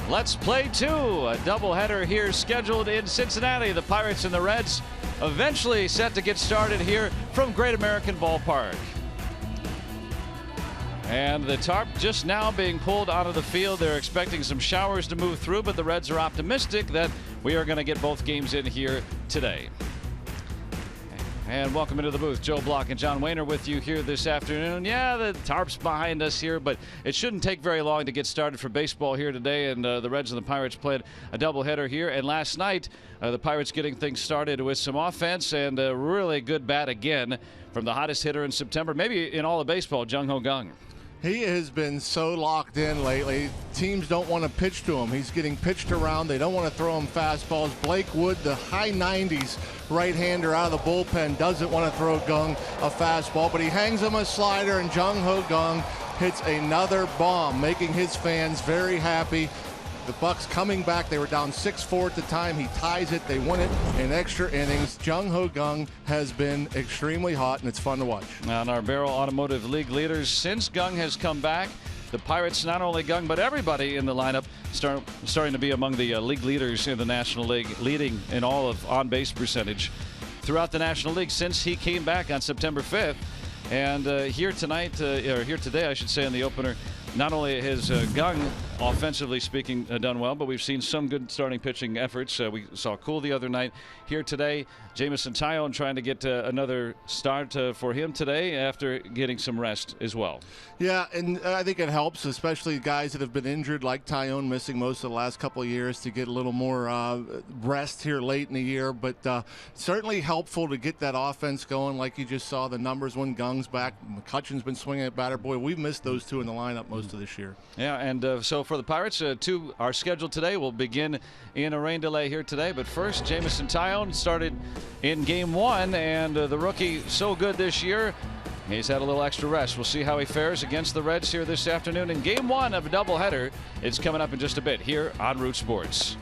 Let's play two. A doubleheader here scheduled in Cincinnati. The Pirates and the Reds eventually set to get started here from Great American Ballpark. And the tarp just now being pulled out of the field. They're expecting some showers to move through, but the Reds are optimistic that we are going to get both games in here today. And welcome into the booth. Joe Block and John Wayner with you here this afternoon. Yeah, the tarp's behind us here, but it shouldn't take very long to get started for baseball here today. And the Reds and the Pirates played a doubleheader here. And last night, the Pirates getting things started with some offense and a really good bat again from the hottest hitter in September, maybe in all of baseball, Jung Ho Kang. He has been so locked in lately. Teams don't want to pitch to him. He's getting pitched around. They don't want to throw him fastballs. Blake Wood, the high 90s right-hander out of the bullpen, doesn't want to throw Kang a fastball, but he hangs him a slider, and Jung Ho Kang hits another bomb, making his fans very happy. The Bucks coming back. They were down 6-4 at the time. He ties it. They win it in extra innings. Jung Ho Kang has been extremely hot, and it's fun to watch. On our Barrel Automotive League leaders, since Kang has come back, the Pirates, not only Kang, but everybody in the lineup starting to be among the league leaders in the National League, leading in all of on-base percentage throughout the National League since he came back on September 5th. And here tonight, or here today, I should say, in the opener, not only has Kang, offensively speaking, done well, but we've seen some good starting pitching efforts. We saw Cool the other night. Here today, Jameson Taillon trying to get another start for him today after getting some rest as well. Yeah, and I think it helps, especially guys that have been injured like Taillon, missing most of the last couple of years, to get a little more rest here late in the year. But certainly helpful to get that offense going, like you just saw the numbers when Kang's back. McCutchen's been swinging at batter. Boy, we've missed those two in the lineup most of this year. Yeah, and so for the Pirates, two are scheduled today. We'll begin in a rain delay here today. But first, Jameson Taillon started in Game 1, and the rookie so good this year, he's had a little extra rest. We'll see how he fares against the Reds here this afternoon in Game 1 of a doubleheader. It's coming up in just a bit here on Root Sports.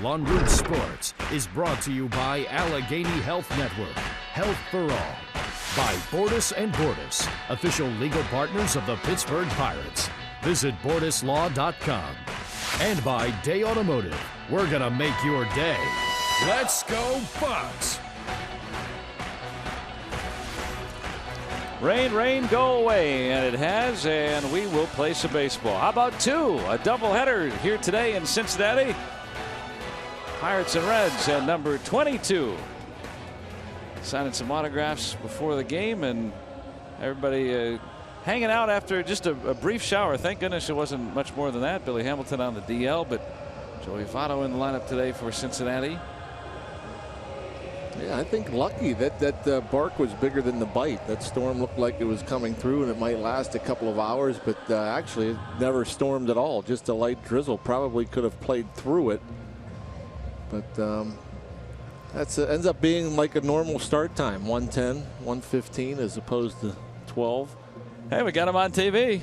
On Root Sports is brought to you by Allegheny Health Network. Health for all. By Bordas & Bordas, official legal partners of the Pittsburgh Pirates. Visit BordasLaw.com. And by Day Automotive. We're going to make your day. Let's go Bucks! Rain, rain, go away. And it has, and we will play some baseball. How about two? A doubleheader here today in Cincinnati. Pirates and Reds and number 22. Signing some autographs before the game, and everybody hanging out after just a brief shower. Thank goodness it wasn't much more than that. Billy Hamilton on the DL, but Joey Votto in the lineup today for Cincinnati. Yeah, I think lucky that bark was bigger than the bite. That storm looked like it was coming through, and it might last a couple of hours, but actually it never stormed at all. Just a light drizzle. Probably could have played through it, but that ends up being like a normal start time, 1:10, 1:15 as opposed to 12. Hey, we got him on TV.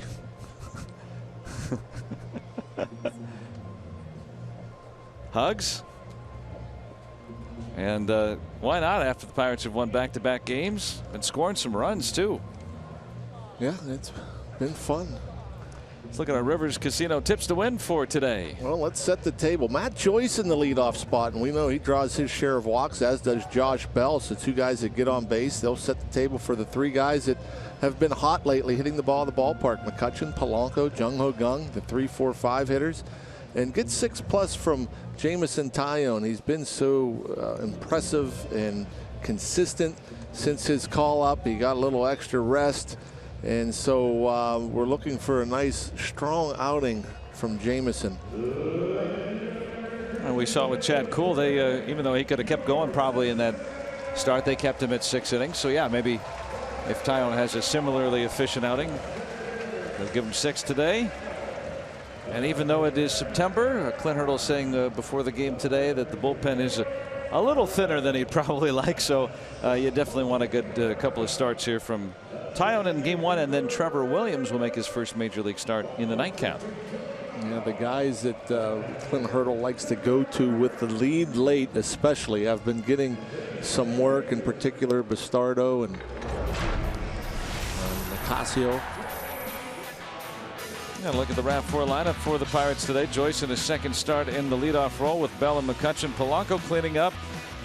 Hugs. And why not after the Pirates have won back-to-back games and scoring some runs too. Yeah, it's been fun. Let's look at our Rivers Casino tips to win for today. Well, let's set the table. Matt Joyce in the leadoff spot, and we know he draws his share of walks, as does Josh Bell. So two guys that get on base. They'll set the table for the three guys that have been hot lately, hitting the ball at the ballpark. McCutchen, Polanco, Jung-Ho Kang, the 3, 4, 5 hitters. And get 6+ from Jameson Taillon. He's been so impressive and consistent since his call up. He got a little extra rest. And so we're looking for a nice, strong outing from Jameson. And we saw with Chad Kuhl, they even though he could have kept going probably in that start, they kept him at 6 innings. So yeah, maybe if Taillon has a similarly efficient outing, they'll give him 6 today. And even though it is September, Clint Hurdle saying before the game today that the bullpen is a little thinner than he'd probably like. So you definitely want a good couple of starts here from Taillon in game 1, and then Trevor Williams will make his first major league start in the nightcap. Yeah, the guys that Clint Hurdle likes to go to with the lead late especially have been getting some work, in particular Bastardo and Nicasio. Yeah, look at the RAV4 lineup for the Pirates today. Joyce in his second start in the leadoff role with Bell and McCutchen. Polanco cleaning up.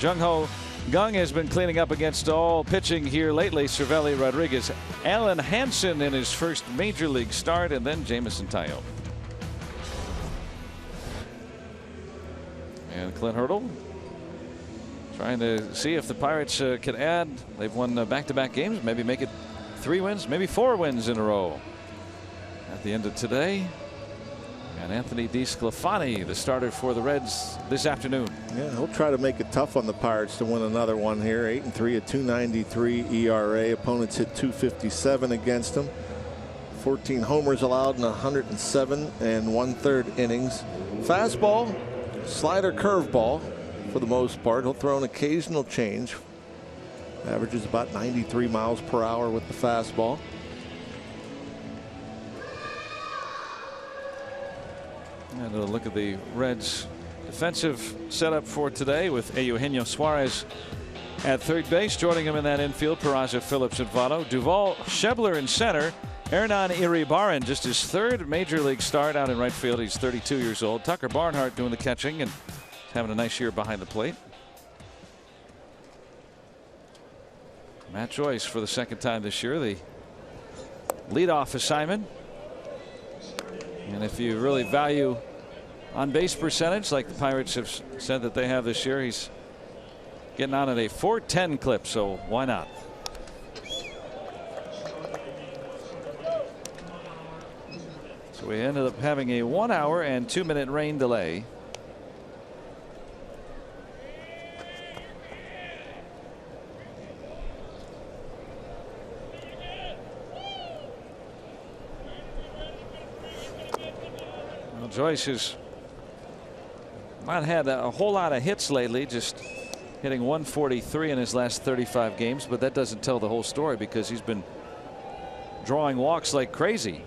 Jung-Ho Kang has been cleaning up against all pitching here lately. Cervelli, Rodriguez, Alan Hansen in his first major league start, and then Jameson Taillon. And Clint Hurdle trying to see if the Pirates can add. They've won back-to-back games, maybe make it 3 wins, maybe 4 wins in a row at the end of today. And Anthony DeSclafani, the starter for the Reds this afternoon. Yeah, he'll try to make it tough on the Pirates to win another one here. 8-3, a 2.93 ERA. Opponents hit 257 against him. 14 homers allowed in 107 1/3 innings. Fastball, slider, curveball for the most part. He'll throw an occasional change. Averages about 93 miles per hour with the fastball. And a look at the Reds defensive setup for today with Eugenio Suarez at third base. Joining him in that infield, Peraza, Phillips, and Votto. Duvall, Schebler in center. Hernan Iribarren, just his third major league start out in right field. He's 32 years old. Tucker Barnhart doing the catching and having a nice year behind the plate. Matt Joyce for the second time this year, the leadoff assignment. And if you really value on base percentage like the Pirates have said that they have this year, he's getting on at a .410 clip, so why not? So we ended up having a 1 hour and 2-minute rain delay. Joyce has not had a whole lot of hits lately, just hitting 143 in his last 35 games, but that doesn't tell the whole story because he's been drawing walks like crazy.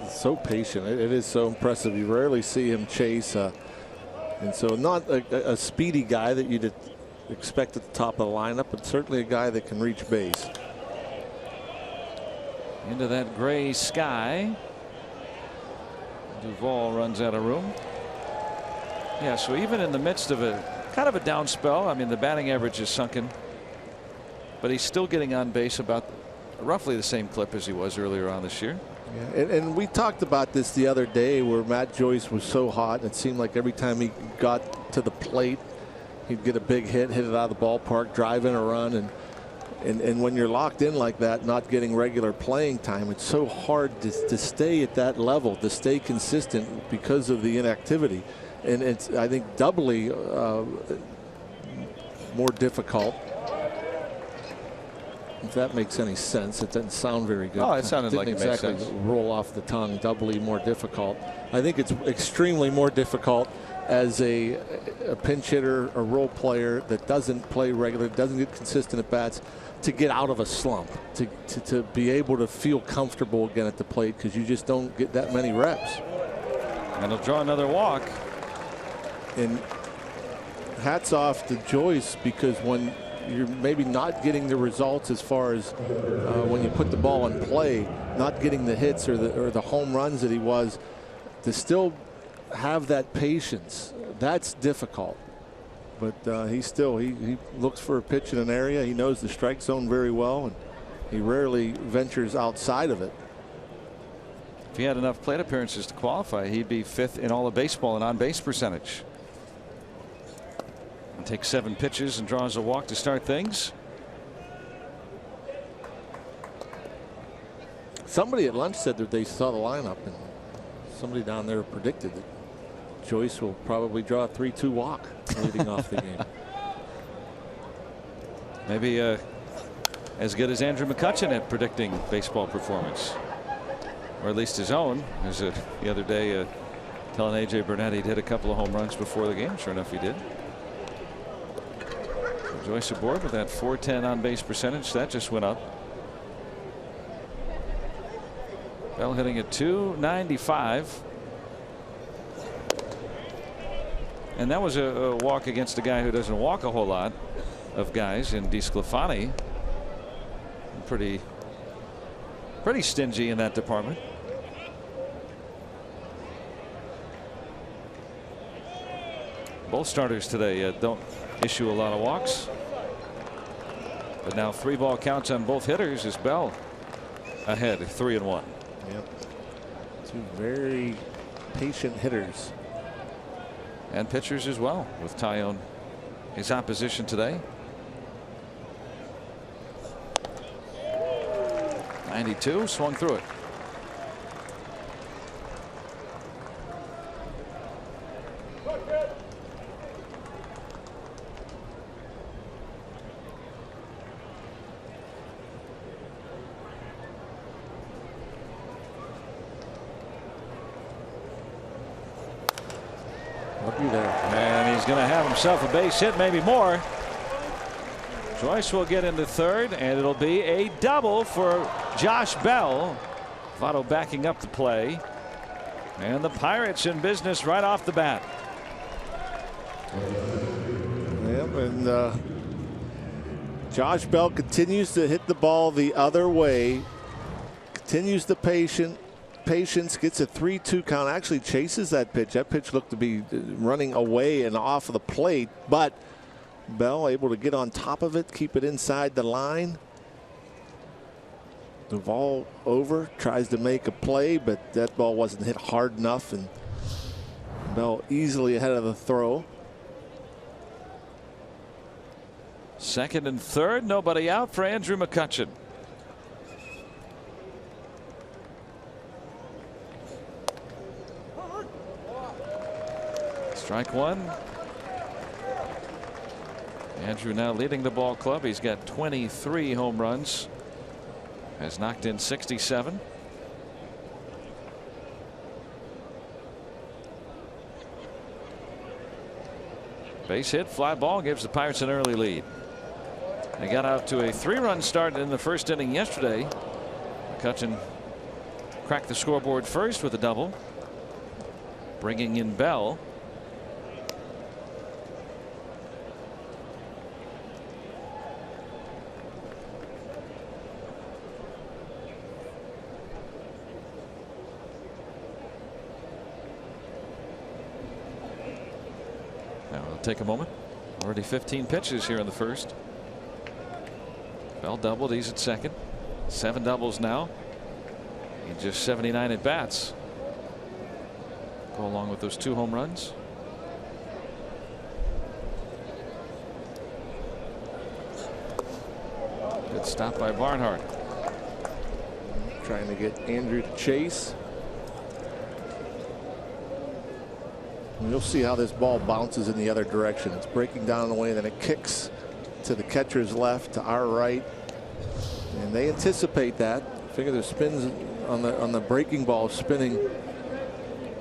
So patient. It is so impressive. You rarely see him chase. And so not a speedy guy that you'd expect at the top of the lineup, but certainly a guy that can reach base. Into that gray sky. Duvall runs out of room. Yeah, so even in the midst of a kind of a down spell, I mean, the batting average is sunken, but he's still getting on base about roughly the same clip as he was earlier on this year. Yeah, and we talked about this the other day where Matt Joyce was so hot, and it seemed like every time he got to the plate, he'd get a big hit it out of the ballpark, drive in a run. And when you're locked in like that, not getting regular playing time, it's so hard to stay at that level, to stay consistent because of the inactivity. And it's, I think, doubly more difficult. If that makes any sense. It doesn't sound very good. Oh, it sounded like it didn't exactly makes sense. Roll off the tongue. Doubly more difficult. I think it's extremely more difficult as a pinch hitter, a role player that doesn't play regular, doesn't get consistent at bats, to get out of a slump, to be able to feel comfortable again at the plate, because you just don't get that many reps. And he'll draw another walk. And hats off to Joyce, because when you're maybe not getting the results as far as when you put the ball in play, not getting the hits or the home runs that he was, to still have that patience, that's difficult. But he looks for a pitch in an area. He knows the strike zone very well, and he rarely ventures outside of it. If he had enough plate appearances to qualify, he'd be 5th in all of baseball in on-base percentage. And takes 7 pitches and draws a walk to start things. Somebody at lunch said that they saw the lineup, and somebody down there predicted that Joyce will probably draw a 3-2 walk leading off the game. Maybe as good as Andrew McCutchen at predicting baseball performance, or at least his own. As the other day telling AJ Burnett he'd hit a couple of home runs before the game. Sure enough, he did. Joyce aboard with that .410 on base percentage. That just went up. Bell hitting at .295. And that was a walk against a guy who doesn't walk a whole lot of guys in DeSclafani. Pretty stingy in that department. Both starters today don't issue a lot of walks. But now 3-ball counts on both hitters as Bell ahead 3-1. Yep. 2 very patient hitters. And pitchers as well, with Tyone his opposition today. 92, swung through it. And he's going to have himself a base hit, maybe more. Joyce will get into third, and it'll be a double for Josh Bell. Votto backing up the play, and the Pirates in business right off the bat. Yep, and Josh Bell continues to hit the ball the other way. Continues the patience, gets a 3-2 count, actually chases that pitch. That pitch looked to be running away and off of the plate, but Bell able to get on top of it, keep it inside the line. Duvall over, tries to make a play, but that ball wasn't hit hard enough, and Bell easily ahead of the throw. Second and third, nobody out for Andrew McCutchen. Strike one. Andrew now leading the ball club. He's got 23 home runs. Has knocked in 67. Base hit, fly ball gives the Pirates an early lead. They got out to a 3-run start in the first inning yesterday. McCutchen cracked the scoreboard first with a double, bringing in Bell. Now it'll take a moment. Already 15 pitches here in the first. Bell doubled. He's at second. 7 doubles now. In just 79 at bats. Go along with those 2 home runs. Good stop by Barnhart. Trying to get Andrew to chase. And you'll see how this ball bounces in the other direction. It's breaking down the way, then it kicks to the catcher's left, to our right. And they anticipate that. Figure the spins on the breaking ball spinning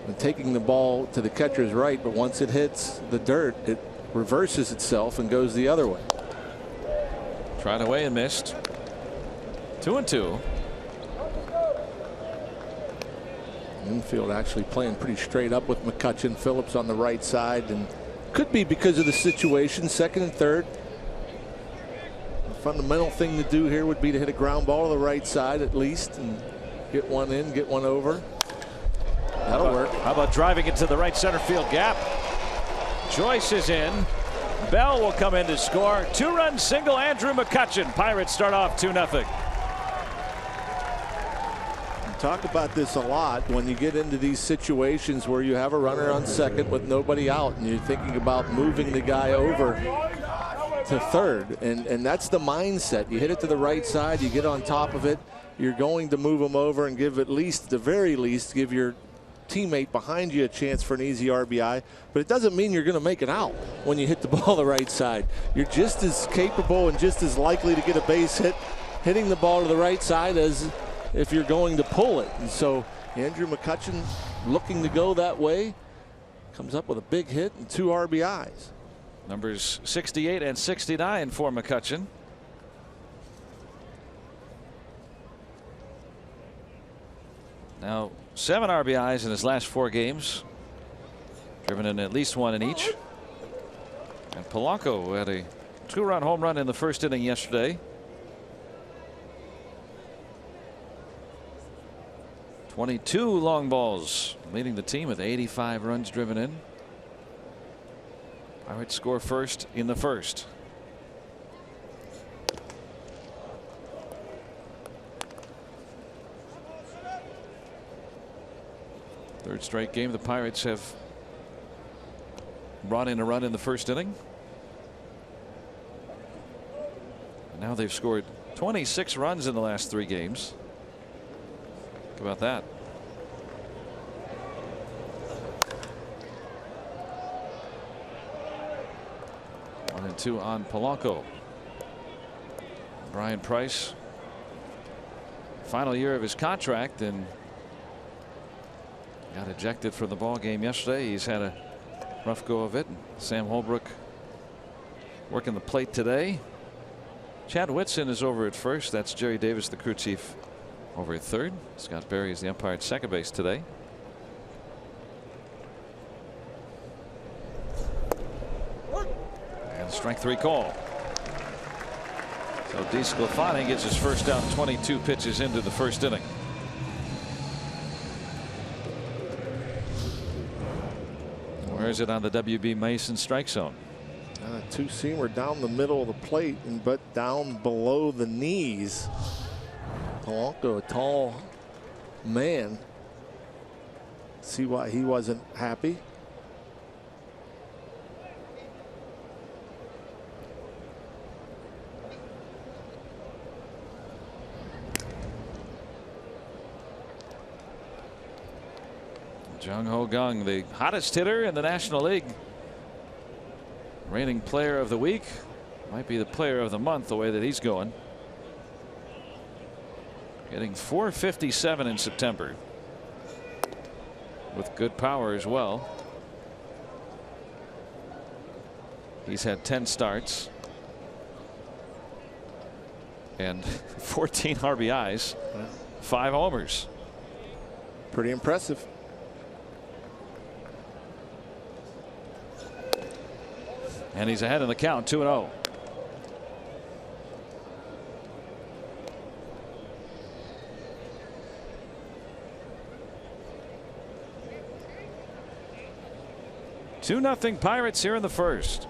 and taking the ball to the catcher's right, but once it hits the dirt, it reverses itself and goes the other way. Tried away and missed. 2-2. Infield actually playing pretty straight up with McCutchen. Phillips on the right side, and could be because of the situation. Second and third. The fundamental thing to do here would be to hit a ground ball to the right side at least and get one in, get one over. That'll work. How about driving into the right center field gap? Joyce is in. Bell will come in to score. 2-run single, Andrew McCutchen. Pirates start off 2-0. Talk about this a lot when you get into these situations where you have a runner on second with nobody out and you're thinking about moving the guy over to third, and that's the mindset. You hit it to the right side, you get on top of it, you're going to move him over and give, at least, the very least, give your teammate behind you a chance for an easy RBI, but it doesn't mean you're going to make it out when you hit the ball the right side. You're just as capable and just as likely to get a base hit hitting the ball to the right side as if you're going to pull it. And so Andrew McCutchen, looking to go that way, comes up with a big hit and 2 RBIs. Numbers 68 and 69 for McCutchen. Now 7 RBIs in his last 4 games, driven in at least 1 in each. And Polanco had a 2-run home run in the first inning yesterday. 22 long balls, leading the team with 85 runs driven in. Pirates score first in the first. Third straight game the Pirates have brought in a run in the first inning. And now they've scored 26 runs in the last 3 games. Think about that. One and 2 on Polanco. Brian Price, final year of his contract, and got ejected from the ball game yesterday. He's had a rough go of it. Sam Holbrook working the plate today. Chad Whitson is over at first. That's Jerry Davis, the crew chief, over at third. Scott Berry is the umpire at second base today. And strike 3 call. So DeSclafani gets his first out 22 pitches into the first inning. Where is it on the WB Mason strike zone? 2-seamer down the middle of the plate, but down below the knees. Polanco, a tall man. See why he wasn't happy. Jung Ho Kang, the hottest hitter in the National League. Reigning player of the week. Might be the player of the month the way that he's going. Getting 457 in September. With good power as well. He's had 10 starts. And 14 RBIs. 5 homers. Pretty impressive. And he's ahead in the count, 2-0. Two nothing Pirates here in the first.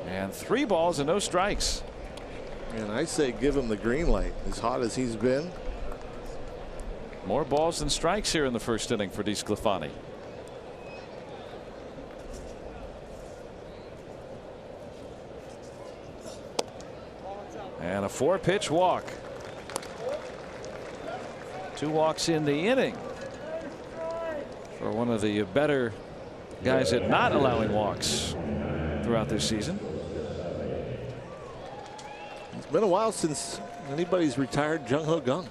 And 3 balls and no strikes. And I say give him the green light. As hot as he's been. More balls than strikes here in the first inning for DeSclafani. And a 4-pitch walk. 2 walks in the inning for one of the better guys at not allowing walks throughout this season. It's been a while since anybody's retired Jung Ho Gung.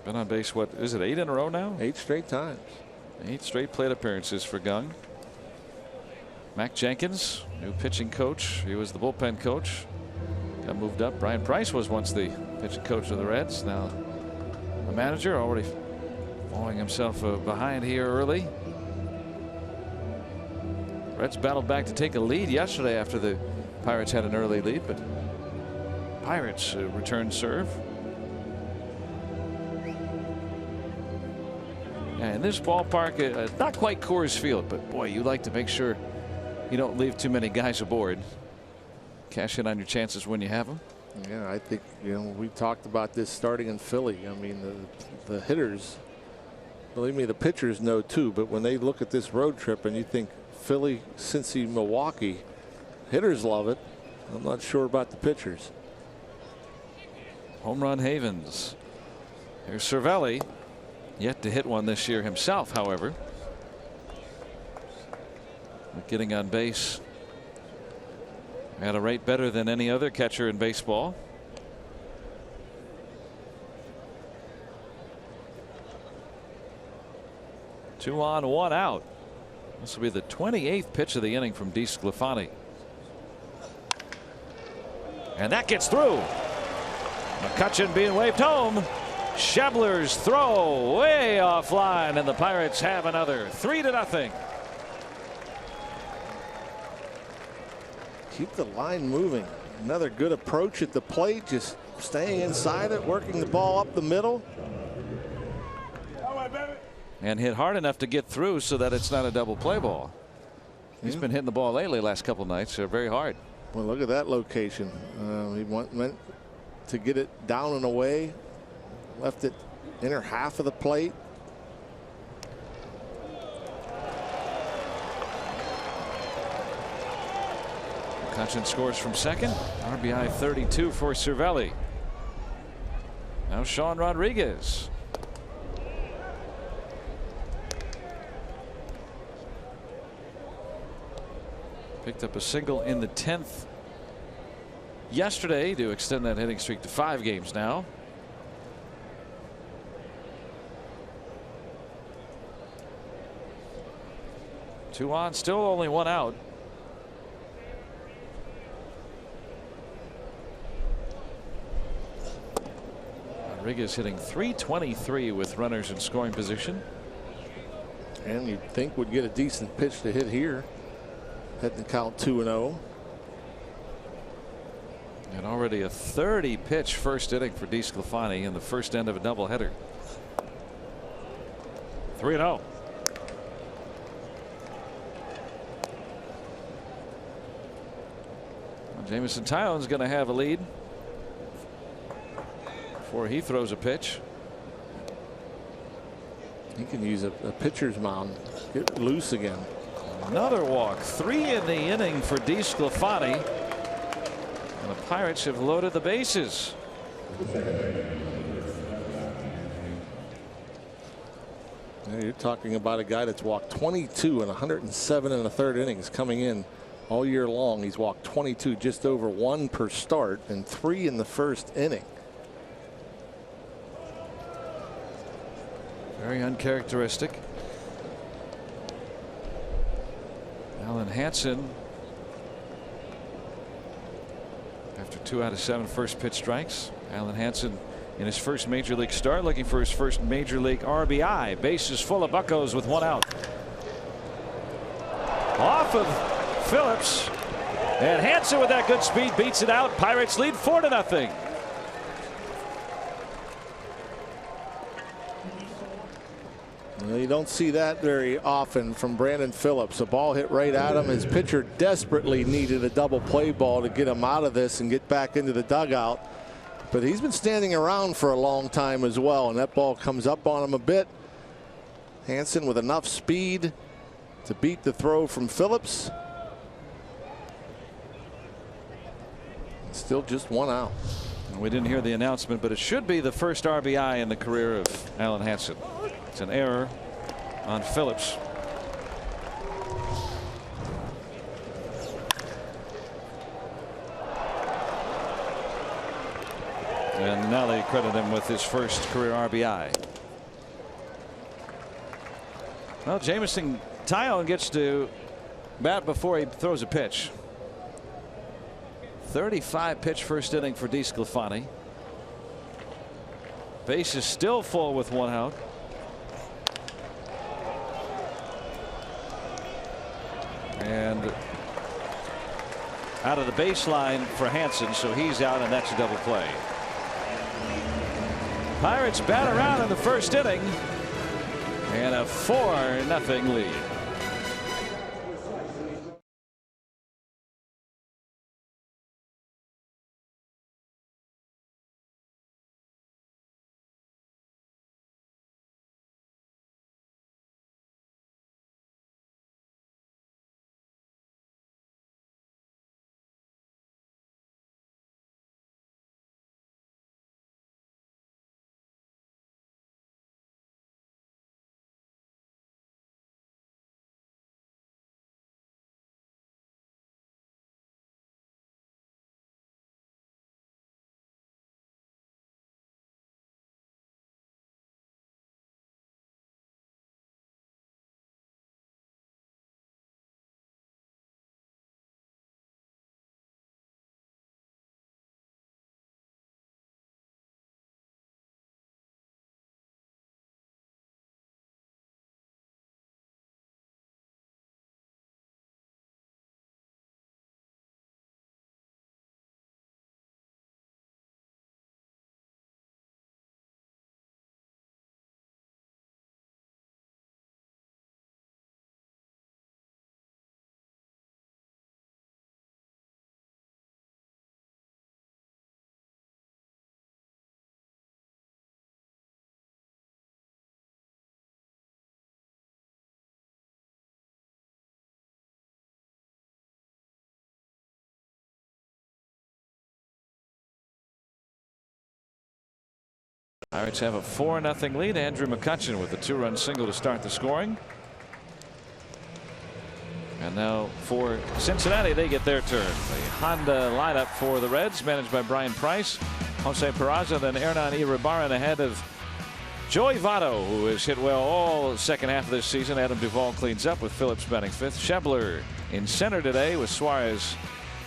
Been on base, what is it, 8 in a row now? 8 straight times. 8 straight plate appearances for Gung. Mac Jenkins, new pitching coach. He was the bullpen coach. Got moved up. Brian Price was once the pitching coach of the Reds. Now the manager, already falling himself behind here early. Reds battled back to take a lead yesterday after the Pirates had an early lead, but Pirates return serve. And this ballpark, not quite Coors Field, but boy, you like to make sure you don't leave too many guys aboard. Cash in on your chances when you have them. Yeah, I think, you know, we talked about this starting in Philly. I mean, the hitters, believe me, the pitchers know too, but when they look at this road trip and you think Philly, Cincy, Milwaukee, hitters love it. I'm not sure about the pitchers. Home run havens. Here's Cervelli, yet to hit one this year himself, however. But getting on base at a rate better than any other catcher in baseball. Two on, 1 out. This will be the 28th pitch of the inning from DeSclafani. And that gets through. McCutchen being waved home. Schebler's throw way offline, and the Pirates have another 3-0. Keep the line moving. Another good approach at the plate, just staying inside it, working the ball up the middle. And hit hard enough to get through so that it's not a double play ball. He's been hitting the ball lately last couple nights. Very hard. Well, look at that location. He went to get it down and away, left it inner half of the plate. McCutchen scores from second. RBI 32 for Cervelli. Now Sean Rodriguez. Picked up a single in the 10th yesterday to extend that hitting streak to 5 games now. Two on, still only 1 out. Rodriguez hitting .323 with runners in scoring position. And you'd think would get a decent pitch to hit here. Heading to count 2-0. And already a 30 pitch first inning for DeSclafani in the first end of a doubleheader. 3-0. Jamison Tyon's going to have a lead before he throws a pitch. He can use a pitcher's mound, get loose again. Another walk, 3 in the inning for DeSclafani. And the Pirates have loaded the bases. Now you're talking about a guy that's walked 22 and 107 in the third innings coming in all year long. He's walked 22, just over 1 per start, and 3 in the first inning. Very uncharacteristic. Alan Hansen, after 2 out of 7 first pitch strikes. Alan Hansen in his first major league start, looking for his first major league RBI. Bases full of buccos with 1 out. Off of Phillips, and Hansen with that good speed beats it out. Pirates lead 4-0. Well, you don't see that very often from Brandon Phillips. A ball hit right at him. His pitcher desperately needed a double play ball to get him out of this and get back into the dugout. But he's been standing around for a long time as well, and that ball comes up on him a bit. Hansen with enough speed to beat the throw from Phillips. Still just 1 out. We didn't hear the announcement, but it should be the first RBI in the career of Alan Hansen. It's an error on Phillips. And now they credit him with his first career RBI. Well, Jameson Taillon gets to bat before he throws a pitch. 35 pitch first inning for DeSclafani. Base is still full with 1 out. And out of the baseline for Hansen, so he's out, and that's a double play. Pirates bat around in the first inning, and a 4-0 lead. Pirates have a 4-0 lead. Andrew McCutchen with a 2-run single to start the scoring. And now for Cincinnati, they get their turn. The Honda lineup for the Reds, managed by Brian Price, Jose Peraza, then Hernan Iribarren ahead of Joey Votto, who has hit well all second half of this season. Adam Duvall cleans up with Phillips batting 5th. Schebler in center today with Suarez,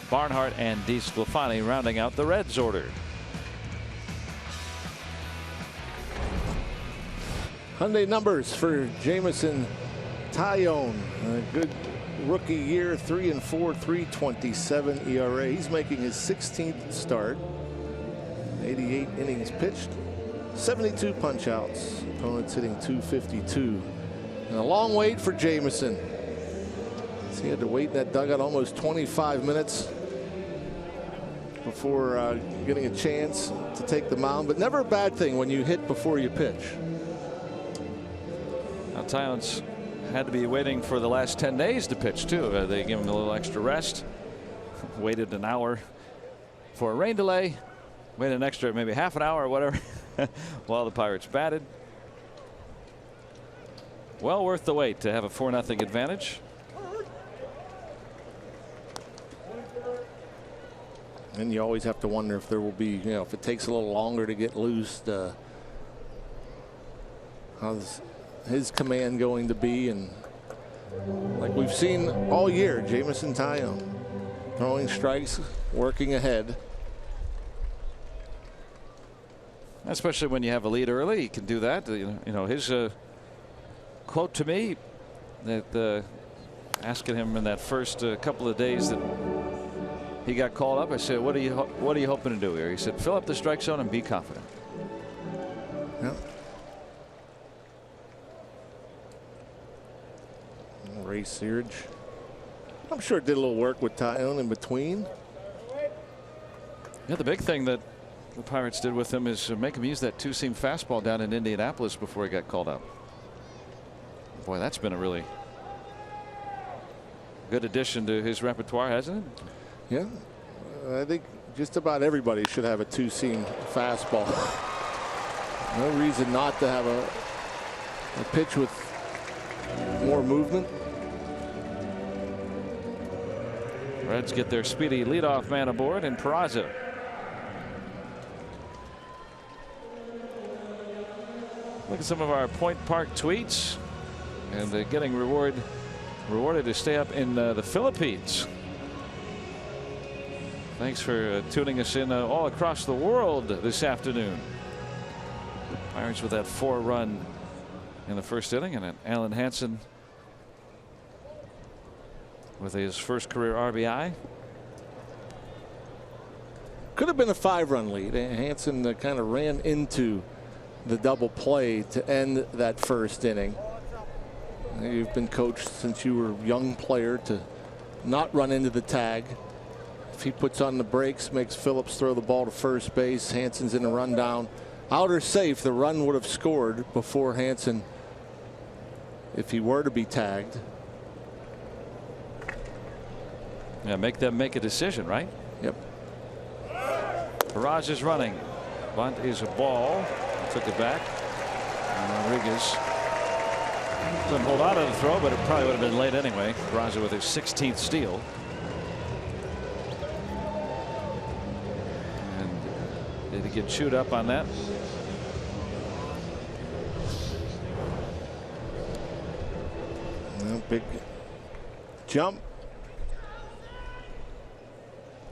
Barnhart, and DeSclafani rounding out the Reds order. Hyundai numbers for Jameson Taillon. A good rookie year, 3-4, 3.27 ERA. He's making his 16th start. 88 innings pitched, 72 punch outs. Opponents hitting .252. And a long wait for Jameson. He had to wait in that dugout almost 25 minutes before getting a chance to take the mound. But never a bad thing when you hit before you pitch. Now Taillon's had to be waiting for the last 10 days to pitch too. They give him a little extra rest. Waited an hour for a rain delay. Waited an extra maybe half an hour or whatever while the Pirates batted. Well worth the wait to have a 4-0 advantage. And you always have to wonder if there will be, if it takes a little longer to get loose, how's his command going to be? And like we've seen all year, Jameson Taillon throwing strikes, working ahead. Especially when you have a lead early, he can do that. You know his quote to me that asking him in that first couple of days that he got called up, I said, what are you hoping to do here? He said, fill up the strike zone and be confident. Yeah. Ray Searage, I'm sure did a little work with Tyone in between. Yeah, the big thing that the Pirates did with him is make him use that two-seam fastball down in Indianapolis before he got called up. Boy, that's been a really good addition to his repertoire, hasn't it? Yeah, I think just about everybody should have a two-seam fastball. No reason not to have a pitch with more movement. Reds get their speedy leadoff man aboard in Peraza. Look at some of our Point Park tweets, and they're getting rewarded to stay up in the Philippines. Thanks for tuning us in all across the world this afternoon. Pirates with that 4-run in the first inning, and Alan Hansen with his first career RBI. Could have been a 5-run lead. Hansen kind of ran into the double play to end that first inning. You've been coached since you were a young player to not run into the tag. If he puts on the brakes, makes Phillips throw the ball to first base, Hansen's in a rundown. Out or safe, the run would have scored before Hansen, if he were to be tagged. Yeah, make them make a decision, right? Yep. Barrage is running. Bunt is a ball. Took it back. And Rodriguez couldn't hold out of the throw, but it probably would have been late anyway. Barrage with his 16th steal. And did he get chewed up on that? Well, big jump.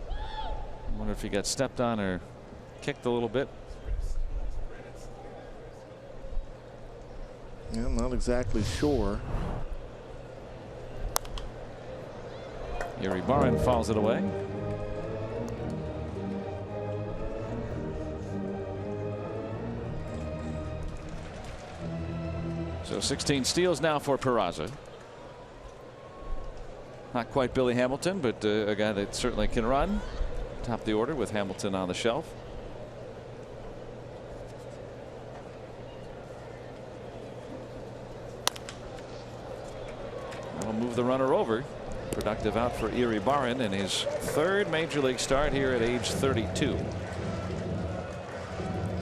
I wonder if he got stepped on or kicked a little bit. Yeah, I'm not exactly sure. Iribarren fouls it away. So 16 steals now for Peraza. Not quite Billy Hamilton, but a guy that certainly can run. Top of the order with Hamilton on the shelf. That'll move the runner over. Productive out for Iribarren in his third major league start here at age 32.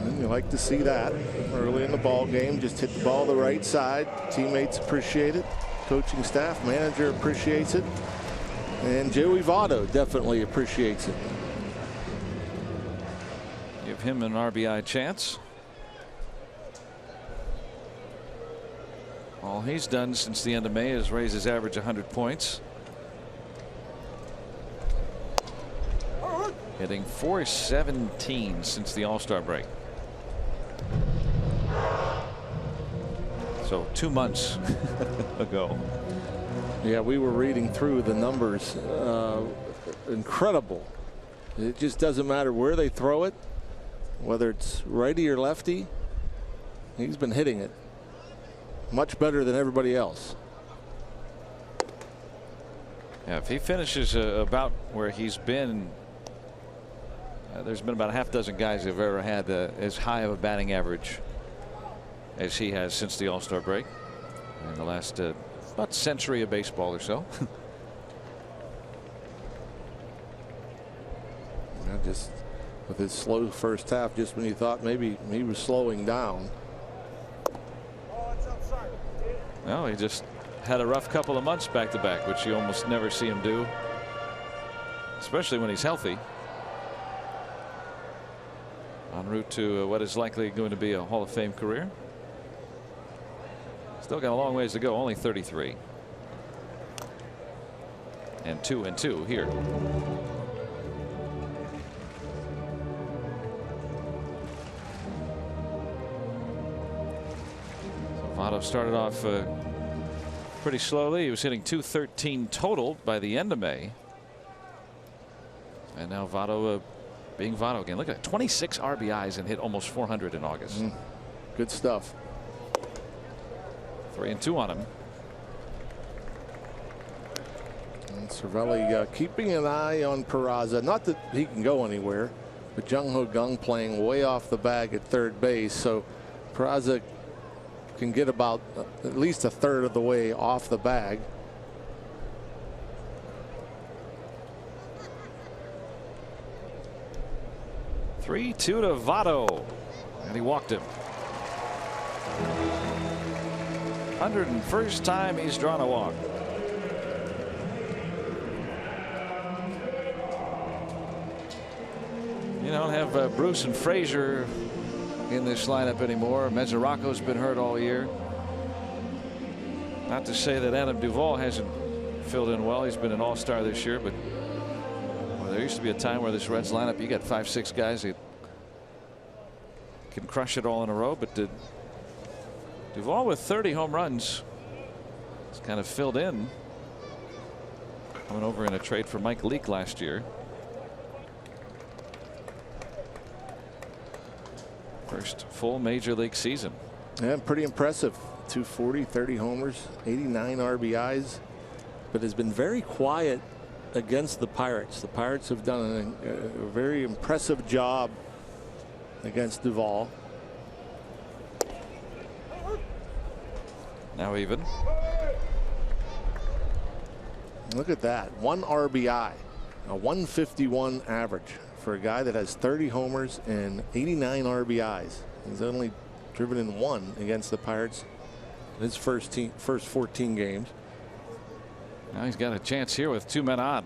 And you like to see that early in the ball game. Just hit the ball the right side. Teammates appreciate it. Coaching staff, manager appreciates it. And Joey Votto definitely appreciates it. Give him an RBI chance. All he's done since the end of May is raise his average 100 points. Hitting .417 since the All-Star break. So 2 months ago. Yeah, we were reading through the numbers. Incredible. It just doesn't matter where they throw it, whether it's righty or lefty. He's been hitting it much better than everybody else. Yeah, if he finishes about where he's been, there's been about a half dozen guys who've ever had as high of a batting average as he has since the All-Star break in the last about century of baseball or so. Just with his slow first half, just when you thought maybe he was slowing down. Well, he just had a rough couple of months back to back, which you almost never see him do, especially when he's healthy. En route to what is likely going to be a Hall of Fame career. Still got a long ways to go, only 33. And 2-2 here. Votto started off pretty slowly. He was hitting .213 total by the end of May. And now Votto being Votto again. Look at it, 26 RBIs and hit almost 400 in August. Good stuff. 3-2 on him. And Cervelli keeping an eye on Peraza. Not that he can go anywhere, but Jung Ho Kang playing way off the bag at third base. So Peraza can get about at least a third of the way off the bag. Three, 2 to Votto, and he walked him. 101st time he's drawn a walk. You don't have Bruce and Frazier in this lineup anymore. Mesoraco's been hurt all year. Not to say that Adam Duvall hasn't filled in well. He's been an all-star this year, but well, there used to be a time where this Reds lineup, you got 5-6 guys that can crush it all in a row. But Duvall with 30 home runs, it's kind of filled in. Coming over in a trade for Mike Leake last year. First full major league season. Yeah, pretty impressive. 240, 30 homers, 89 RBIs, but has been very quiet against the Pirates. The Pirates have done a very impressive job against Duvall. Now even. Look at that. 1 RBI, a 151 average for a guy that has 30 homers and 89 RBIs. He's only driven in 1 against the Pirates in his first 14 games. Now he's got a chance here with 2 men on.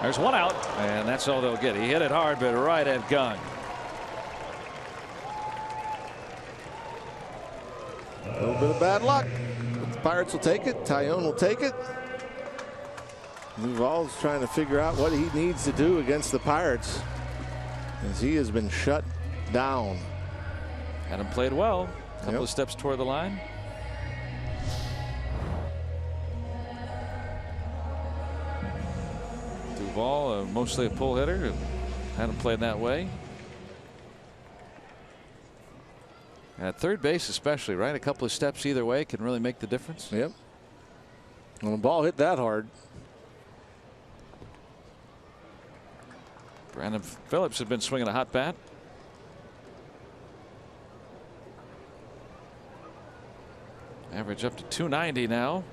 There's 1 out, and that's all they'll get. He hit it hard, but right at gun. A little bit of bad luck, but the Pirates will take it. Tyone will take it. Duvall's trying to figure out what he needs to do against the Pirates, as he has been shut down. Adam played well. A couple of steps toward the line. Duvall, mostly a pull hitter. Hadn't played that way. At third base especially, right? A couple of steps either way can really make the difference. Yep. When the ball hit that hard. Brandon Phillips had been swinging a hot bat. Average up to 290 now.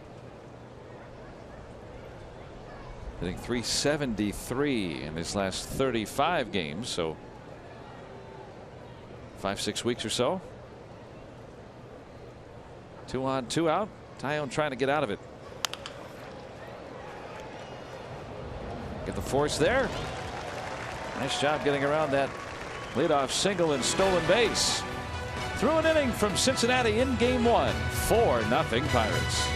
Hitting .373 in his last 35 games, so 5-6 weeks or so. 2 on, 2 out. Tyone trying to get out of it. Get the force there. Nice job getting around that leadoff single and stolen base. Through an inning from Cincinnati in Game 1. 4-0 Pirates.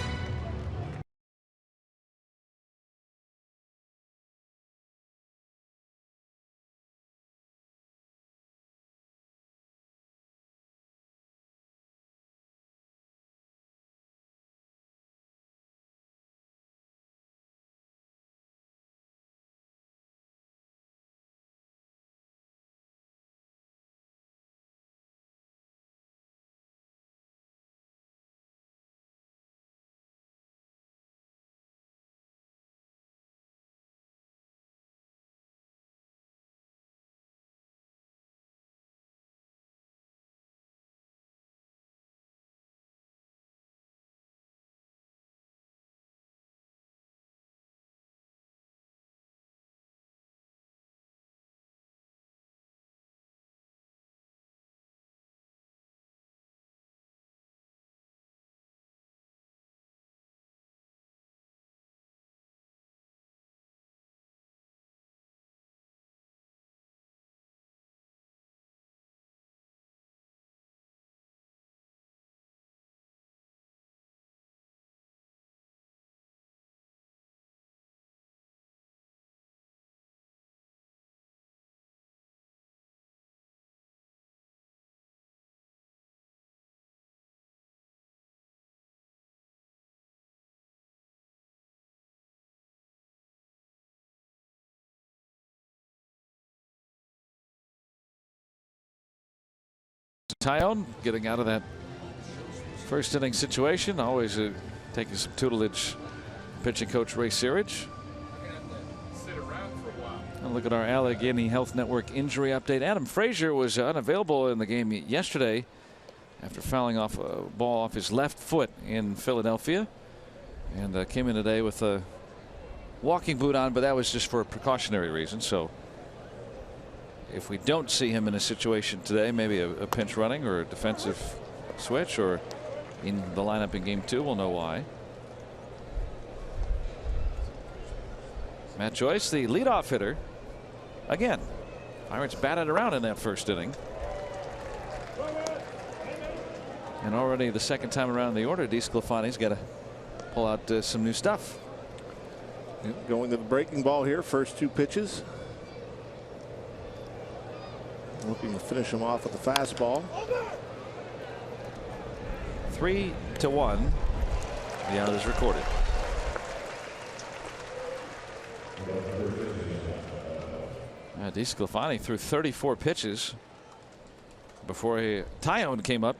Tyone getting out of that first inning situation. Always taking some tutelage. Pitching coach Ray Searage. And look at our Allegheny Health Network injury update. Adam Frazier was unavailable in the game yesterday after fouling off a ball off his left foot in Philadelphia, and came in today with a walking boot on, but that was just for a precautionary reason. So if we don't see him in a situation today, maybe a pinch running or a defensive switch or in the lineup in game 2, we'll know why. Matt Joyce, the leadoff hitter. Again, Pirates batted around in that first inning. And already the second time around in the order, DeSclafani's got to pull out some new stuff. Going to the breaking ball here. First 2 pitches. Looking to finish him off with the fastball. 3-1. The out is recorded. DeSclafani threw 34 pitches before Tyone came up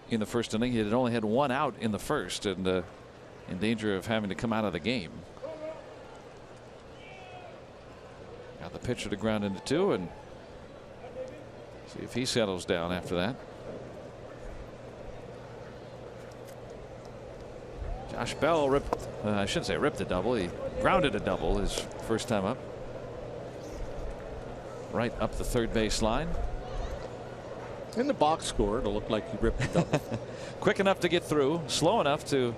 in the first inning. He had only had 1 out in the first and in danger of having to come out of the game. Got the pitcher to ground into 2 and see if he settles down after that. Josh Bell ripped, I shouldn't say ripped a double. He grounded a double his first time up. Right up the third base line. In the box score, it'll look like he ripped a double. Quick enough to get through, slow enough to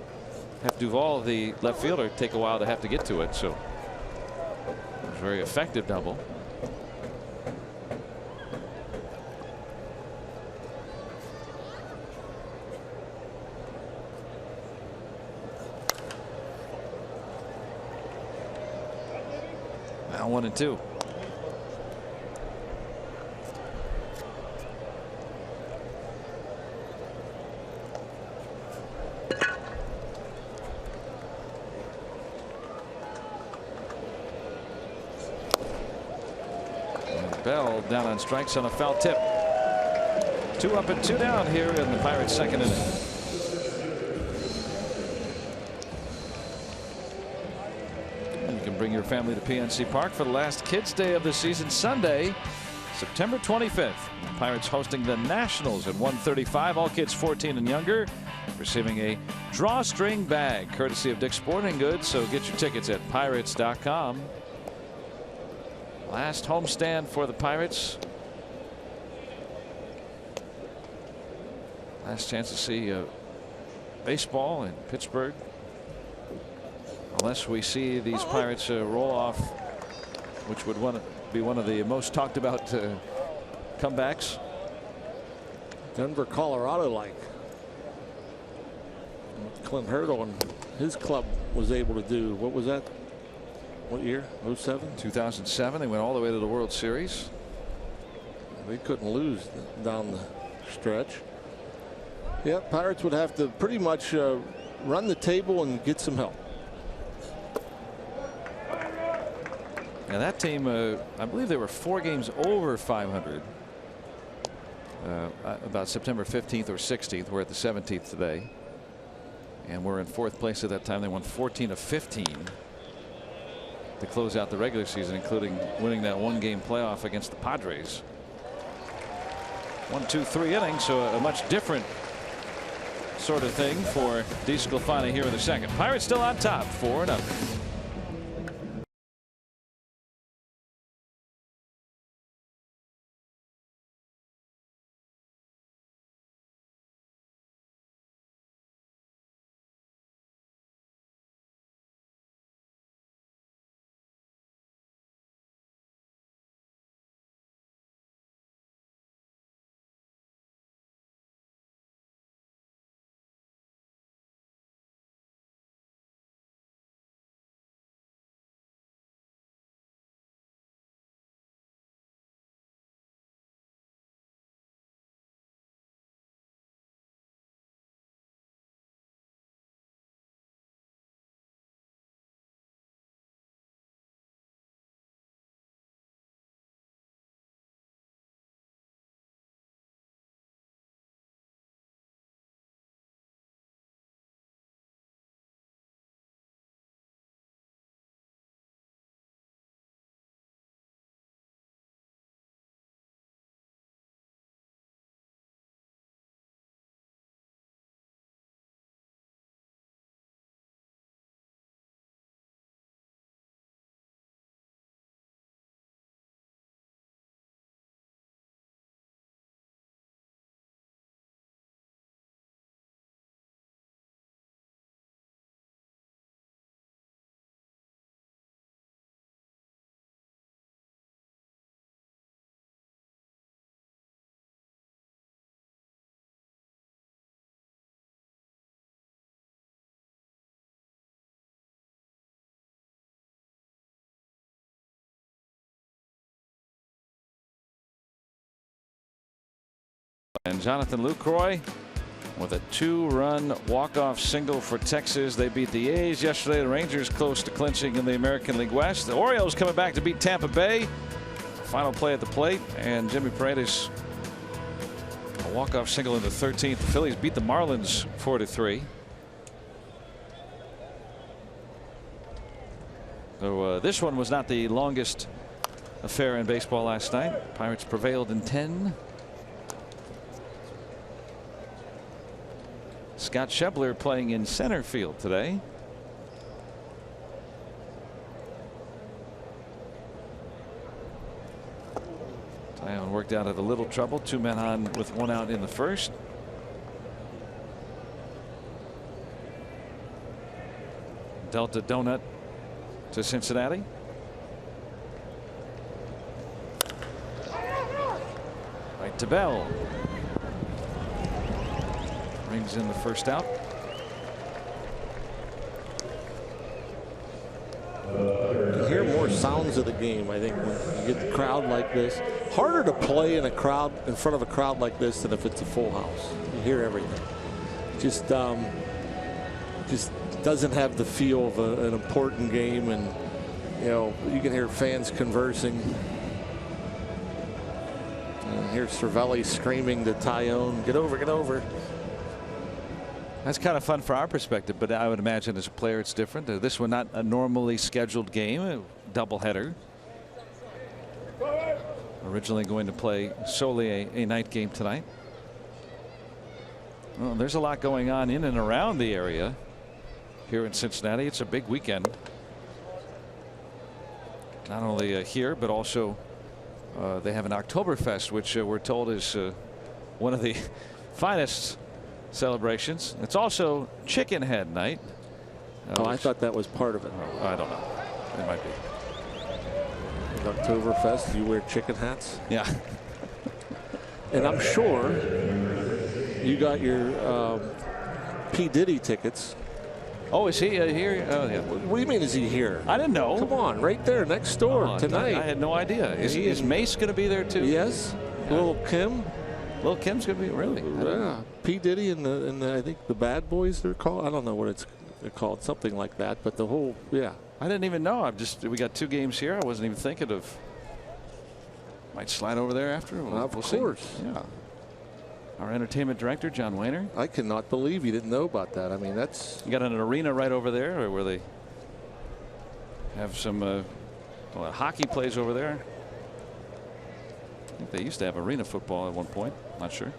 have Duvall, the left fielder, take a while to have to get to it. So it was a very effective double. Now 1-2. Bell down on strikes on a foul tip. 2 up and 2 down here in the Pirates' second inning. And you can bring your family to PNC Park for the last Kids Day of the season, Sunday, September 25th. The Pirates hosting the Nationals at 1:35. All kids 14 and younger receiving a drawstring bag courtesy of Dick's Sporting Goods. So get your tickets at pirates.com. Last homestand for the Pirates. Last chance to see baseball in Pittsburgh. Unless we see these Pirates roll off, which would be one of the most talked about comebacks. Denver, Colorado like. Clint Hurdle and his club was able to do. What was that? What year? 07? 2007. They went all the way to the World Series. They couldn't lose down the stretch. Yeah, Pirates would have to pretty much run the table and get some help. Now that team, I believe they were 4 games over 500 about September 15th or 16th. We're at the 17th today, and we're in 4th place at that time. They won 14 of 15 to close out the regular season, including winning that 1-game playoff against the Padres. 1, 2, 3 innings, so a much different sort of thing for DeSclafani here in the second. Pirates still on top, 4-0. And Jonathan Lucroy with a 2-run walk-off single for Texas. They beat the A's yesterday. The Rangers close to clinching in the American League West. The Orioles coming back to beat Tampa Bay. Final play at the plate, and Jimmy Paredes a walk-off single in the 13th. The Phillies beat the Marlins 4-3. So this one was not the longest affair in baseball last night. Pirates prevailed in 10. Scott Schebler playing in center field today. Taillon worked out of a little trouble. 2 men on with 1 out in the first. Delta donut to Cincinnati. Right to Bell. Rings in the first out. You hear more sounds of the game, I think, when you get the crowd like this. Harder to play in front of a crowd like this than if it's a full house. You hear everything. Just doesn't have the feel of an important game, and you can hear fans conversing. And here's Cervelli screaming to Taillon, "Get over, get over." That's kind of fun for our perspective, but I would imagine as a player it's different. This one not a normally scheduled game, a doubleheader. Originally going to play solely a night game tonight. Well, there's a lot going on in and around the area here in Cincinnati. It's a big weekend. Not only here, but also they have an Oktoberfest, which we're told is one of the finest celebrations. It's also Chicken Head Night. I thought that was part of it. I don't know. It might be. Oktoberfest, you wear chicken hats? Yeah. And I'm sure you got your P. Diddy tickets. Oh, is he here? Oh, yeah. What do you mean, is he here? I didn't know. Come on, right there next door tonight. I had no idea. Is Mace going to be there too? Yes. Yeah. Little Kim. Little Kim's going to be, really? Yeah. P. Diddy and the I think the Bad Boys they're called. I don't know what they're called, something like that. But the whole, yeah. I didn't even know. We got 2 games here. I wasn't even thinking of. Might slide over there after. Of course. See. Yeah. Our entertainment director, John Wayner. I cannot believe you didn't know about that. I mean, that's. You got an arena right over there where they have some hockey plays over there. I think they used to have arena football at one point. Not sure.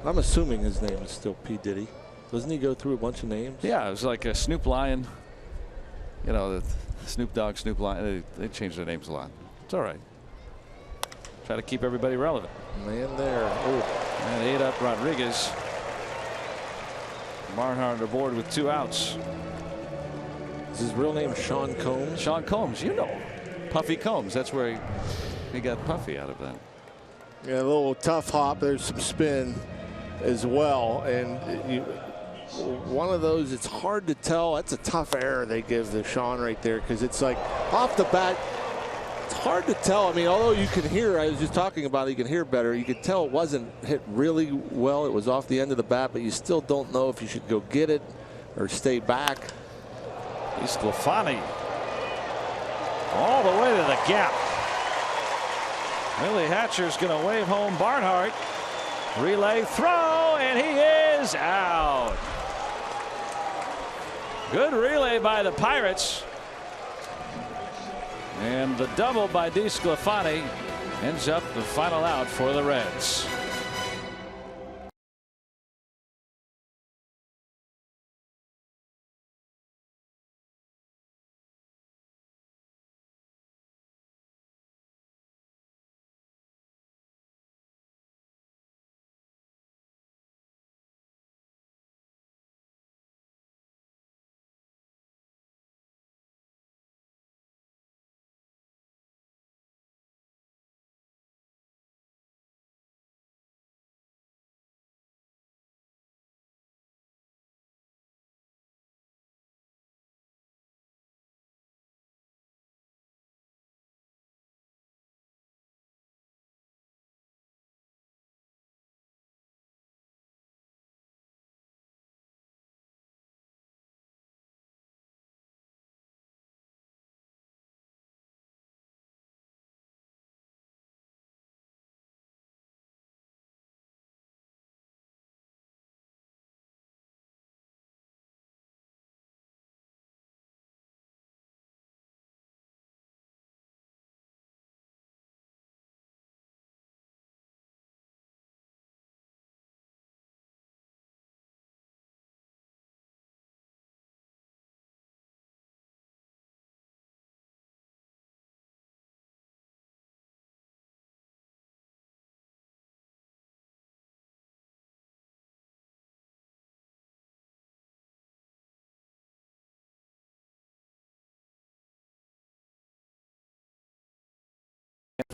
I'm assuming his name is still P. Diddy. Doesn't he go through a bunch of names? Yeah, it was like a Snoop Lion. The Snoop Dogg, Snoop Lion. They changed their names a lot. It's all right. Try to keep everybody relevant. Man there. Oh. And 8 up Rodriguez. Barnhart aboard with 2 outs. Is his real name Sean Combs? Sean Combs, Puffy Combs. That's where he got Puffy out of that. Yeah, a little tough hop. There's some spin as well, and one of those, it's hard to tell. That's a tough error they give to Sean right there, because it's like off the bat, it's hard to tell. I mean, although you can hear, I was just talking about it, you can hear better. You could tell it wasn't hit really well. It was off the end of the bat, but you still don't know if you should go get it or stay back. DeSclafani all the way to the gap. Willie Hatcher's going to wave home Barnhart. Relay throw, and he is out. Good relay by the Pirates. And the double by DeSclafani ends up the final out for the Reds.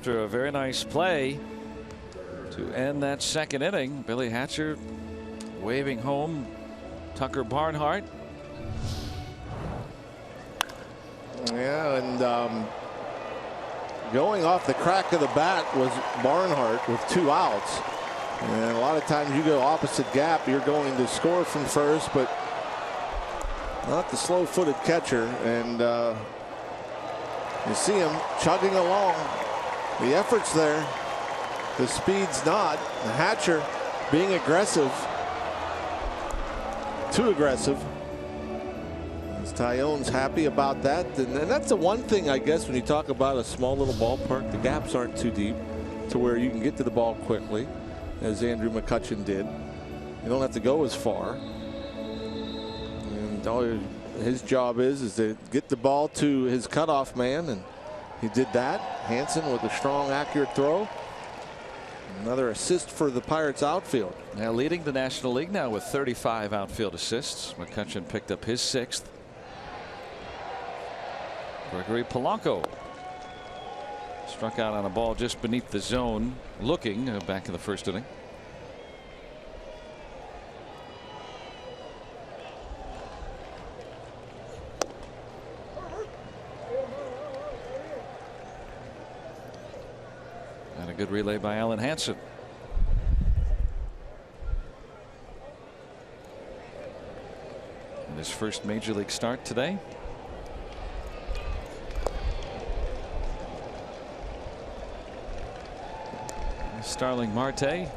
after a very nice play to end that second inning. Billy Hatcher waving home Tucker Barnhart. Yeah, and going off the crack of the bat was Barnhart with 2 outs. And a lot of times you go opposite gap, you're going to score from first, but not the slow-footed catcher. And you see him chugging along. The effort's there. The speed's not. The Hatcher being aggressive. Too aggressive. Tyone's happy about that. And that's the one thing, I guess, when you talk about a small little ballpark, the gaps aren't too deep to where you can get to the ball quickly, as Andrew McCutchen did. You don't have to go as far. And all his job is to get the ball to his cutoff man, and he did that. Hansen with a strong, accurate throw. Another assist for the Pirates outfield. Now leading the National League now with 35 outfield assists. McCutchen picked up his 6th. Gregory Polanco struck out on a ball just beneath the zone, looking back in the first inning. And a good relay by Alan Hansen. And his first major league start today. Starling Marte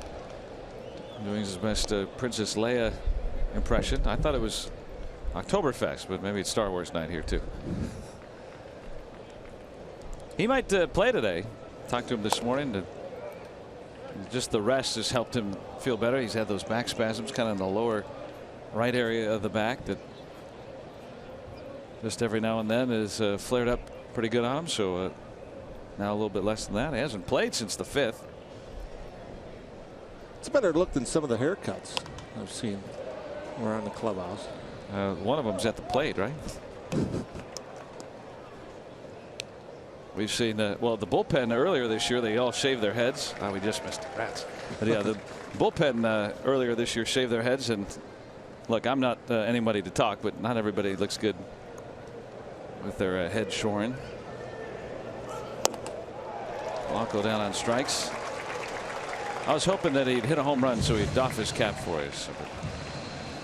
doing his best Princess Leia impression. I thought it was Oktoberfest, but maybe it's Star Wars night here too. He might play today. Talked to him this morning. Just the rest has helped him feel better. He's had those back spasms kind of in the lower right area of the back that just every now and then is flared up pretty good on him. So now a little bit less than that. He hasn't played since the 5th. It's a better look than some of the haircuts I've seen around the clubhouse. One of them's at the plate, right? We've seen well, the bullpen earlier this year, they all shaved their heads. Oh, we just missed it. Rats. But yeah, the bullpen earlier this year shaved their heads. And look, I'm not anybody to talk, but not everybody looks good with their head shorn. Blanco down on strikes. I was hoping that he'd hit a home run so he'd doff his cap for us.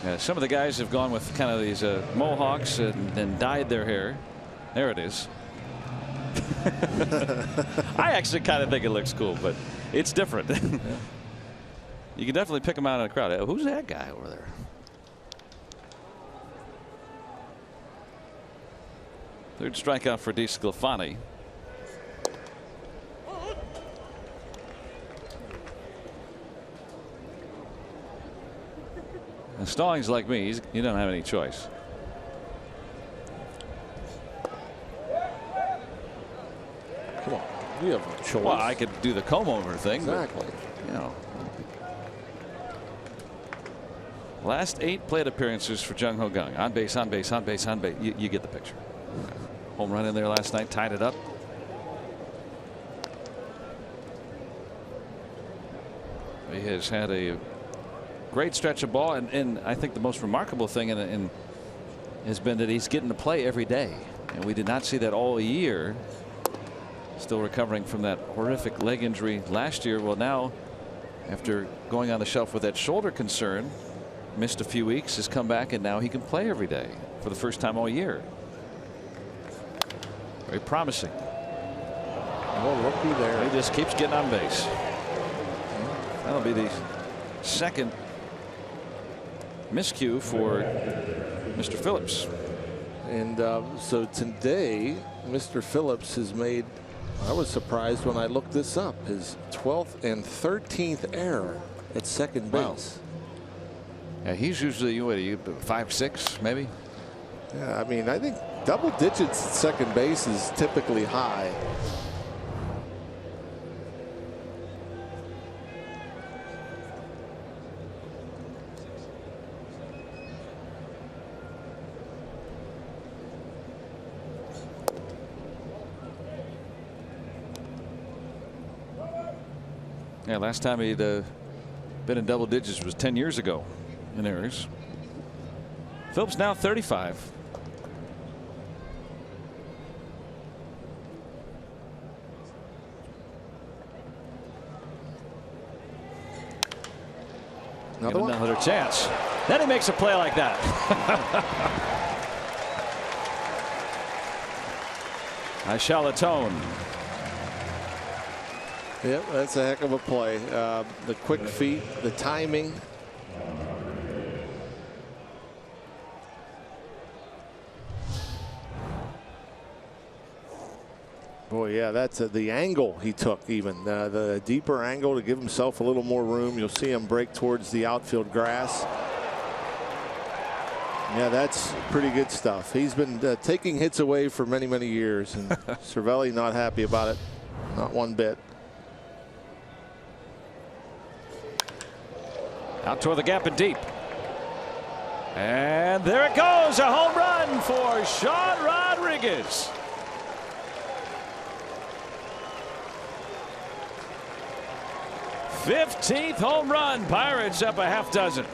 Yeah, some of the guys have gone with kind of these mohawks and dyed their hair. There it is. I actually kind of think it looks cool, but it's different. Yeah. You can definitely pick him out in a crowd. Who's that guy over there? Third strikeout for DeSclafani. And Stallings like me, he don't have any choice. Come on, you have a choice. Well, I could do the comb over thing. Exactly. But, you know. Last 8 plate appearances for Jung Ho Kang. On base, on base, on base, on base. You get the picture. Home run in there last night, tied it up. He has had a great stretch of ball, and I think the most remarkable thing has been that he's getting to play every day, and we did not see that all year. Still recovering from that horrific leg injury last year. Well, now after going on the shelf with that shoulder concern, missed a few weeks, has come back, and now he can play every day for the first time all year. Very promising. Well, rookie there. He just keeps getting on base. That'll be the second miscue for Mr. Phillips. And so today, Mr. Phillips has made, I was surprised when I looked this up, his 12th and 13th error at second base. Wow. Yeah, he's usually, what are you, 5'6", maybe? Yeah, I mean, I think double digits at second base is typically high. Yeah, last time he'd been in double digits was 10 years ago in errors. Phillips now 35. Another chance. Then he makes a play like that. I shall atone. Yep, that's a heck of a play. The quick feet, the timing. Boy, yeah, that's the angle he took, even the deeper angle to give himself a little more room. You'll see him break towards the outfield grass. Yeah, that's pretty good stuff. He's been taking hits away for many, many years, and Cervelli not happy about it, not one bit. Out toward the gap and deep. And there it goes, a home run for Sean Rodriguez. '15th home run. Pirates up a half dozen.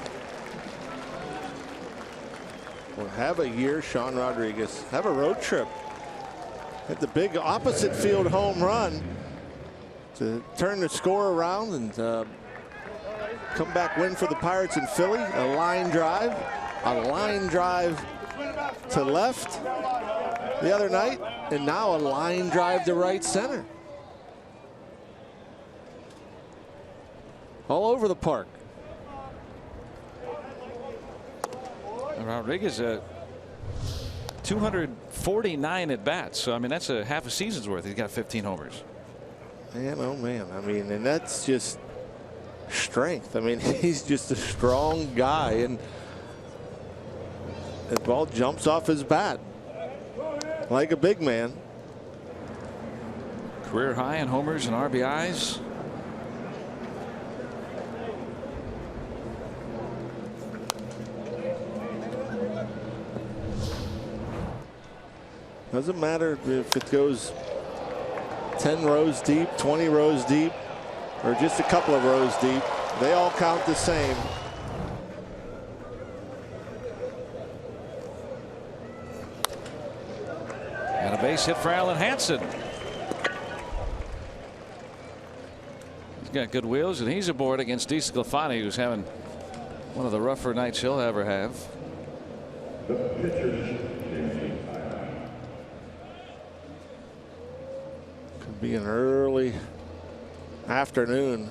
Well, have a year, Sean Rodriguez. Have a road trip. Hit the big opposite field home run to turn the score around and come back win for the Pirates in Philly. A line drive to left the other night, and now a line drive to right center. All over the park. Rodriguez 249 at bats. So I mean, that's a half a season's worth. He's got 15 homers. Man, oh man. I mean, and that's just strength. I mean, he's just a strong guy, and the ball jumps off his bat like a big man. Career high in homers and RBIs. Doesn't matter if it goes 10 rows deep, 20 rows deep, or just a couple of rows deep. They all count the same. And a base hit for Alan Hansen. He's got good wheels, and he's aboard against DeSclafani, who's having one of the rougher nights he'll ever have. Be an early afternoon.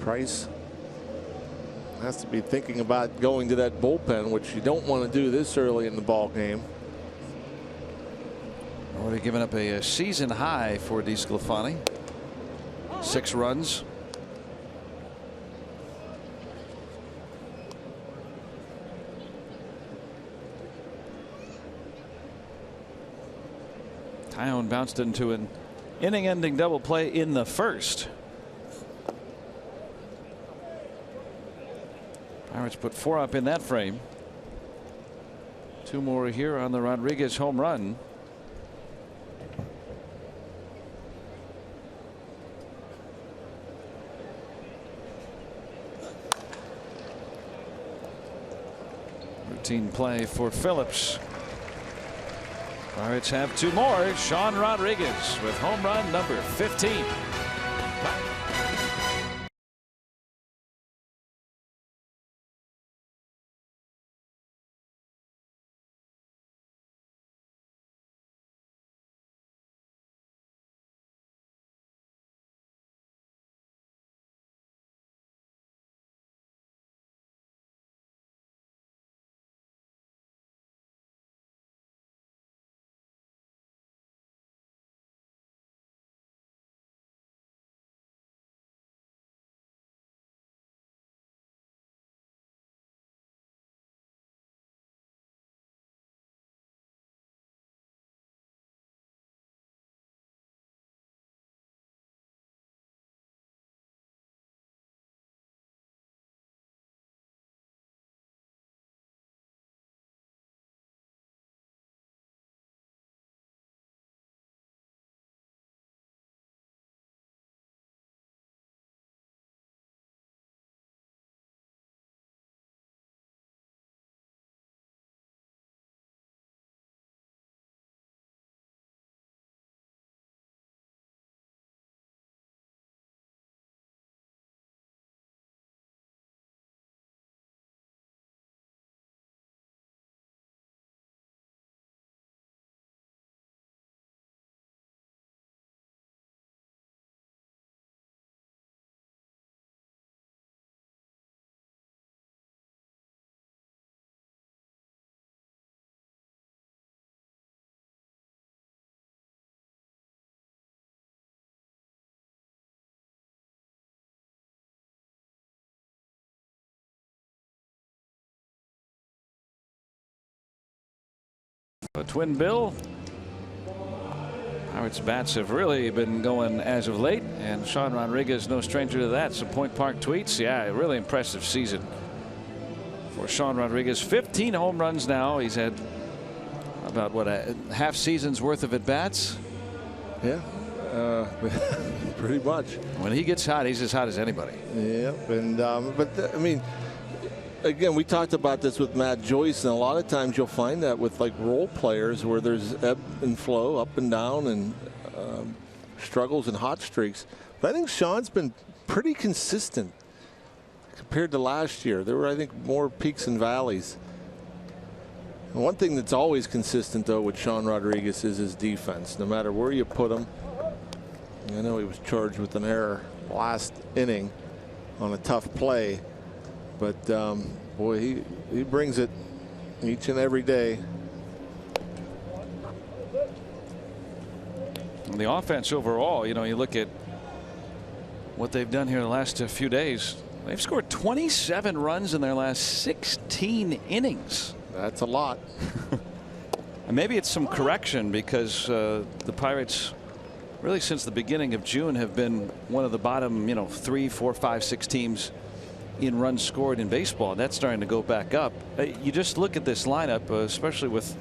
Price has to be thinking about going to that bullpen, which you don't want to do this early in the ball game. Already given up a season high for DeSclafani. 6 runs. Tyone bounced into an inning-ending double play in the first. Pirates put 4 up in that frame. 2 more here on the Rodriguez home run. Routine play for Phillips. Pirates have 2 more. Sean Rodriguez with home run number 15. Twin Bill. Pirates bats have really been going as of late, and Sean Rodriguez no stranger to that. Some Point Park tweets. Yeah, a really impressive season for Sean Rodriguez. 15 home runs now. He's had about what, a half season's worth of at bats. Yeah, pretty much. When he gets hot, he's as hot as anybody. Yeah, and I mean, again, we talked about this with Matt Joyce, and a lot of times you'll find that with like role players where there's ebb and flow, up and down, and struggles and hot streaks. But I think Sean's been pretty consistent compared to last year. There were, I think, more peaks and valleys. And one thing that's always consistent, though, with Sean Rodriguez is his defense. No matter where you put him. I know he was charged with an error last inning on a tough play. But boy, he brings it each and every day. And the offense overall, you know, you look at what they've done here the last few days. They've scored 27 runs in their last 16 innings. That's a lot. And maybe it's some correction because the Pirates really since the beginning of June have been one of the bottom, 3, 4, 5, 6 teams in runs scored in baseball. That's starting to go back up. You just look at this lineup, especially with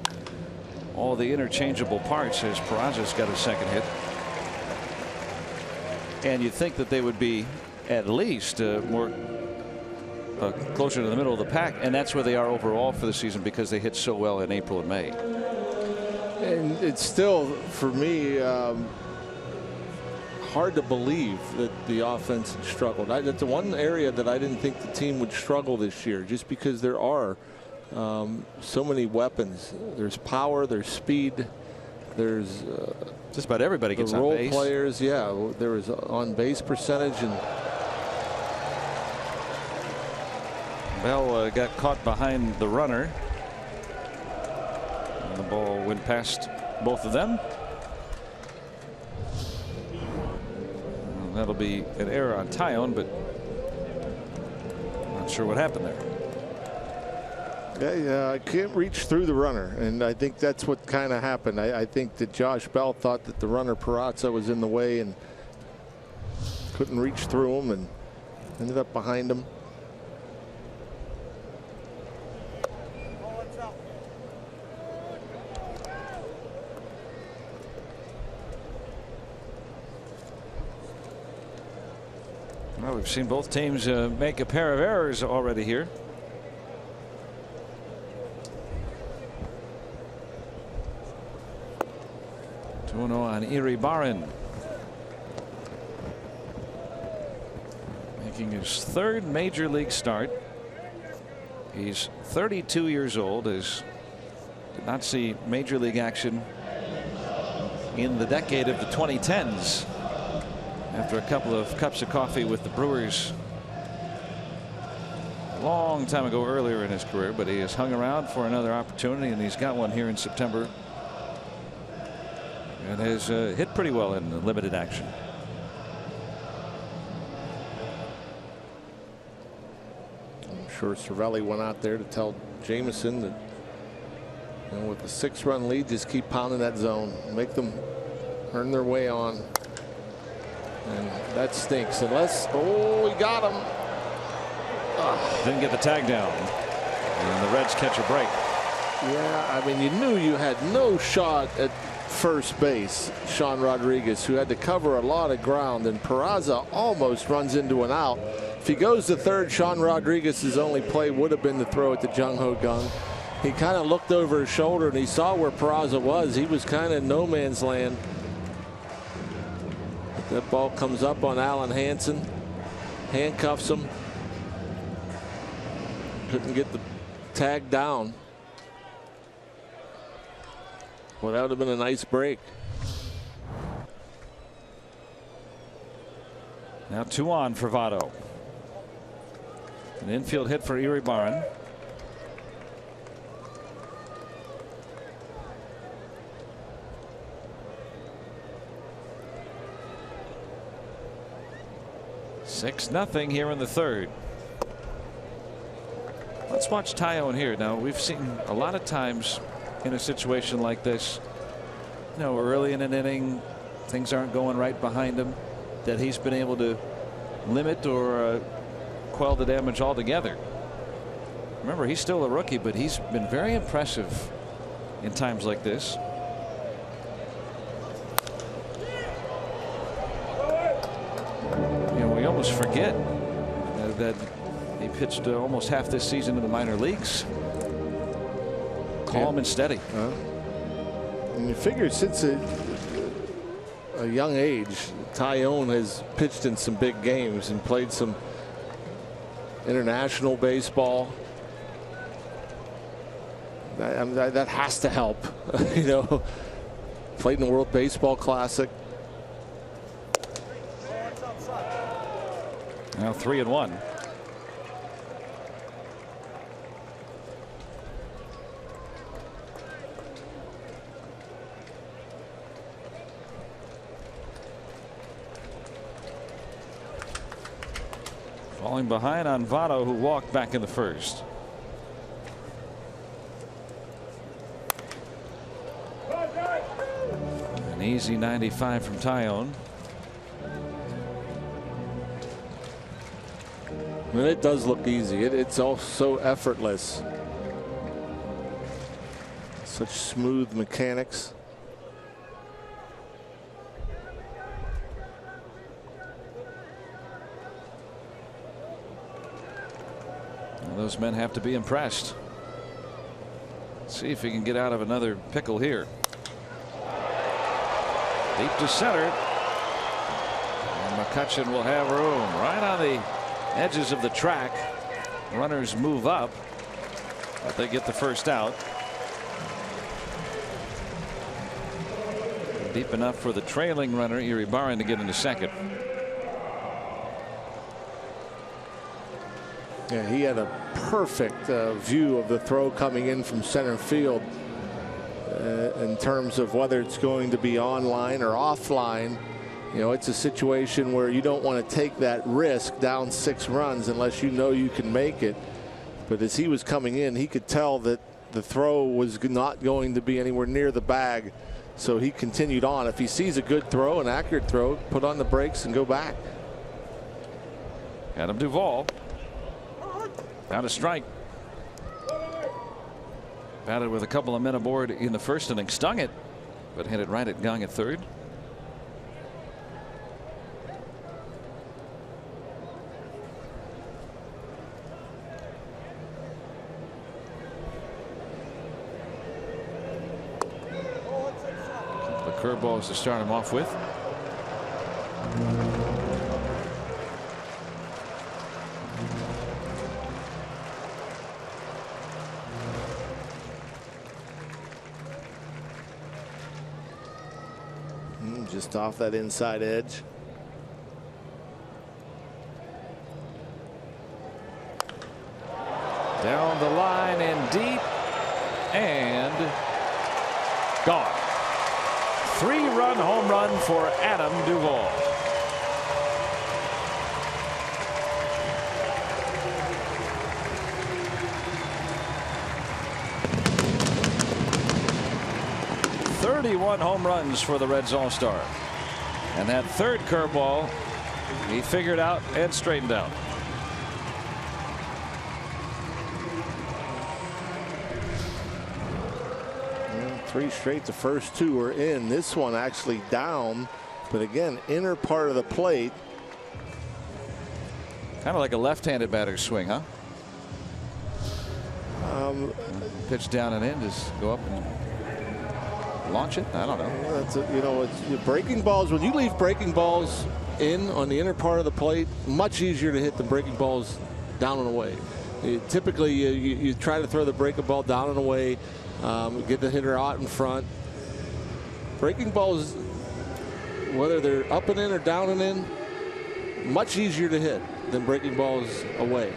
all the interchangeable parts, as Peraza's got his second hit. And you'd think that they would be at least more closer to the middle of the pack, and that's where they are overall for the season because they hit so well in April and May. And it's still, for me, hard to believe that the offense had struggled. That's the one area that I didn't think the team would struggle this year, just because there are so many weapons. There's power, there's speed, there's just about everybody gets on role base. Players, yeah. There was on base percentage, and Bell got caught behind the runner, and the ball went past both of them. Well, that'll be an error on Tyone, but not sure what happened there. Yeah, I can't reach through the runner, and I think that's what kind of happened. I think that Josh Bell thought that the runner Peraza was in the way and couldn't reach through him, and ended up behind him. Well, we've seen both teams make a pair of errors already here. On Iribarren, making his third major league start. He's 32 years old. Did not see major league action in the decade of the 2010s after a couple of cups of coffee with the Brewers a long time ago earlier in his career, but he has hung around for another opportunity, and he's got one here in September. And has hit pretty well in limited action. I'm sure Cervelli went out there to tell Jameson that, with a 6-run lead, just keep pounding that zone, make them earn their way on. And that stinks. Unless, oh, he got him. Didn't get the tag down. And the Reds catch a break. Yeah, I mean, you knew you had no shot at first base, Sean Rodriguez, who had to cover a lot of ground, and Peraza almost runs into an out. If he goes to third, Sean Rodriguez's only play would have been to throw it to Jung Ho Kang. He kind of looked over his shoulder and he saw where Peraza was. He was kind of in no man's land. But that ball comes up on Alan Hansen, handcuffs him. Couldn't get the tag down. Well, that would have been a nice break. Now 2 on for Votto. An infield hit for Iribarren. Six nothing here in the third. Let's watch Tyone here. Now, we've seen a lot of times in a situation like this, you know, early in an inning, things aren't going right behind him, that he's been able to limit or quell the damage altogether. Remember, he's still a rookie, but he's been very impressive in times like this. You know, we almost forget that he pitched almost half this season in the minor leagues. Calm and steady. And you figure since a young age, Taillon has pitched in some big games and played some international baseball. That has to help. You know, played in the World Baseball Classic. Now 3-1. Falling behind on Votto, who walked back in the first. An easy 95 from Taillon. I mean, it does look easy. It's all so effortless. Such smooth mechanics. Well, those men have to be impressed. Let's see if he can get out of another pickle here. Deep to center. And McCutchen will have room right on the edges of the track. Runners move up, but they get the first out. Deep enough for the trailing runner, Iribarren, to get into second. Yeah, he had a perfect view of the throw coming in from center field in terms of whether it's going to be online or offline. You know, it's a situation where you don't want to take that risk down 6 runs unless you know you can make it. But as he was coming in, he could tell that the throw was not going to be anywhere near the bag. So he continued on. If he sees a good throw, an accurate throw, put on the brakes and go back. Adam Duvall. Down a strike. Batted with a couple of men aboard in the first inning. Stung it, but hit it right at Gung at third. The curveballs to start him off with. Just off that inside edge. Down the line and deep and gone. 3-run home run for Adam Duvall. '31 home runs for the Reds All-Star. And that third curveball he figured out and straightened out. And 3 straight. The first 2 were in. This one actually down, but again, inner part of the plate. Kind of like a left-handed batter's swing, huh? Pitch down and in, just go up and launch it. I don't know. That's you know, it's breaking balls. When you leave breaking balls in on the inner part of the plate, much easier to hit than breaking balls down and away. Typically, you try to throw the breaking ball down and away, get the hitter out in front. Breaking balls, whether they're up and in or down and in, much easier to hit than breaking balls away.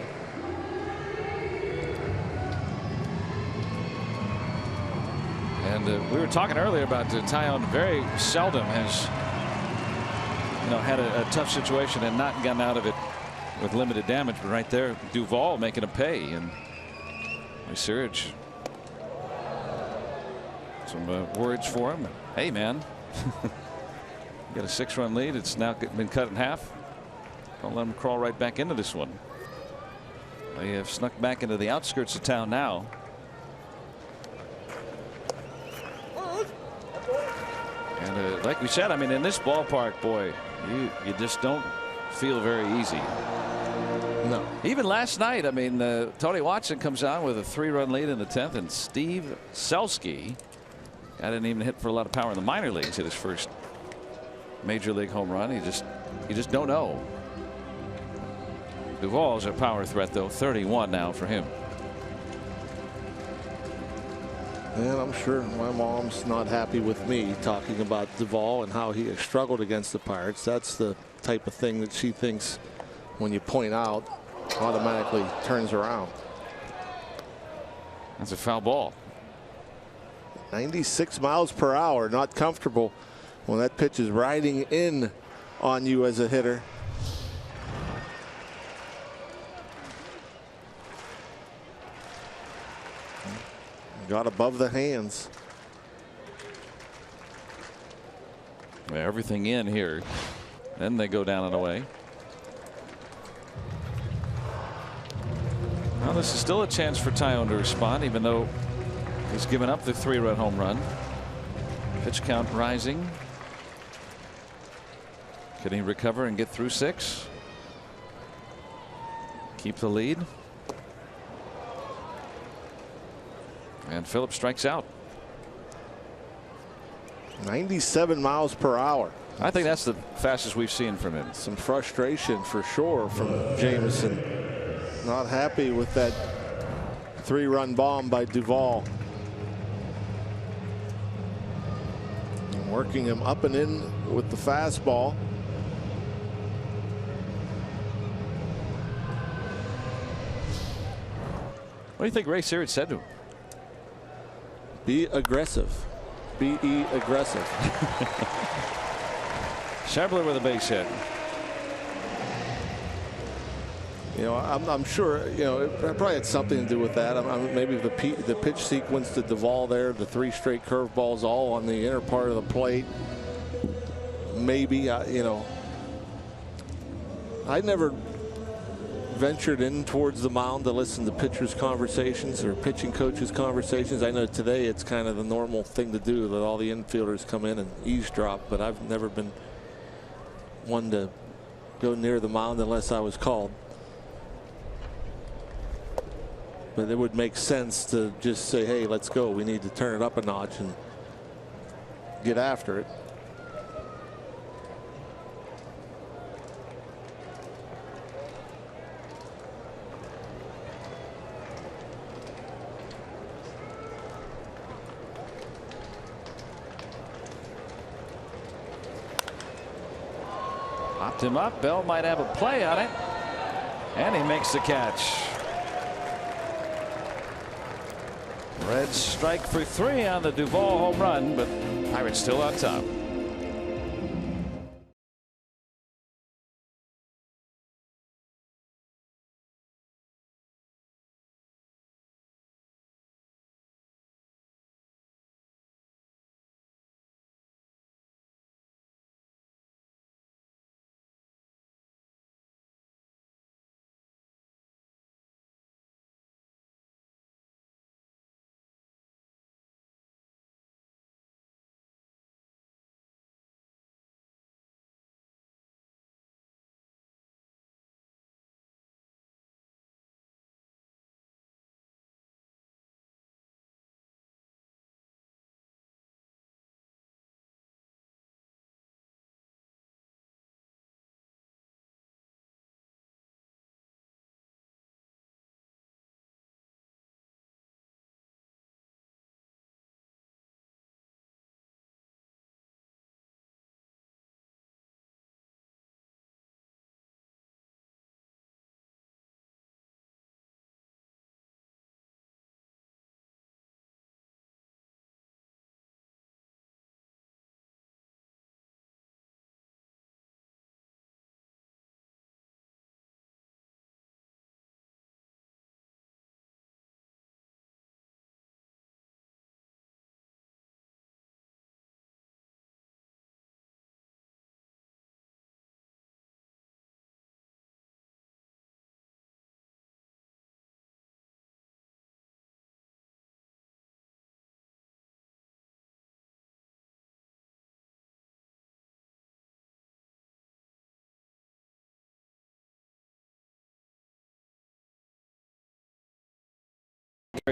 And we were talking earlier about Taillon very seldom has, you know, had a tough situation and not gotten out of it with limited damage. But right there, Duvall making a pay, and Surge Some words for him. Hey, man. You got a 6-run lead. It's now been cut in half. Don't let them crawl right back into this one. They have snuck back into the outskirts of town now. And like we said, I mean, in this ballpark, boy, you just don't feel very easy. No. Even last night, I mean, Tony Watson comes on with a 3-run lead in the 10th, and Steve Selski, I didn't even hit for a lot of power in the minor leagues, hit his first major league home run. You just don't know. Duvall's a power threat, though. 31 now for him. And I'm sure my mom's not happy with me talking about Duvall and how he has struggled against the Pirates. That's the type of thing that she thinks when you point out automatically turns around. That's a foul ball. 96 miles per hour. Not comfortable when that pitch is riding in on you as a hitter. Got above the hands. Everything in here. Then they go down and away. Well, this is still a chance for Tyone to respond, even though he's given up the 3-run home run. Pitch count rising. Can he recover and get through 6? Keep the lead. And Phillips strikes out. 97 miles per hour. I think that's the fastest we've seen from him. Some frustration for sure from Jameson. Not happy with that 3-run bomb by Duvall. Working him up and in with the fastball. What do you think Ray Searage said to him? Be aggressive. Be aggressive. Shabler with a base hit. You know, I'm sure, you know, it probably had something to do with that. Maybe the pitch sequence to Duvall there, the 3 straight curveballs all on the inner part of the plate. Maybe, you know, I never ventured in towards the mound to listen to pitchers' conversations or pitching coaches' conversations. I know today it's kind of the normal thing to do, that all the infielders come in and eavesdrop, but I've never been one to go near the mound unless I was called. But it would make sense to just say, hey, let's go. We need to turn it up a notch and get after it. Popped him up. Bell might have a play on it. And he makes the catch. Reds strike for 3 on the Duvall home run, but Pirates still on top.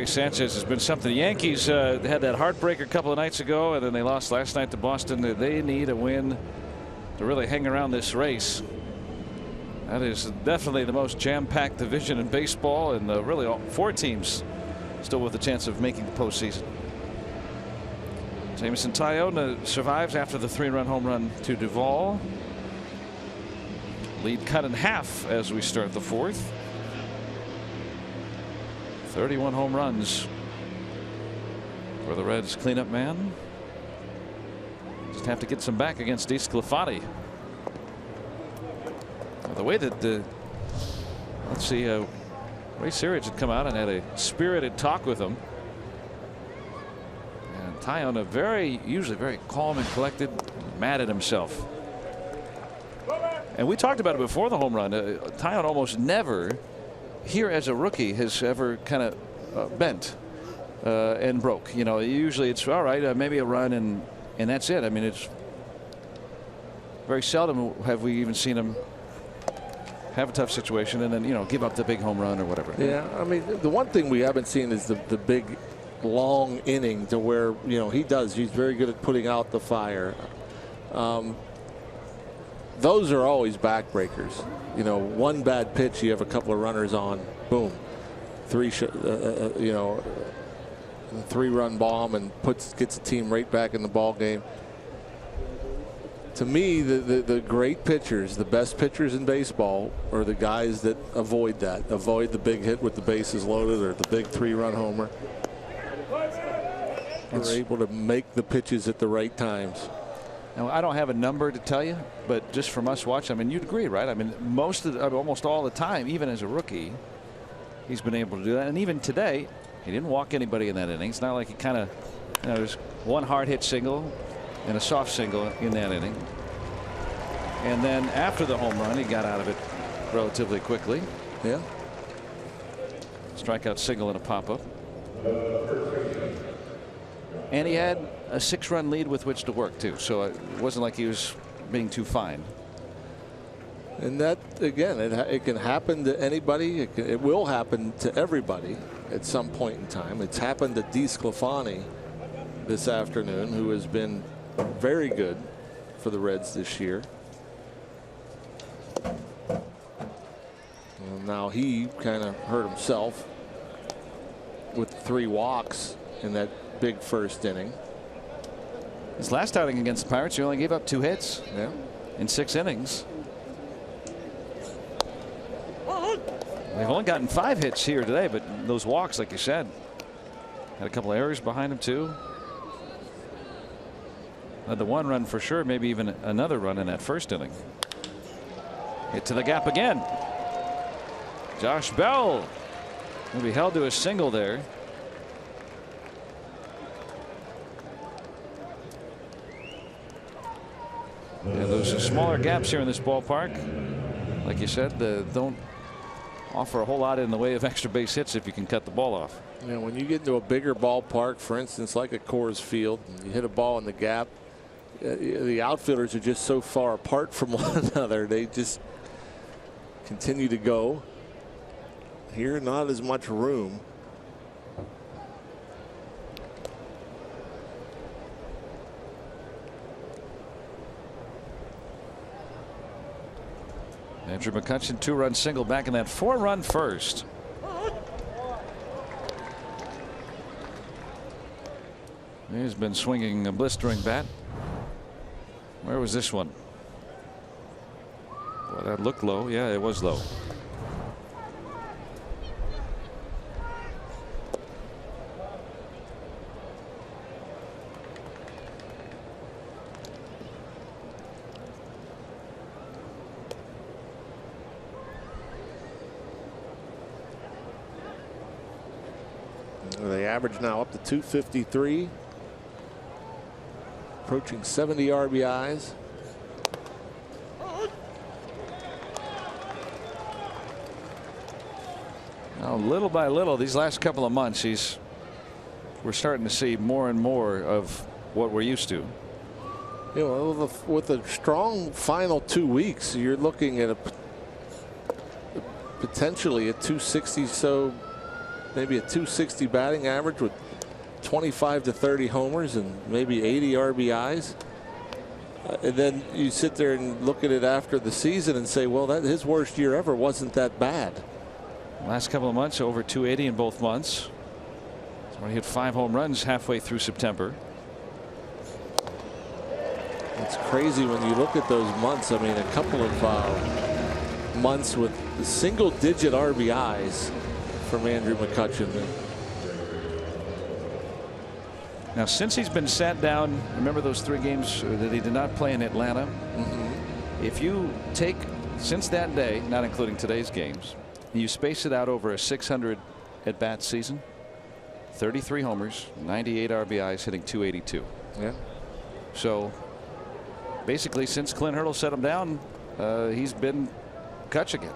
Sanchez has been something. The Yankees had that heartbreaker a couple of nights ago, and then they lost last night to Boston. They need a win to really hang around this race. That is definitely the most jam-packed division in baseball, and really all 4 teams still with a chance of making the postseason. Jameson Taillon survives after the 3-run home run to Duvall. Lead cut in half as we start the 4th. 31 home runs for the Reds cleanup man. Just have to get some back against DeSclafani. The way that let's see, Ray Searage had come out and had a spirited talk with him. And Taillon usually very calm and collected, mad at himself. And we talked about it before the home run. Taillon almost never here as a rookie has ever kind of bent and broke. You know, usually it's all right, maybe a run and that's it. I mean, it's very seldom have we even seen him have a tough situation and then, you know, give up the big home run or whatever. Yeah, I mean, the one thing we haven't seen is the big long inning to where, you know, he's very good at putting out the fire. Those are always backbreakers. You know, one bad pitch, you have a couple of runners on, boom, 3-run bomb and gets the team right back in the ball game. To me, the great pitchers, the best pitchers in baseball, are the guys that avoid the big hit with the bases loaded or the big 3-run homer. They're able to make the pitches at the right times. Now, I don't have a number to tell you, but just from us watching, I mean, you'd agree, right? I mean, almost all the time, even as a rookie, he's been able to do that. And even today, he didn't walk anybody in that inning. It's not like he kind of, you know, there's one hard hit single and a soft single in that inning. And then after the home run, he got out of it relatively quickly. Yeah. Strikeout single and a pop-up. And he had a 6-run lead with which to work too, so it wasn't like he was being too fine. And that, again, it can happen to anybody. It will happen to everybody at some point in time. It's happened to DeSclafani this afternoon, who has been very good for the Reds this year. Well, now he kind of hurt himself with 3 walks in that big first inning. His last outing against the Pirates, he only gave up 2 hits in 6 innings. They've only gotten 5 hits here today, but those walks, like you said, had a couple of errors behind him too. Had the 1 run for sure, maybe even another run in that first inning. Hit to the gap again. Josh Bell will be held to a single there. Yeah, those are smaller gaps here in this ballpark. Like you said, don't offer a whole lot in the way of extra base hits if you can cut the ball off. You know, when you get into a bigger ballpark, for instance, like a Coors Field, and you hit a ball in the gap, the outfielders are just so far apart from one another. They just continue to go. Here, not as much room. Andrew McCutchen, 2-run single back in that 4-run first. He's been swinging a blistering bat. Where was this one? Well, that looked low. Yeah, it was low. They average now up to 253. Approaching 70 RBIs. Now, little by little, these last couple of months, we're starting to see more and more of what we're used to. You know, with a strong final 2 weeks, you're looking at potentially a 260 so maybe a 260 batting average with 25 to 30 homers and maybe 80 RBIs. And then you sit there and look at it after the season and say, well, that his worst year ever wasn't that bad. Last couple of months, over 280 in both months. He's already hit 5 home runs halfway through September. It's crazy when you look at those months. I mean, a couple of months with single-digit RBIs from Andrew McCutchen. Now, since he's been sat down, remember those 3 games that he did not play in Atlanta? If you take, since that day, not including today's games, you space it out over a 600 at-bat season, 33 homers, 98 RBIs, hitting .282. Yeah. So, basically, since Clint Hurdle set him down, he's been Kutch again.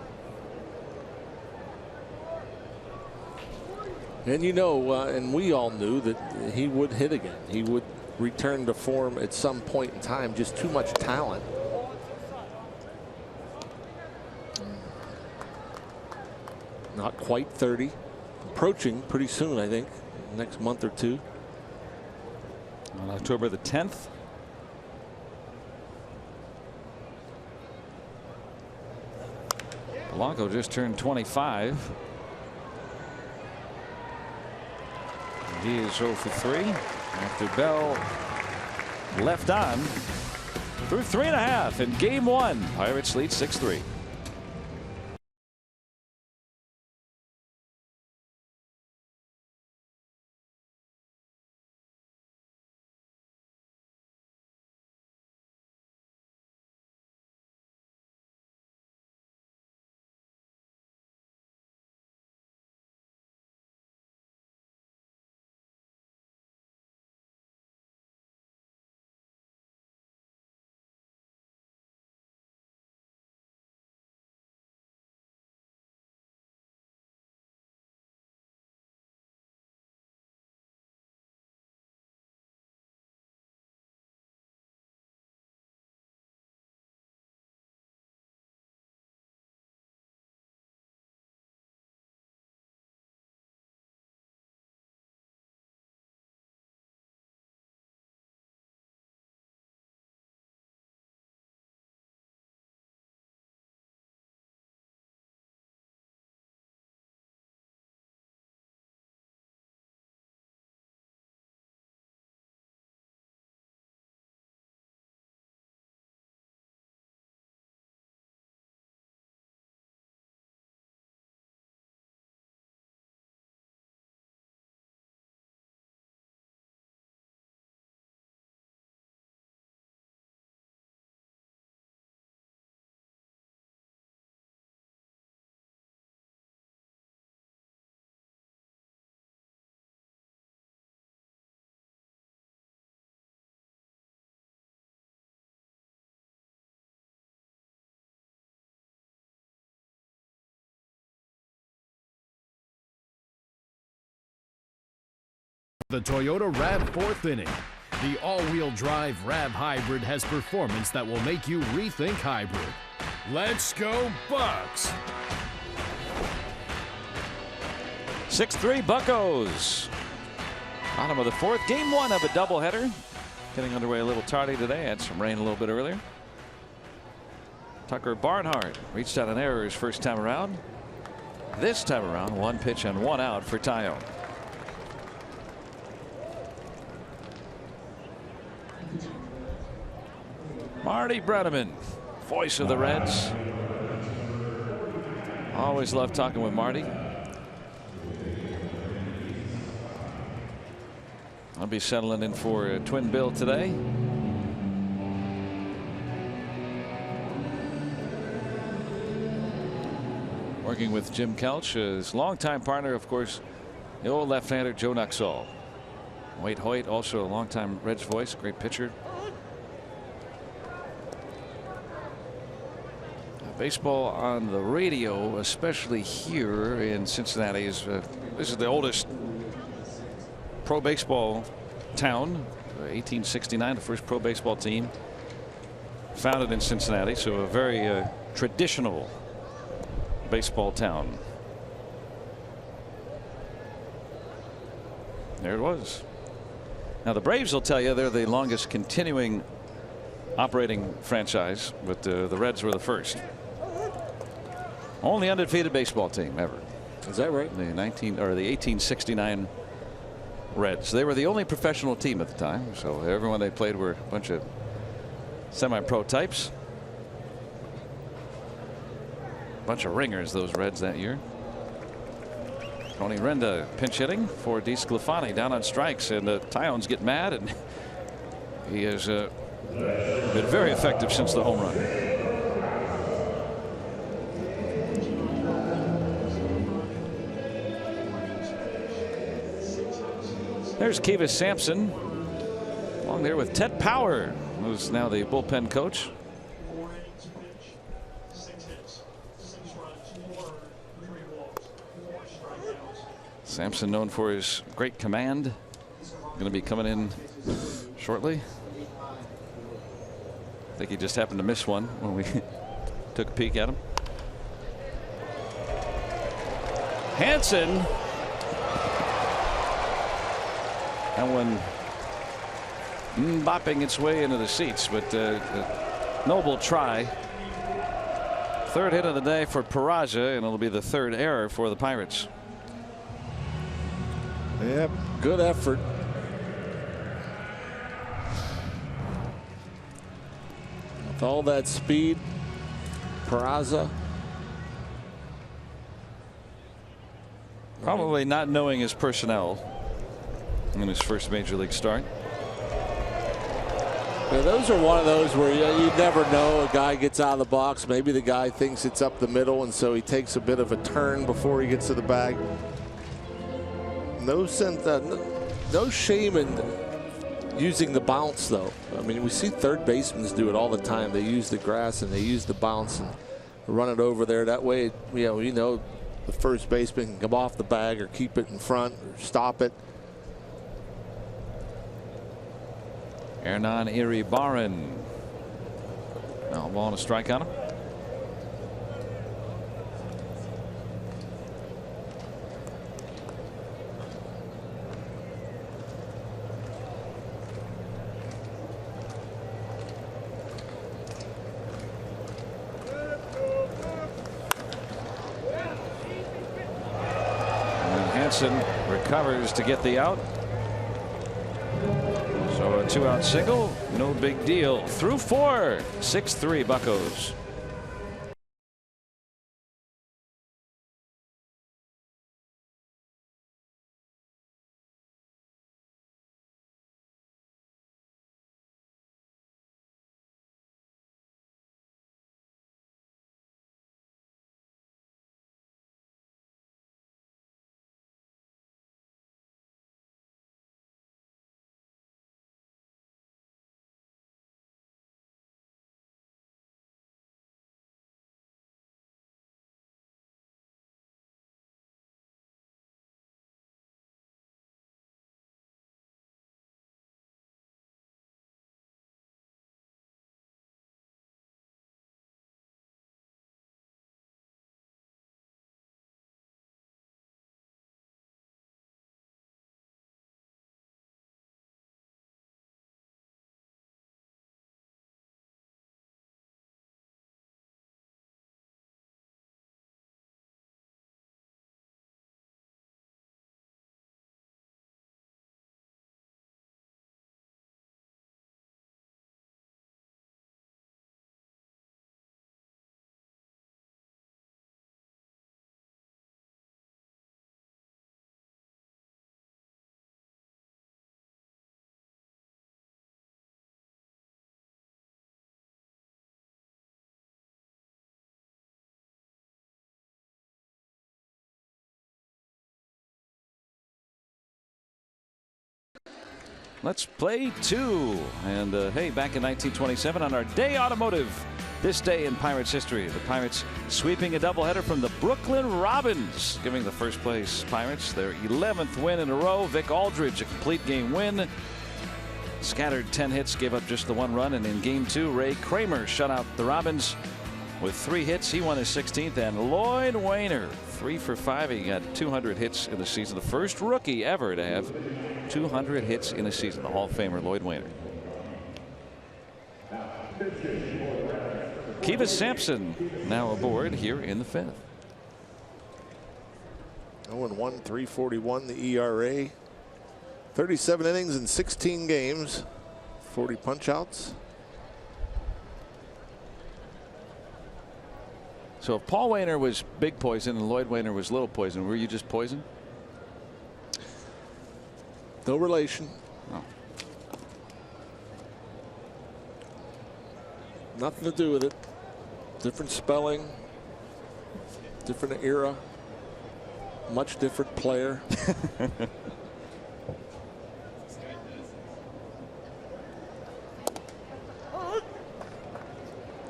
And you know, and we all knew that he would hit again. He would return to form at some point in time. Just too much talent. Not quite 30. Approaching pretty soon, I think. Next month or 2. On October the 10th. Blanco just turned 25. He is 0 for 3 after Bell left on through 3.5 in game 1. Pirates lead 6-3. The Toyota RAV4th inning. The all-wheel drive RAV hybrid has performance that will make you rethink hybrid. Let's go Bucks! 6-3 Buccos. Bottom of the 4th. Game 1 of a doubleheader. Getting underway a little tardy today. Had some rain a little bit earlier. Tucker Barnhart reached out an error his first time around. This time around, 1 pitch and 1 out for Tyone. Marty Brenneman, voice of the Reds. Always love talking with Marty. I'll be settling in for Twin Bill today. Working with Jim Kelch, his longtime partner, of course, the old left-hander Joe Nuxall. Wade Hoyt, also a longtime Reds voice, great pitcher. Baseball on the radio, especially here in Cincinnati, is this is the oldest pro baseball town. 1869, the first pro baseball team founded in Cincinnati, so a very traditional baseball town. There it was. Now the Braves will tell you they're the longest continuing operating franchise, but the Reds were the first. Only undefeated baseball team ever. Is that right? The 1869 Reds. They were the only professional team at the time, so everyone they played were a bunch of semi-pro types. Bunch of ringers, those Reds that year. Tony Renda pinch hitting for DeSclafani down on strikes, and the Tyons get mad, and he has been very effective since the home run. There's Kivas Sampson along there with Ted Power, who's now the bullpen coach. Sampson, known for his great command, going to be coming in shortly. I think he just happened to miss one when we took a peek at him. Hansen. That one bopping its way into the seats, but a noble try. Third hit of the day for Peraza, and it'll be the third error for the Pirates. Yep, good effort. With all that speed, Peraza. Probably not knowing his personnel in his first major league start. Yeah, those are one of those where you never know. A guy gets out of the box. Maybe the guy thinks it's up the middle, and so he takes a bit of a turn before he gets to the bag. No sense, no shame in using the bounce, though. I mean, we see third basemen do it all the time. They use the grass and they use the bounce and run it over there. That way, you know, the first baseman can come off the bag or keep it in front or stop it. Hernan Iribarren. Now ball and a strike on him. And Hansen recovers to get the out. So a 2-out single, no big deal. Through 4, 6-3 Buccos. Let's play 2. And hey, back in 1927 on our day automotive, this day in Pirates history, the Pirates sweeping a doubleheader from the Brooklyn Robins, giving the first place Pirates their 11th win in a row. Vic Aldridge, a complete game win. Scattered 10 hits, gave up just the 1 run. And in game 2, Ray Kramer shut out the Robins with 3 hits. He won his 16th. And Lloyd Wainer 3 for 5. He got 200 hits in the season. The first rookie ever to have 200 hits in a season. The Hall of Famer Lloyd Wainer. Kiva Sampson now aboard here in the 5th. 0-1, 3.41 the ERA. 37 innings in 16 games. 40 punch-outs. So if Paul Wainer was big poison and Lloyd Wainer was little poison, were you just poison? No relation. Oh. Nothing to do with it. Different spelling. Different era. Much different player.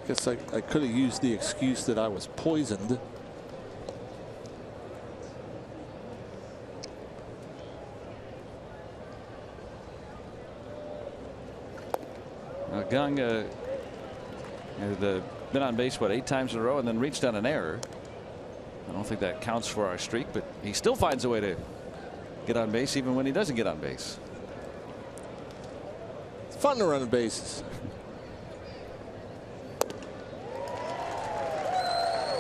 Guess I could have used the excuse that I was poisoned. Gung had been on base, what, 8 times in a row and then reached on an error. I don't think that counts for our streak, but he still finds a way to get on base even when he doesn't get on base. It's fun to run the bases.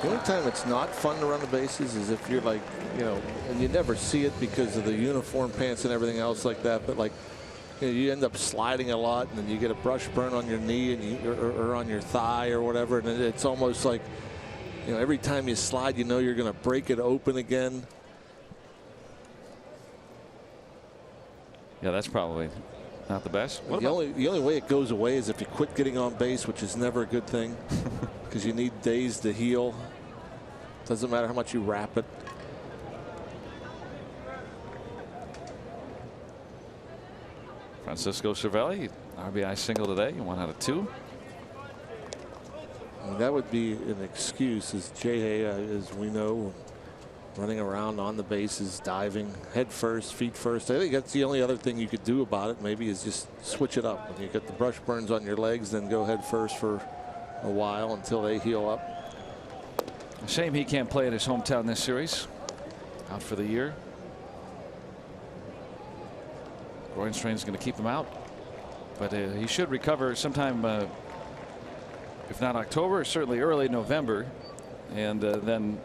The only time it's not fun to run the bases is if you're like, you know, and you never see it because of the uniform pants and everything else like that. But like, you know, you end up sliding a lot and then you get a brush burn on your knee and or on your thigh or whatever. And it's almost like, you know, every time you slide, you know you're going to break it open again. Yeah, that's probably not the best. The only way it goes away is if you quit getting on base, which is never a good thing because you need days to heal. Doesn't matter how much you wrap it. Francisco Cervelli, RBI single today, 1 out of 2. And that would be an excuse, as Jay, as we know, running around on the bases, diving head first, feet first. I think that's the only other thing you could do about it. Maybe is just switch it up. When you get the brush burns on your legs, then go head first for a while until they heal up. Shame he can't play in his hometown this series. Out for the year. Groin strain is going to keep him out, but he should recover sometime, if not October, certainly early November, and then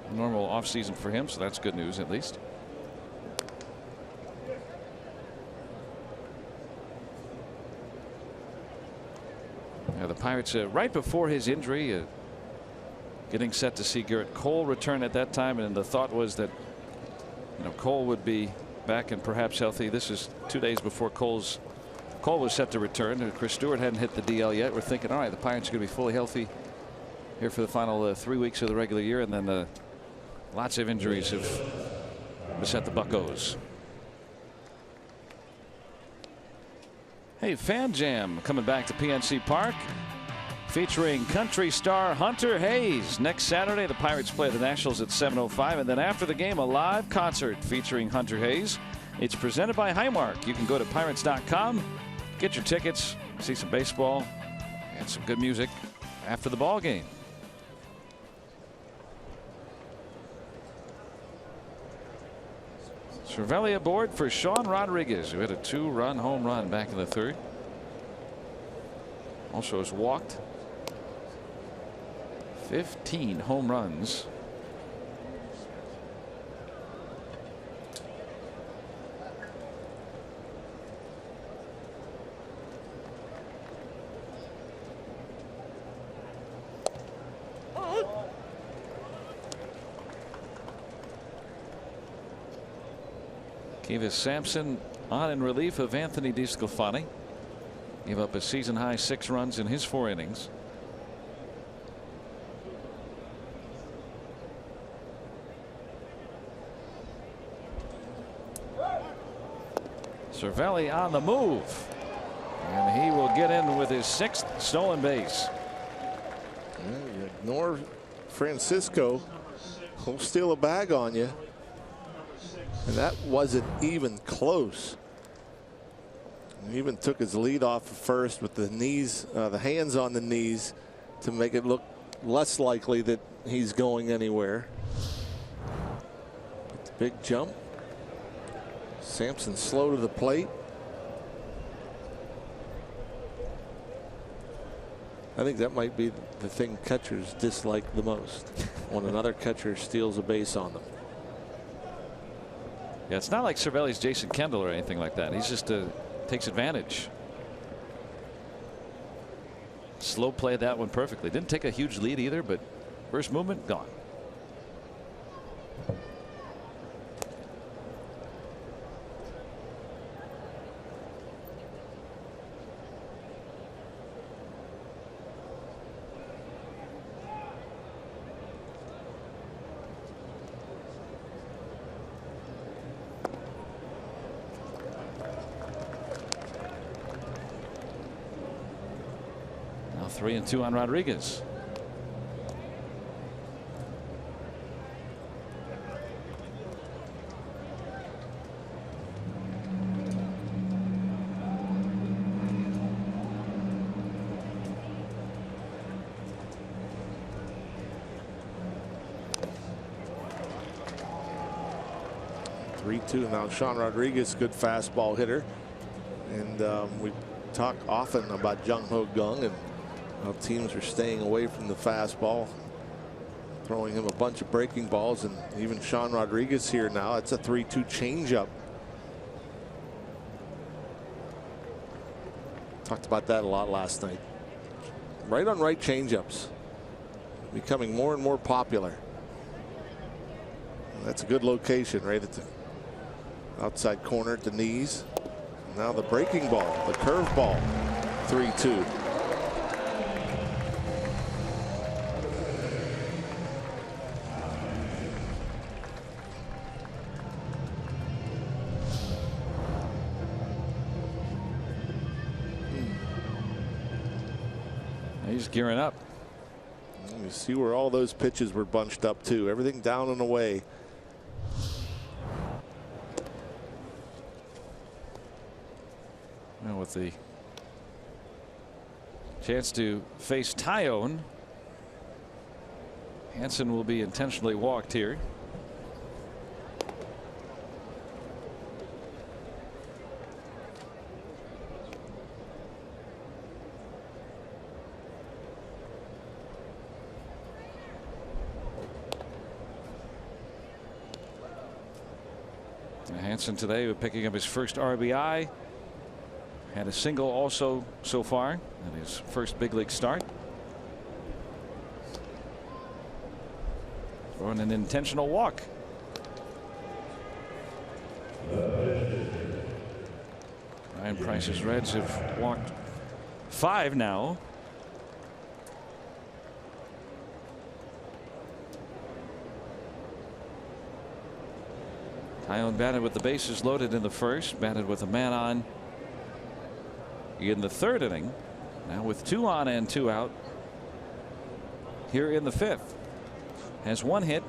a normal offseason for him. So that's good news, at least. Now the Pirates, right before his injury, getting set to see Garrett Cole return at that time, and the thought was that, you know, Cole would be back and perhaps healthy. This is 2 days before Cole was set to return. And Chris Stewart hadn't hit the DL yet. We're thinking, all right, the Pirates are going to be fully healthy here for the final 3 weeks of the regular year, and then lots of injuries have beset the Buccos. Hey, Fan Jam coming back to PNC Park, featuring country star Hunter Hayes. Next Saturday, the Pirates play the Nationals at 7:05, and then after the game, a live concert featuring Hunter Hayes. It's presented by Highmark. You can go to pirates.com, get your tickets, see some baseball and some good music after the ball game. Cervelli aboard for Sean Rodriguez, who hit a 2-run home run back in the 3rd. Also has walked 15 home runs. Kiva Sampson on in relief of Anthony DeSclafani. Gave up a season high 6 runs in his 4 innings. Cervelli on the move, and he will get in with his 6th stolen base. Yeah, you ignore Francisco, he'll steal a bag on you. And that wasn't even close. He even took his lead off of first with the knees, the hands on the knees, to make it look less likely that he's going anywhere. Big jump. Sampson slow to the plate. I think that might be the thing catchers dislike the most, when another catcher steals a base on them. Yeah, it's not like Cervelli's Jason Kendall or anything like that. He's just takes advantage. Slow play that one perfectly. Didn't take a huge lead either, but first movement gone. Now 3-2 on Rodriguez. Now Sean Rodriguez, good fastball hitter, and we talk often about Jung Ho Kang and how teams are staying away from the fastball, throwing him a bunch of breaking balls, and even Sean Rodriguez here now. It's a 3-2 changeup. Talked about that a lot last night. Right on right changeups becoming more and more popular. And that's a good location right at the outside corner at the knees. Now the breaking ball, the curve ball. 3-2. He's gearing up. You see where all those pitches were bunched up to. Everything down and away. Now with the chance to face Tyone, Hansen will be intentionally walked here. Hansen today picking up his first RBI. Had a single also so far in his first big league start. Throwing an intentional walk. Ryan Price's Reds have walked 5 now. Tyone batted with the bases loaded in the first, batted with a man on in the third inning. Now with 2 on and 2 out here in the 5th. Has 1 hit.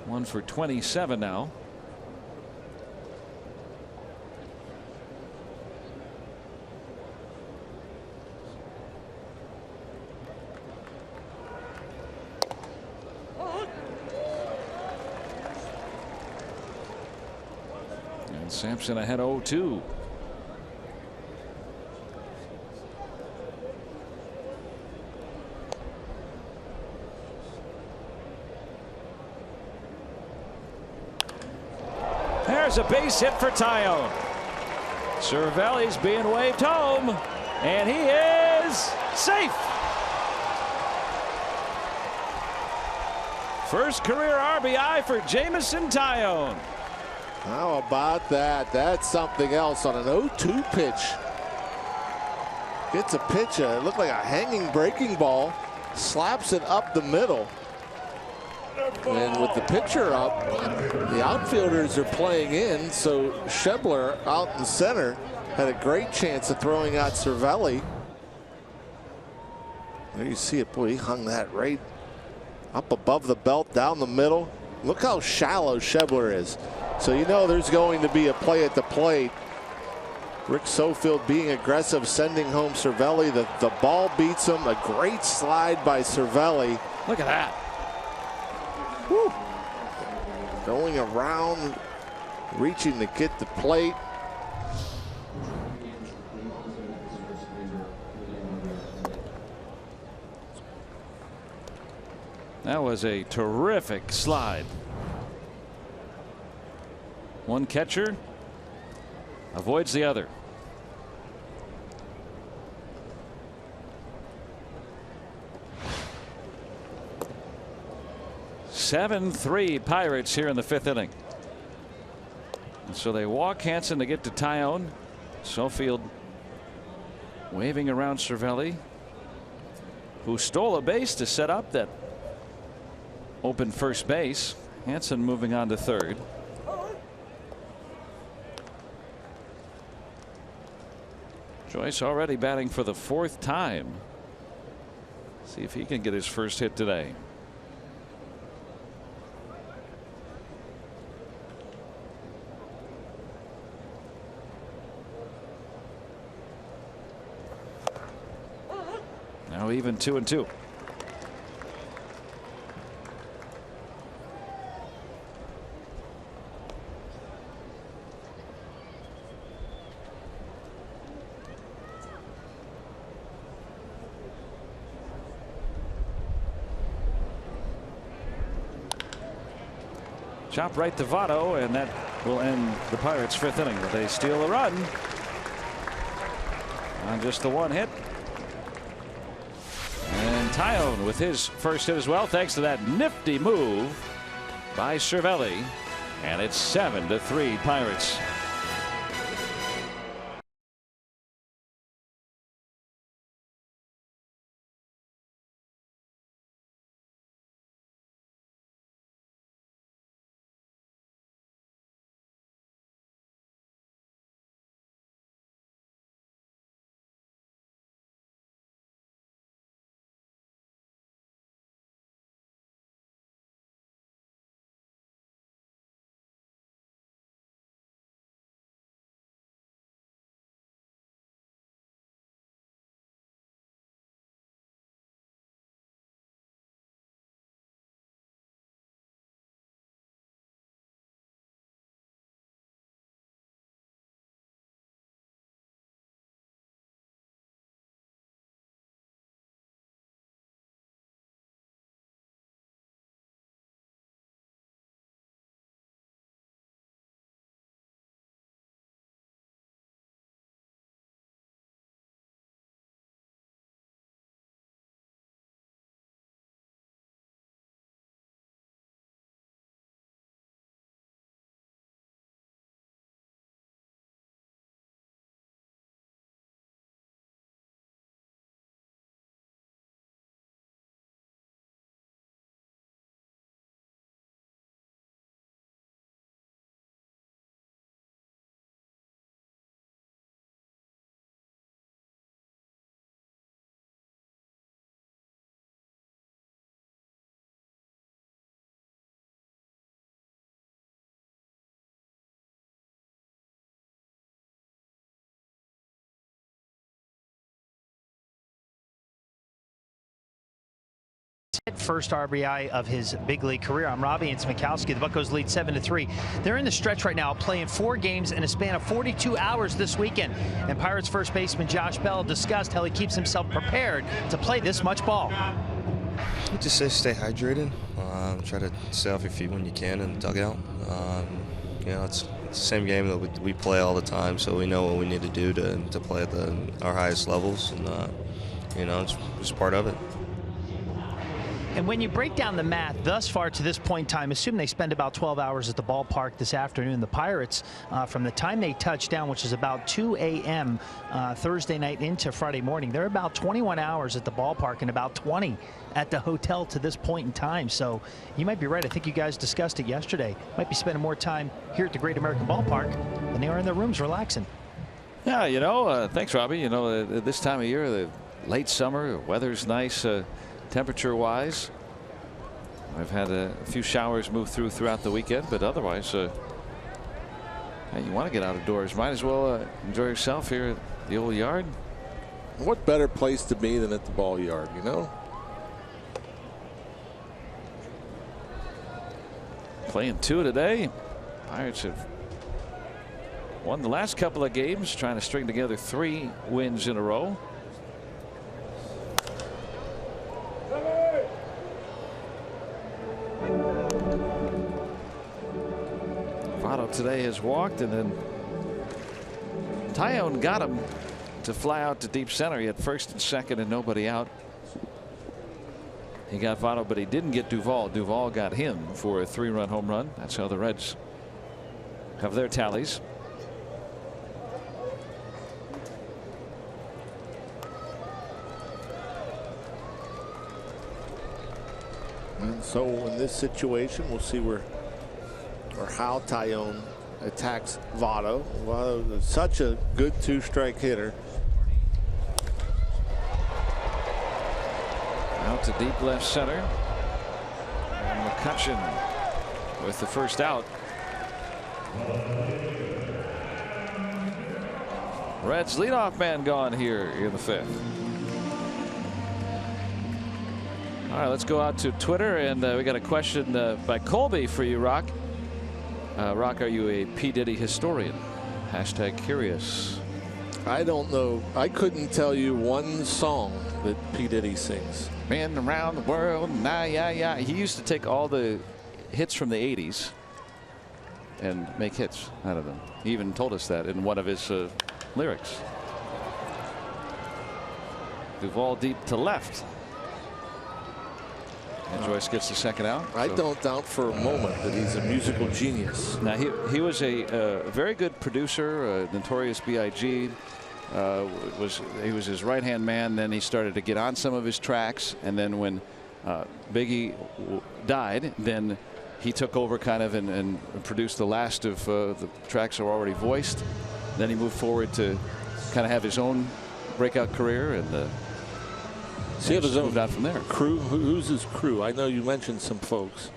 One for 27 now. Sampson ahead 0-2. There's a base hit for Tyone. Cervelli's being waved home, and he is safe. First career RBI for Jameson Tyone. How about that? That's something else on an 0-2 pitch. Gets a pitch, it looked like a hanging breaking ball, slaps it up the middle. And with the pitcher up, the outfielders are playing in, so Schebler out in center had a great chance of throwing out Cervelli. There you see it. Boy, he hung that right up above the belt, down the middle. Look how shallow Schebler is. So you know there's going to be a play at the plate. Rick Sofield being aggressive, sending home Cervelli. The ball beats him. A great slide by Cervelli. Look at that. Woo. Going around, reaching to get the plate. That was a terrific slide. One catcher avoids the other. (7-3) Pirates here in the 5th inning. And so they walk Hansen to get to Tyone. Sofield waving around Cervelli, who stole a base to set up that open first base. Hansen moving on to third. Joyce already batting for the 4th time. See if he can get his first hit today. Now even 2-2. Chop right to Votto, and that will end the Pirates' 5th inning. But they steal a run on just the one hit. And Tyone with his first hit as well, thanks to that nifty move by Cervelli. And it's 7-3 Pirates. First RBI of his big league career. I'm Robbie and Smikowski. The Buccos lead 7-3. They're in the stretch right now, playing 4 games in a span of 42 hours this weekend. And Pirates first baseman Josh Bell discussed how he keeps himself prepared to play this much ball. Just stay hydrated. Try to stay off your feet when you can in the dugout. You know, it's the same game that we play all the time, so we know what we need to do to play at our highest levels, and you know, it's just part of it. And when you break down the math thus far to this point in time, assume they spend about 12 hours at the ballpark this afternoon. The Pirates, from the time they touch down, which is about 2 a.m. Thursday night into Friday morning, they're about 21 hours at the ballpark and about 20 at the hotel to this point in time. So you might be right. I think you guys discussed it yesterday. Might be spending more time here at the Great American Ballpark than they are in their rooms relaxing. Yeah, you know, thanks, Robbie. You know, this time of year, the late summer, weather's nice. Temperature-wise, I've had a few showers move throughout the weekend, but otherwise Hey, you want to get out of doors? Might as well enjoy yourself here at the old yard. What better place to be than at the ball yard, you know? Playing 2 today. Pirates have won the last couple of games, trying to string together 3 wins in a row. Votto today has walked, and then Tyone got him to fly out to deep center. He had first and second and nobody out. He got Votto, but he didn't get Duvall. Duvall got him for a 3-run home run. That's how the Reds have their tallies. And so in this situation, we'll see where or how Tyone attacks Votto. Votto is such a good 2-strike hitter. Out to deep left center. And McCutcheon with the first out. Reds leadoff man gone here in the 5th. All right, let's go out to Twitter, and we got a question by Colby for you, Rock. Rock, are you a P. Diddy historian? Hashtag curious. I don't know. I couldn't tell you one song that P. Diddy sings. Been around the world, nah, yeah, yeah. He used to take all the hits from the 80s and make hits out of them. He even told us that in one of his lyrics. Duvall deep to left. And Joyce gets the second out. I don't doubt for a moment that he's a musical genius. Now he was a very good producer, Notorious B.I.G. He was his right-hand man. Then he started to get on some of his tracks, and then when Biggie died, then he took over kind of and produced the last of the tracks that were already voiced. Then he moved forward to kind of have his own breakout career, and he had his own moved out from there. Crew. Who's his crew? I know you mentioned some folks.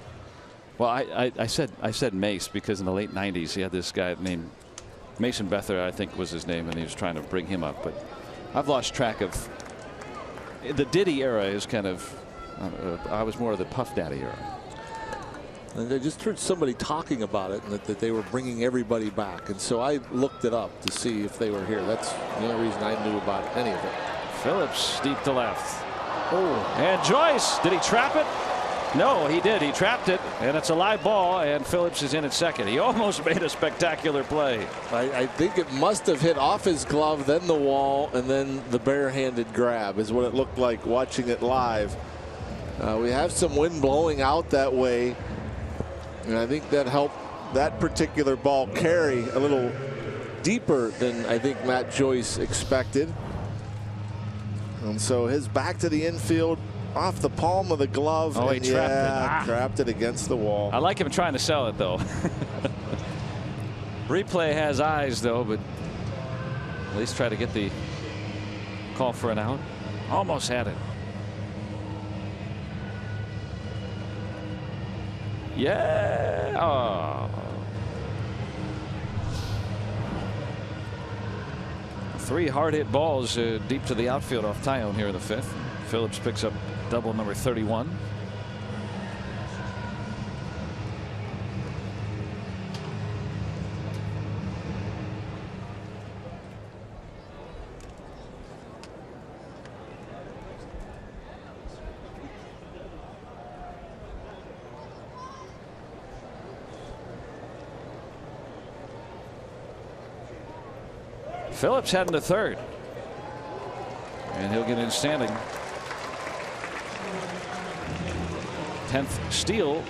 Well, I said Mace because in the late 90s he had this guy named Mason Bether, I think was his name, and he was trying to bring him up. But I've lost track of the Diddy era. Is kind of I was more of the Puff Daddy era. And I just heard somebody talking about it, and that they were bringing everybody back, and so I looked it up to see if they were here. That's the only reason I knew about any of it. Phillips deep to left. Oh, and Joyce, did he trap it? No, he did. He trapped it, and it's a live ball, and Phillips is in at second. He almost made a spectacular play. I think it must have hit off his glove, then the wall, and then the barehanded grab is what it looked like watching it live. We have some wind blowing out that way, and I think that helped that particular ball carry a little deeper than I think Matt Joyce expected. And so his back to the infield off the palm of the glove. Oh, he trapped it. Trapped it against the wall. I like him trying to sell it, though. Replay has eyes, though, but at least try to get the call for an out. Almost had it. Yeah. Oh. 3 hard-hit balls deep to the outfield off Tyone here in the 5th. Phillips picks up double number 31. Phillips heading to third, and he'll get in standing. 10th steal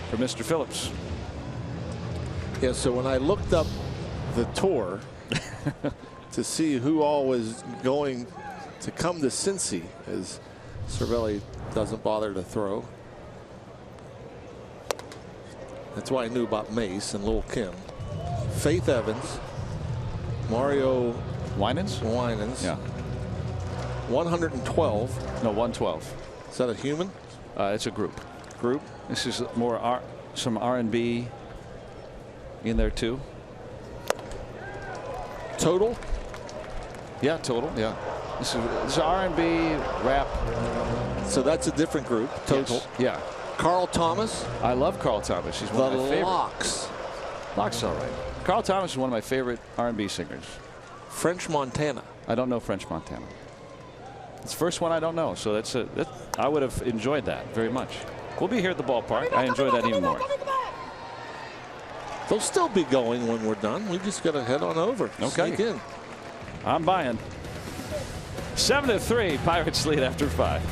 for Mr. Phillips. Yeah, so when I looked up the tour to see who all was going to come to Cincy, as Cervelli doesn't bother to throw. That's why I knew about Mace and Lil Kim. Faith Evans, Mario Winans? Yeah. 112. No, 112. Is that a human? It's a group. This is more some R&B in there too. Total? Yeah, total. Yeah. This is R&B rap. So that's a different group. Total. Yes. Yeah. Carl Thomas. I love Carl Thomas. He's one of my favorite. Locks. Locks, all right. Carl Thomas is one of my favorite R&B singers. French Montana. I don't know French Montana. It's the first one I don't know, so I would have enjoyed that very much. We'll be here at the ballpark. I enjoy that even more. They'll still be going when we're done. We just got to head on over. Okay. Sneak in. I'm buying. 7-3, Pirates lead after 5.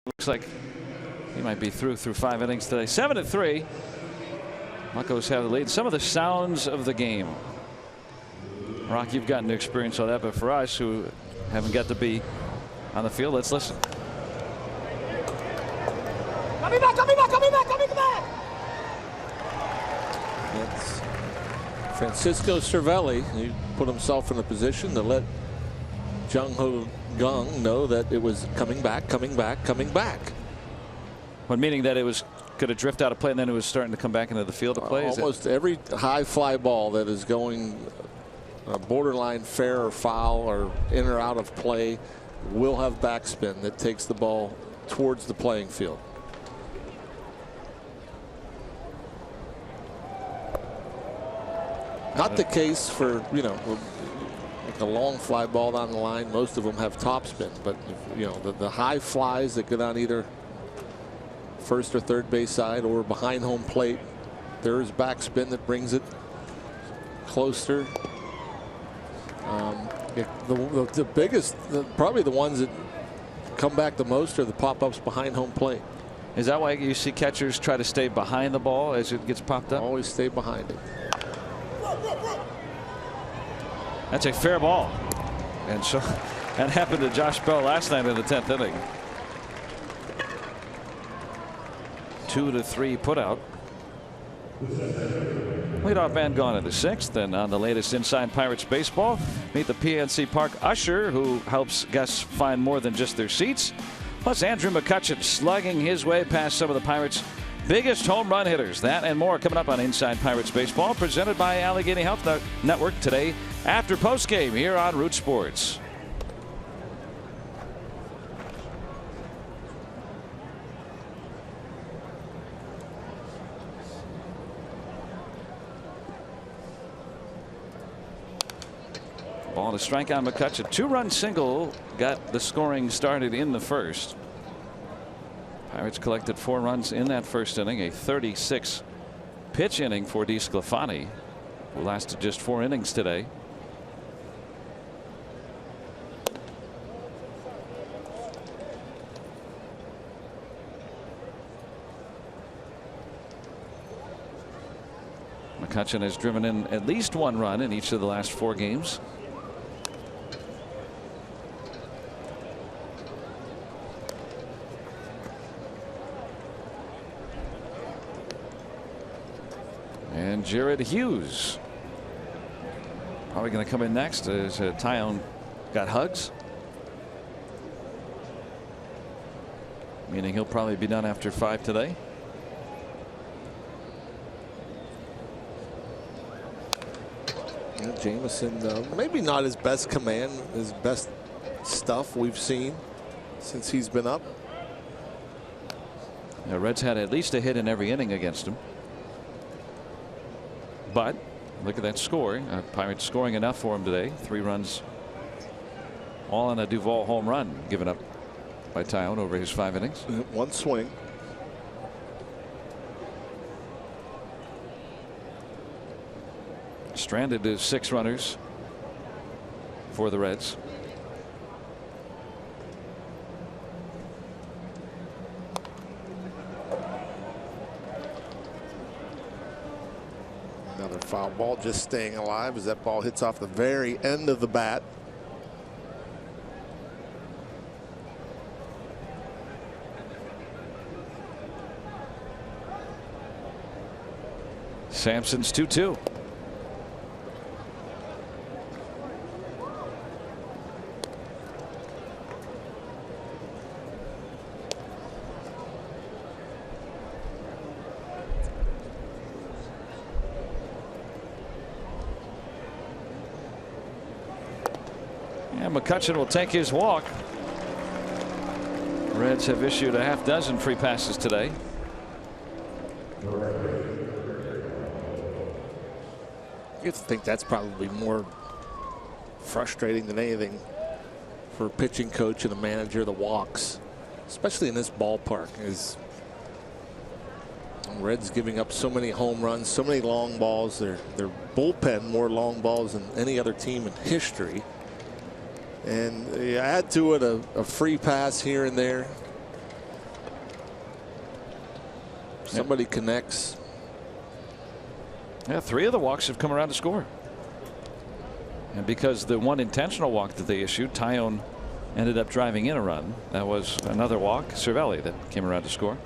Looks like he might be through 5 innings today. 7-3. Muckos have the lead. Some of the sounds of the game. Rock, you've gotten experience on that, but for us who haven't got to be on the field, let's listen. Coming back, coming back, coming back, coming back. That's Francisco Cervelli. He put himself in a position to let Jung Ho Kang know that it was coming back, coming back, coming back. But meaning that it was going to drift out of play and then it was starting to come back into the field of play? Almost every high fly ball that is going borderline fair or foul or in or out of play will have backspin that takes the ball towards the playing field. Not the case for, you know, like a long fly ball down the line. Most of them have topspin, but you know, the high flies that get on either first or third base side or behind home plate, there is backspin that brings it closer. The biggest, probably the ones that come back the most are the pop-ups behind home plate. Is that why you see catchers try to stay behind the ball as it gets popped up? Always stay behind it. That's a fair ball. And so that happened to Josh Bell last night in the 10th inning. 2-3 putout. Leadoff man gone in the 6th, and on the latest Inside Pirates baseball, meet the PNC Park usher who helps guests find more than just their seats. Plus Andrew McCutchen slugging his way past some of the Pirates' biggest home run hitters. That and more coming up on Inside Pirates baseball, presented by Allegheny Health Network today after postgame here on Root Sports. Ball to strike on McCutchen. 2-run single got the scoring started in the first. Pirates collected 4 runs in that first inning. A 36 pitch inning for DeSclafani, who lasted just 4 innings today. McCutchen has driven in at least 1 run in each of the last 4 games. And Jared Hughes probably going to come in next as Taillon got hugs. Meaning he'll probably be done after 5 today. Jameson, maybe not his best command, his best stuff we've seen since he's been up. The Reds had at least a hit in every inning against him. But look at that score. Pirates scoring enough for him today. 3 runs, all on a Duvall home run given up by Taillon over his 5 innings. 1 swing. Stranded is 6 runners for the Reds. Another foul ball, just staying alive as that ball hits off the very end of the bat. Sampson's 2-2. And McCutchen will take his walk. Reds have issued a half dozen free passes today. You think that's probably more frustrating than anything for a pitching coach and a manager, the walks, especially in this ballpark, is Reds giving up so many home runs, so many long balls. Their bullpen more long balls than any other team in history. And you add to it a free pass here and there. Somebody connects. Yeah, 3 of the walks have come around to score. And because the 1 intentional walk that they issued, Taillon ended up driving in a run. That was another walk, Cervelli, that came around to score.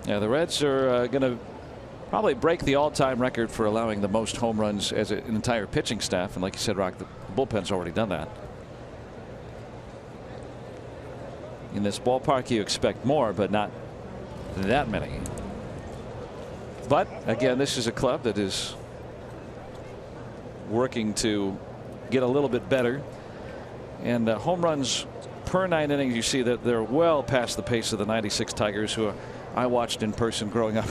Yeah, the Reds are going to probably break the all-time record for allowing the most home runs as an entire pitching staff. And like you said, Rock, the bullpen's already done that. In this ballpark, you expect more, but not that many. But again, this is a club that is working to get a little bit better. And home runs per 9 innings, you see that they're well past the pace of the '96 Tigers, who I watched in person growing up.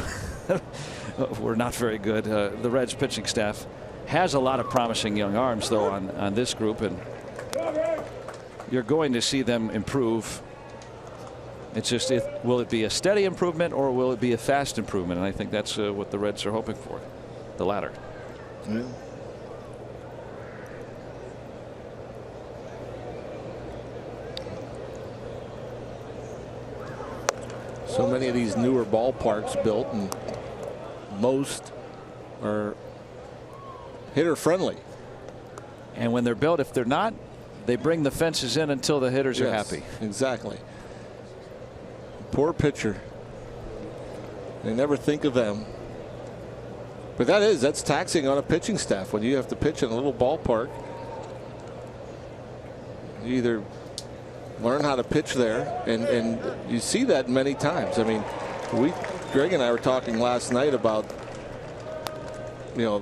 Were not very good. The Reds pitching staff has a lot of promising young arms, though, on this group, and you're going to see them improve. It's just, will it be a steady improvement or will it be a fast improvement? And I think that's what the Reds are hoping for, the latter. Yeah. So many of these newer ballparks built, and most are hitter friendly. And when they're built, if they're not, they bring the fences in until the hitters are happy. Exactly. Poor pitcher. They never think of them. But that's taxing on a pitching staff when you have to pitch in a little ballpark. You either learn how to pitch there, and you see that many times. I mean, Greg and I were talking last night about, to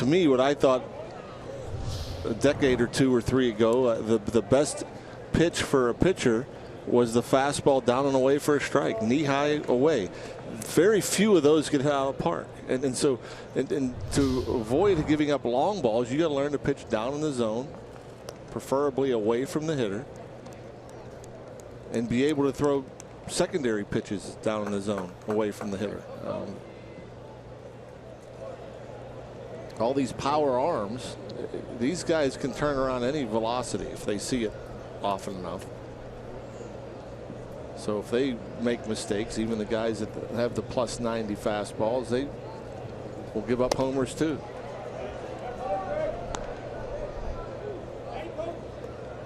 me, what I thought a decade or 2 or 3 ago, the best pitch for a pitcher was the fastball down and away for a strike, knee high away. Very few of those get hit out of the park, and so to avoid giving up long balls, you got to learn to pitch down in the zone, preferably away from the hitter, and be able to throw secondary pitches down in the zone away from the hitter. All these power arms, these guys can turn around any velocity if they see it often enough. So if they make mistakes, even the guys that have the +90 fastballs, they will give up homers too.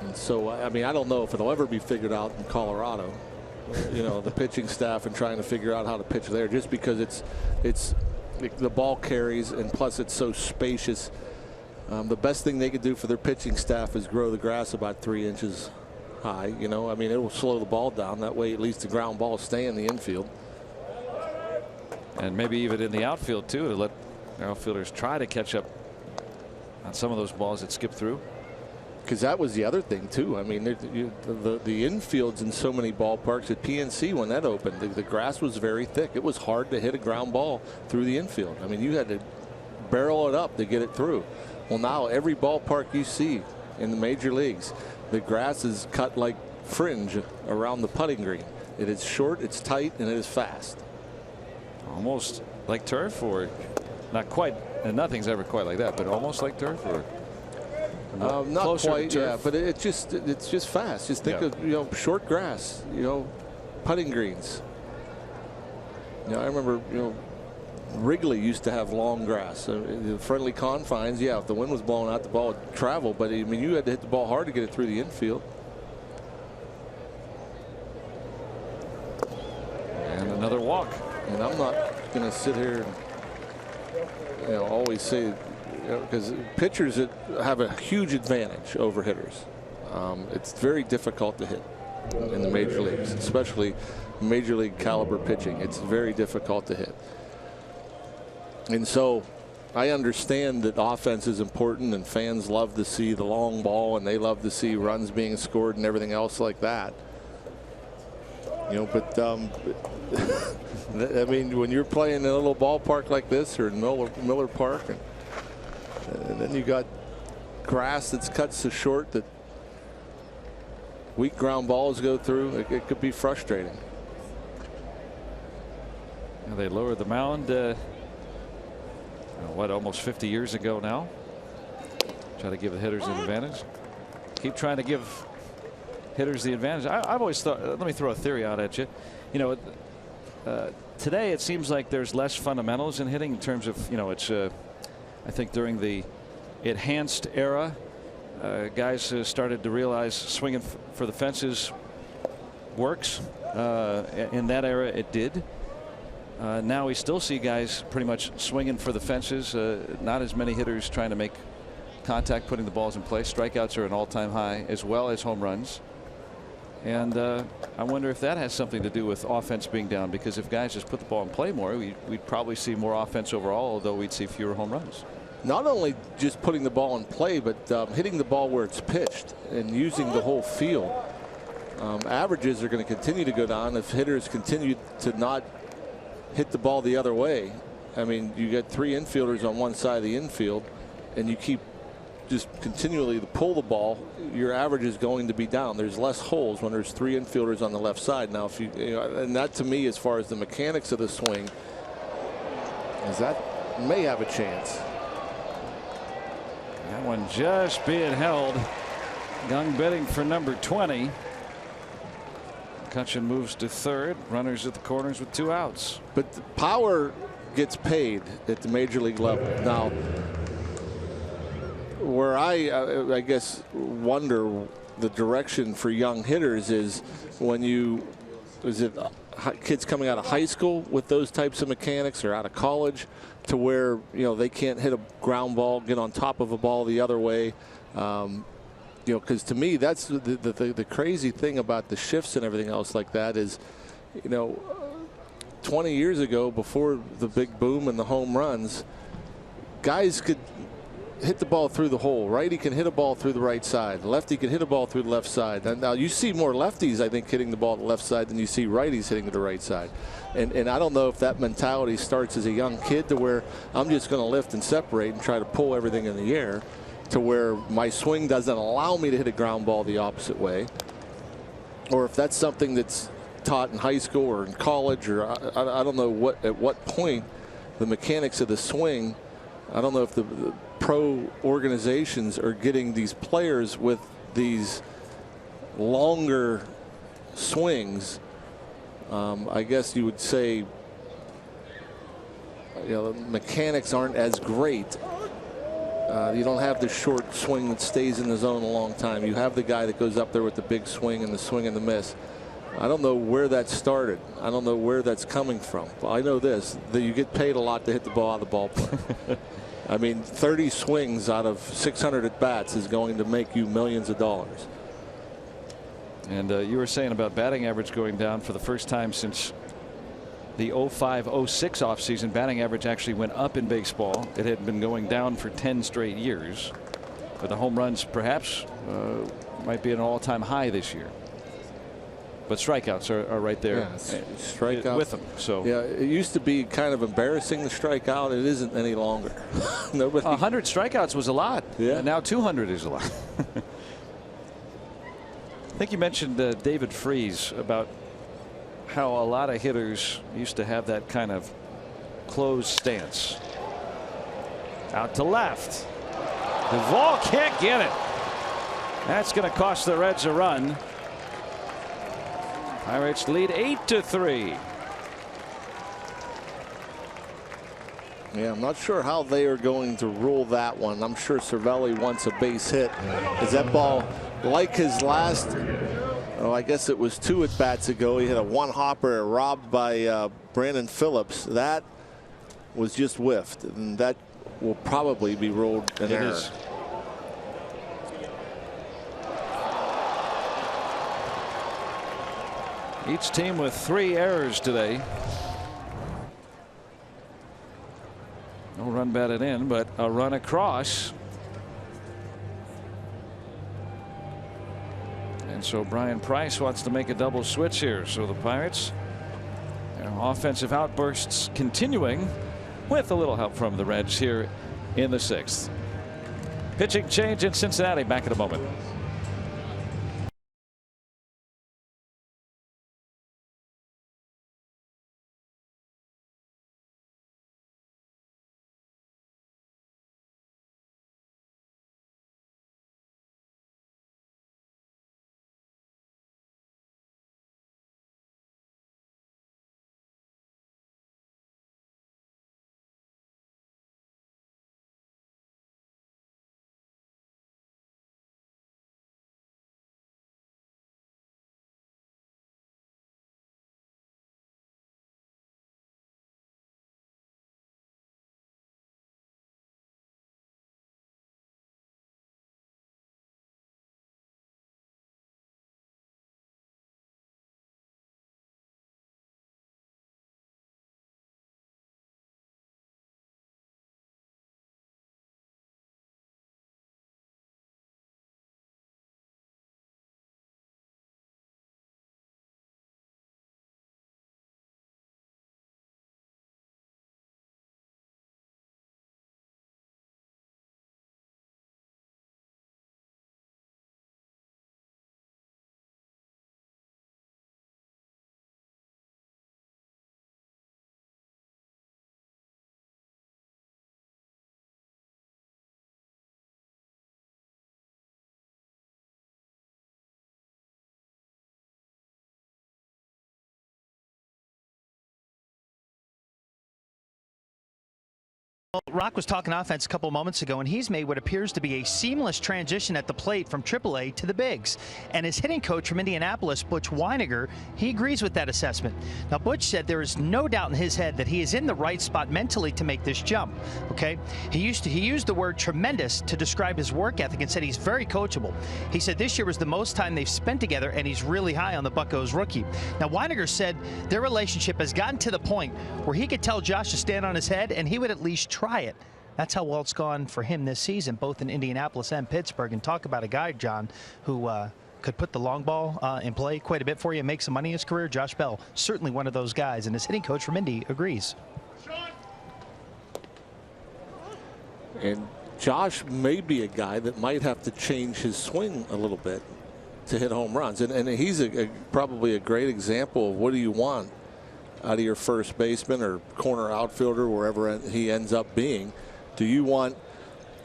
And so, I mean, I don't know if it'll ever be figured out in Colorado. the pitching staff and trying to figure out how to pitch there, just because it's the ball carries, and plus it's so spacious. The best thing they could do for their pitching staff is grow the grass about 3 inches high. I mean, it will slow the ball down. That way, at least the ground balls stay in the infield. And maybe even in the outfield, too, to let outfielders try to catch up on some of those balls that skip through. Because that was the other thing, too. I mean, the infields in so many ballparks at PNC, when that opened, the grass was very thick. It was hard to hit a ground ball through the infield. I mean, you had to barrel it up to get it through. Well, now every ballpark you see in the major leagues, the grass is cut like fringe around the putting green. It is short, it's tight, and it is fast. Almost like turf, or not quite, and nothing's ever quite like that, but almost like turf, or not quite, yeah, but it's just fast. Just think of short grass, putting greens. I remember Wrigley used to have long grass. The friendly confines, if the wind was blowing out, the ball would travel, but I mean, you had to hit the ball hard to get it through the infield. And another walk. And I'm not going to sit here and always say, because pitchers that have a huge advantage over hitters. It's very difficult to hit in the major leagues, especially major league caliber pitching. It's very difficult to hit. And so I understand that offense is important, and fans love to see the long ball, and they love to see runs being scored and everything else like that. But I mean, when you're playing in a little ballpark like this, or in Miller Park, and then you got grass that's cut so short that weak ground balls go through, it could be frustrating. They lowered the mound. Almost 50 years ago now. Try to give the hitters an advantage. Keep trying to give hitters the advantage. I've always thought, let me throw a theory out at you. Today it seems like there's less fundamentals in hitting in terms of, it's I think during the enhanced era, guys started to realize swinging for the fences works. In that era it did. Now we still see guys pretty much swinging for the fences. Not as many hitters trying to make contact, putting the balls in place. Strikeouts are an all-time high, as well as home runs. And I wonder if that has something to do with offense being down, because if guys just put the ball in play more, we'd probably see more offense overall, although we'd see fewer home runs. Not only just putting the ball in play, but hitting the ball where it's pitched and using the whole field. Averages are going to continue to go down if hitters continue to not hit the ball the other way. I mean, you got 3 infielders on one side of the infield, and you keep just continually to pull the ball, your average is going to be down. There's less holes when there's 3 infielders on the left side. Now, if and that to me, as far as the mechanics of the swing, is that may have a chance. That one just being held. Young bidding for number 20. McCutchen moves to third. Runners at the corners with 2 outs. But the power gets paid at the major league level. Now, where I guess wonder the direction for young hitters is when kids coming out of high school with those types of mechanics, or out of college, to where they can't hit a ground ball, get on top of a ball the other way. Because to me, that's the crazy thing about the shifts and everything else like that is, 20 years ago, before the big boom and the home runs, guys could hit the ball through the hole. Righty can hit a ball through the right side. Lefty can hit a ball through the left side. And now you see more lefties, I think, hitting the ball to the left side than you see righties hitting to the right side. And I don't know if that mentality starts as a young kid, to where I'm just going to lift and separate and try to pull everything in the air, to where my swing doesn't allow me to hit a ground ball the opposite way. Or if that's something that's taught in high school or in college, or I don't know at what point the mechanics of the swing, I don't know if the pro organizations are getting these players with these longer swings. I guess you would say, the mechanics aren't as great. You don't have the short swing that stays in the zone a long time. You have the guy that goes up there with the big swing and the swing and the miss. I don't know where that started. I don't know where that's coming from. But I know this, that you get paid a lot to hit the ball out of the ballpark. I mean, 30 swings out of 600 at bats is going to make you millions of dollars. And you were saying about batting average going down for the first time since the 05-06 offseason. Batting average actually went up in baseball. It had been going down for 10 straight years. But the home runs perhaps might be at an all-time high this year. But strikeouts are right there, strikeouts with them. So yeah, it used to be kind of embarrassing to strike out. It isn't any longer. Nobody. 100 strikeouts was a lot. Yeah. And now 200 is a lot. I think you mentioned David Freese about how a lot of hitters used to have that kind of closed stance. Out to left. Duvall can't get it. That's going to cost the Reds a run. Pirates lead 8-3. Yeah, I'm not sure how they are going to rule that one. I'm sure Cervelli wants a base hit. Is that ball like his last? Oh, I guess it was 2 at bats ago. He hit a one-hopper robbed by Brandon Phillips. That was just whiffed, and that will probably be ruled an error. Is. Each team with 3 errors today. No run batted in, but a run across. And so Brian Price wants to make a double switch here. So the Pirates, their offensive outbursts continuing with a little help from the Reds here in the 6th. Pitching change in Cincinnati. Back in a moment. Well, Rock was talking offense a couple moments ago, and he's made what appears to be a seamless transition at the plate from AAA to the bigs. And his hitting coach from Indianapolis, Butch Weiniger, he agrees with that assessment. Now, Butch said there is no doubt in his head that he is in the right spot mentally to make this jump. Okay, he used the word tremendous to describe his work ethic and said he's very coachable. He said this year was the most time they've spent together, and he's really high on the Buccos rookie. Now, Weiniger said their relationship has gotten to the point where he could tell Josh to stand on his head, and he would at least try it. That's how well it's gone for him this season, both in Indianapolis and Pittsburgh. And talk about a guy, John, who could put the long ball in play quite a bit for you and make some money in his career. Josh Bell, certainly one of those guys, and his hitting coach from Indy agrees. And Josh may be a guy that might have to change his swing a little bit to hit home runs. And he's probably a great example of what do you want out of your first baseman or corner outfielder, wherever he ends up being. Do you want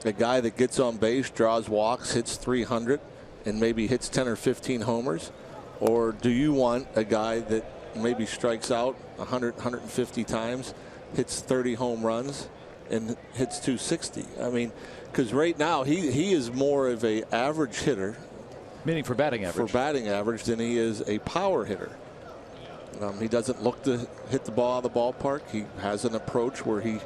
a guy that gets on base, draws walks, hits 300, and maybe hits 10 or 15 homers? Or do you want a guy that maybe strikes out 100, 150 times, hits 30 home runs, and hits 260? I mean, because right now he is more of a average hitter. Meaning for batting average. For batting average than he is a power hitter. He doesn't look to hit the ball out of the ballpark. He has an approach where he,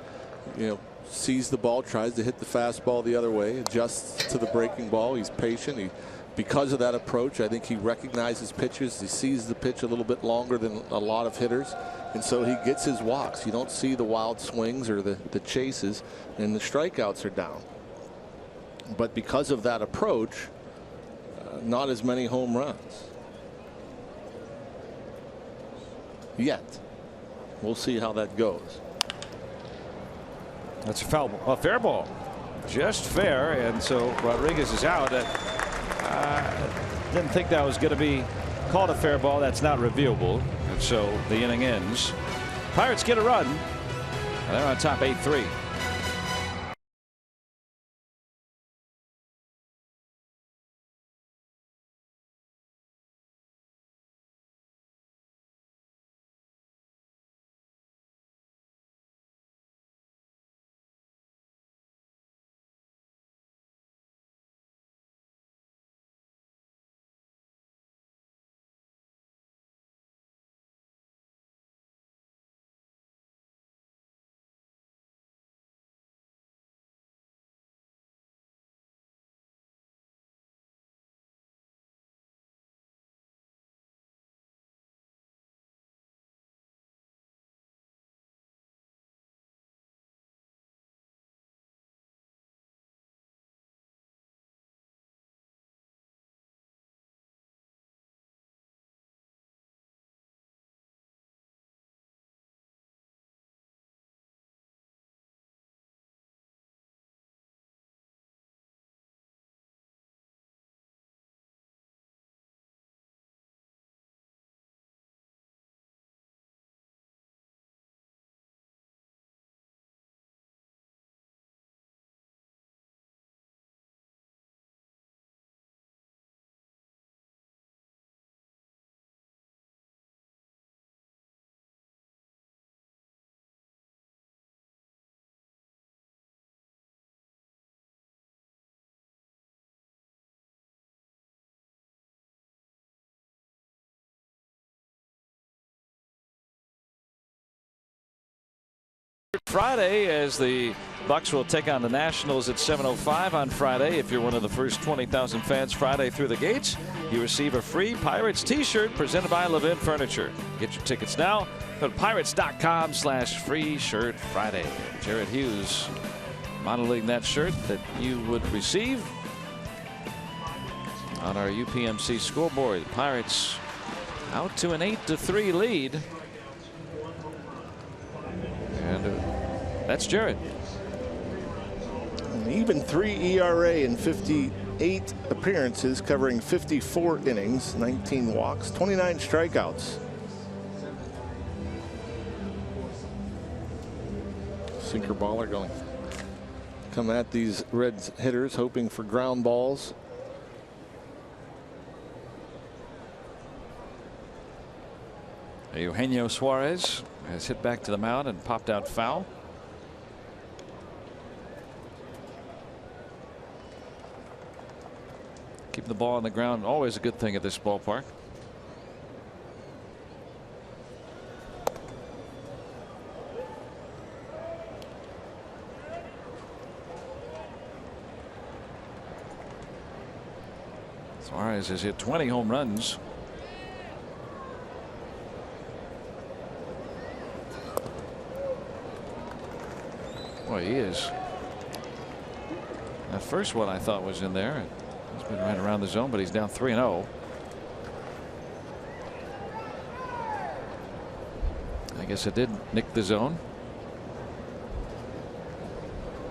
sees the ball, tries to hit the fastball the other way, adjusts to the breaking ball. He's patient. Because of that approach, I think he recognizes pitches. He sees the pitch a little bit longer than a lot of hitters, and so he gets his walks. You don't see the wild swings or the chases, and the strikeouts are down. But because of that approach, not as many home runs yet. We'll see how that goes. That's a fair ball, just fair, and so Rodriguez is out. Didn't think that was going to be called a fair ball. That's not reviewable, and so the inning ends. Pirates get a run, and they're on top 8-3. Friday, as the Bucks will take on the Nationals at 7:05 on Friday. If you're one of the first 20,000 fans Friday through the gates, you receive a free Pirates t-shirt presented by Levin Furniture. Get your tickets now at pirates.com/free shirt Friday. Jared Hughes modeling that shirt that you would receive on our UPMC scoreboard. Pirates out to an 8-3 lead. And that's Jared. An even 3 ERA in 58 appearances, covering 54 innings, 19 walks, 29 strikeouts. Sinker baller going to come at these Reds hitters, hoping for ground balls. Eugenio Suarez has hit back to the mound and popped out foul. Keeping the ball on the ground, always a good thing at this ballpark. Suarez has hit 20 home runs. Boy, he is. That first one I thought was in there. He's been right around the zone, but he's down 3-0. I guess it did nick the zone.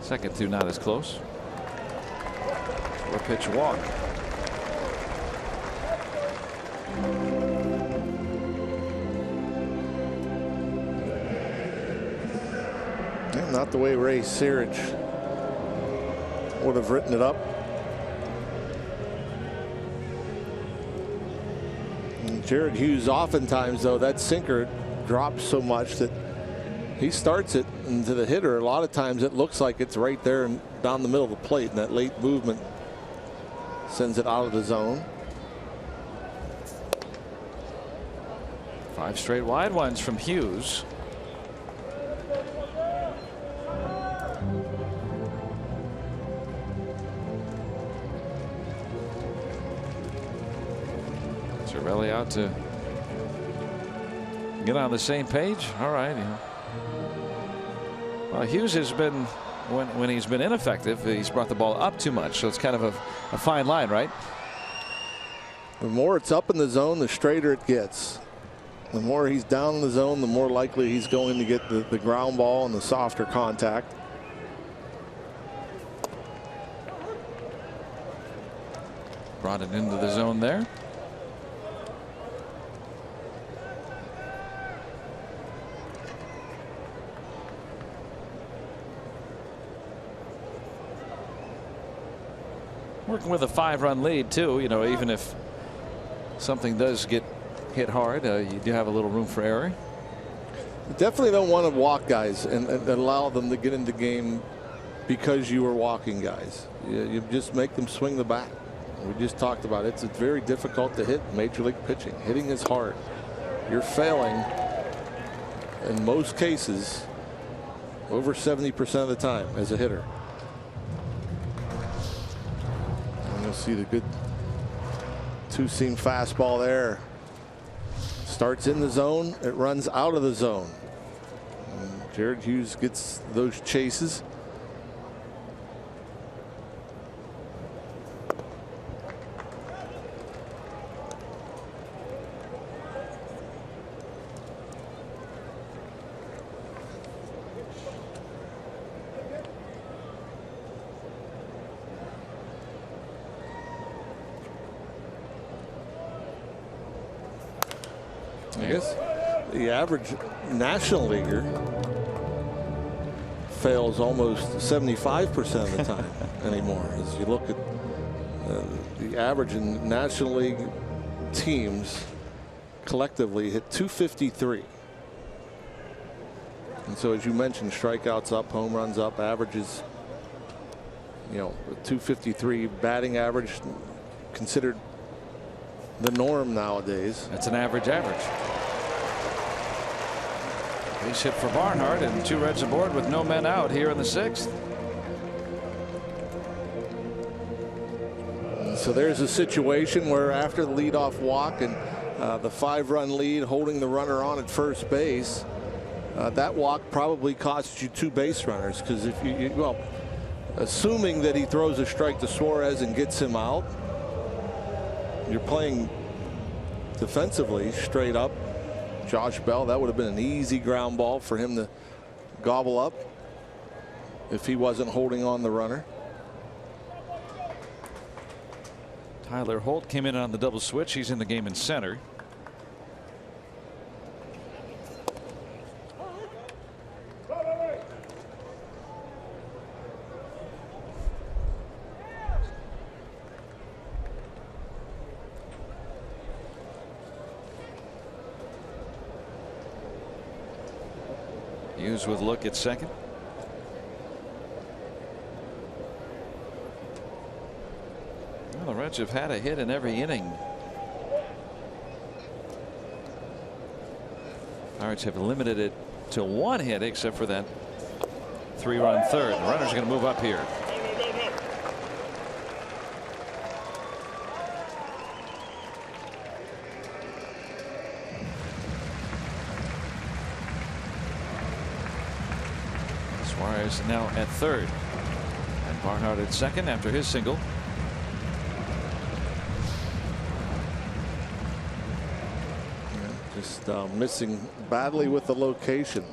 Second two not as close. 4-pitch walk. Not the way Ray Searage would have written it up. And Jared Hughes, oftentimes though, that sinker drops so much that he starts it into the hitter. A lot of times it looks like it's right there and down the middle of the plate, and that late movement sends it out of the zone. 5 straight wide ones from Hughes. Cirelli out to get on the same page. All right. Well, Hughes has been, when he's been ineffective, he's brought the ball up too much. So it's kind of a fine line, right? The more it's up in the zone, the straighter it gets. The more he's down in the zone, the more likely he's going to get the ground ball and the softer contact. Brought it into the zone there. Working with a 5-run lead too, you know, even if something does get hit hard, you do have a little room for error. You definitely don't want to walk guys and allow them to get into the game because you are walking guys. You just make them swing the bat. We just talked about it. It's very difficult to hit major league pitching. Hitting is hard. You're failing in most cases over 70% of the time as a hitter. You'll see the good 2-seam fastball there. Starts in the zone. It runs out of the zone. And Jared Hughes gets those chases. I guess the average National Leaguer fails almost 75% of the time anymore. As you look at the average in National League teams collectively hit 253. And so, as you mentioned, strikeouts up, home runs up, averages, you know, 253 batting average considered the norm nowadays. That's an average. Base hit for Barnhart and 2 Reds aboard with no men out here in the 6th. So there's a situation where after the leadoff walk and the 5-run lead, holding the runner on at first base, that walk probably costs you 2 base runners, because if you well, assuming that he throws a strike to Suarez and gets him out, you're playing defensively straight up. Josh Bell, that would have been an easy ground ball for him to gobble up if he wasn't holding on the runner. Tyler Holt came in on the double switch. He's in the game in center. Hughes with look at second. Well, the Reds have had a hit in every inning. Pirates have limited it to 1 hit, except for that 3-run third. The runners are going to move up here. Suarez now at third, and Barnhart at second after his single. Just missing badly with the location.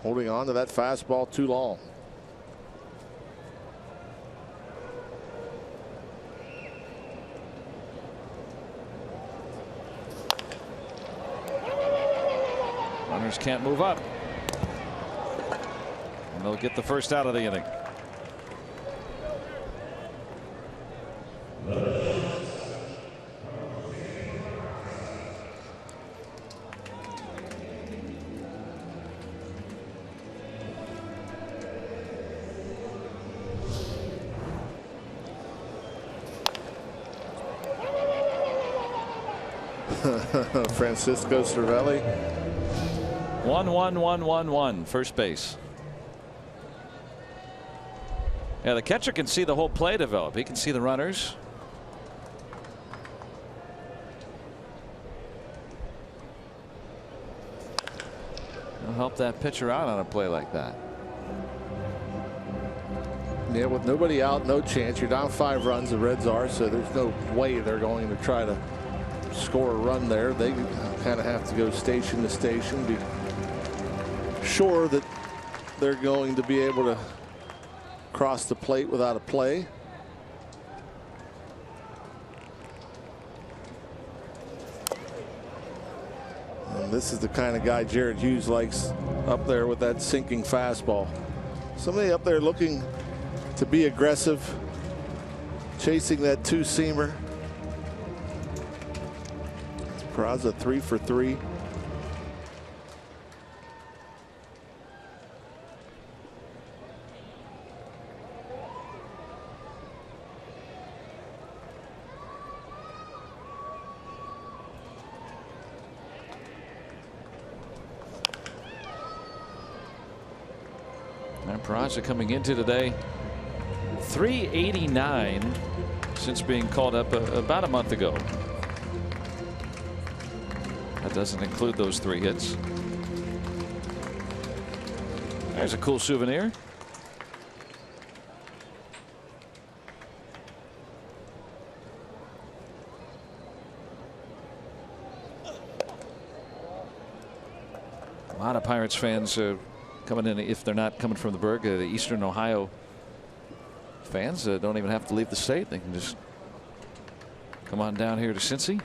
Holding on to that fastball too long. Runners can't move up, and they'll get the first out of the inning. Francisco Cervelli. 1-1-1-1-1, first base. Yeah, the catcher can see the whole play develop. He can see the runners. It'll help that pitcher out on a play like that. Yeah, with nobody out, no chance. You're down 5 runs, the Reds are, so there's no way they're going to try to score a run there. They kind of have to go station to station, be sure that they're going to be able to cross the plate without a play. And this is the kind of guy Jared Hughes likes up there with that sinking fastball. Somebody up there looking to be aggressive, chasing that 2-seamer. Peraza 3 for 3. And Peraza coming into today 389 since being called up about a month ago. That doesn't include those 3 hits. There's a cool souvenir. A lot of Pirates fans coming in, if they're not coming from the Berg, the Eastern Ohio fans don't even have to leave the state. They can just come on down here to Cincy.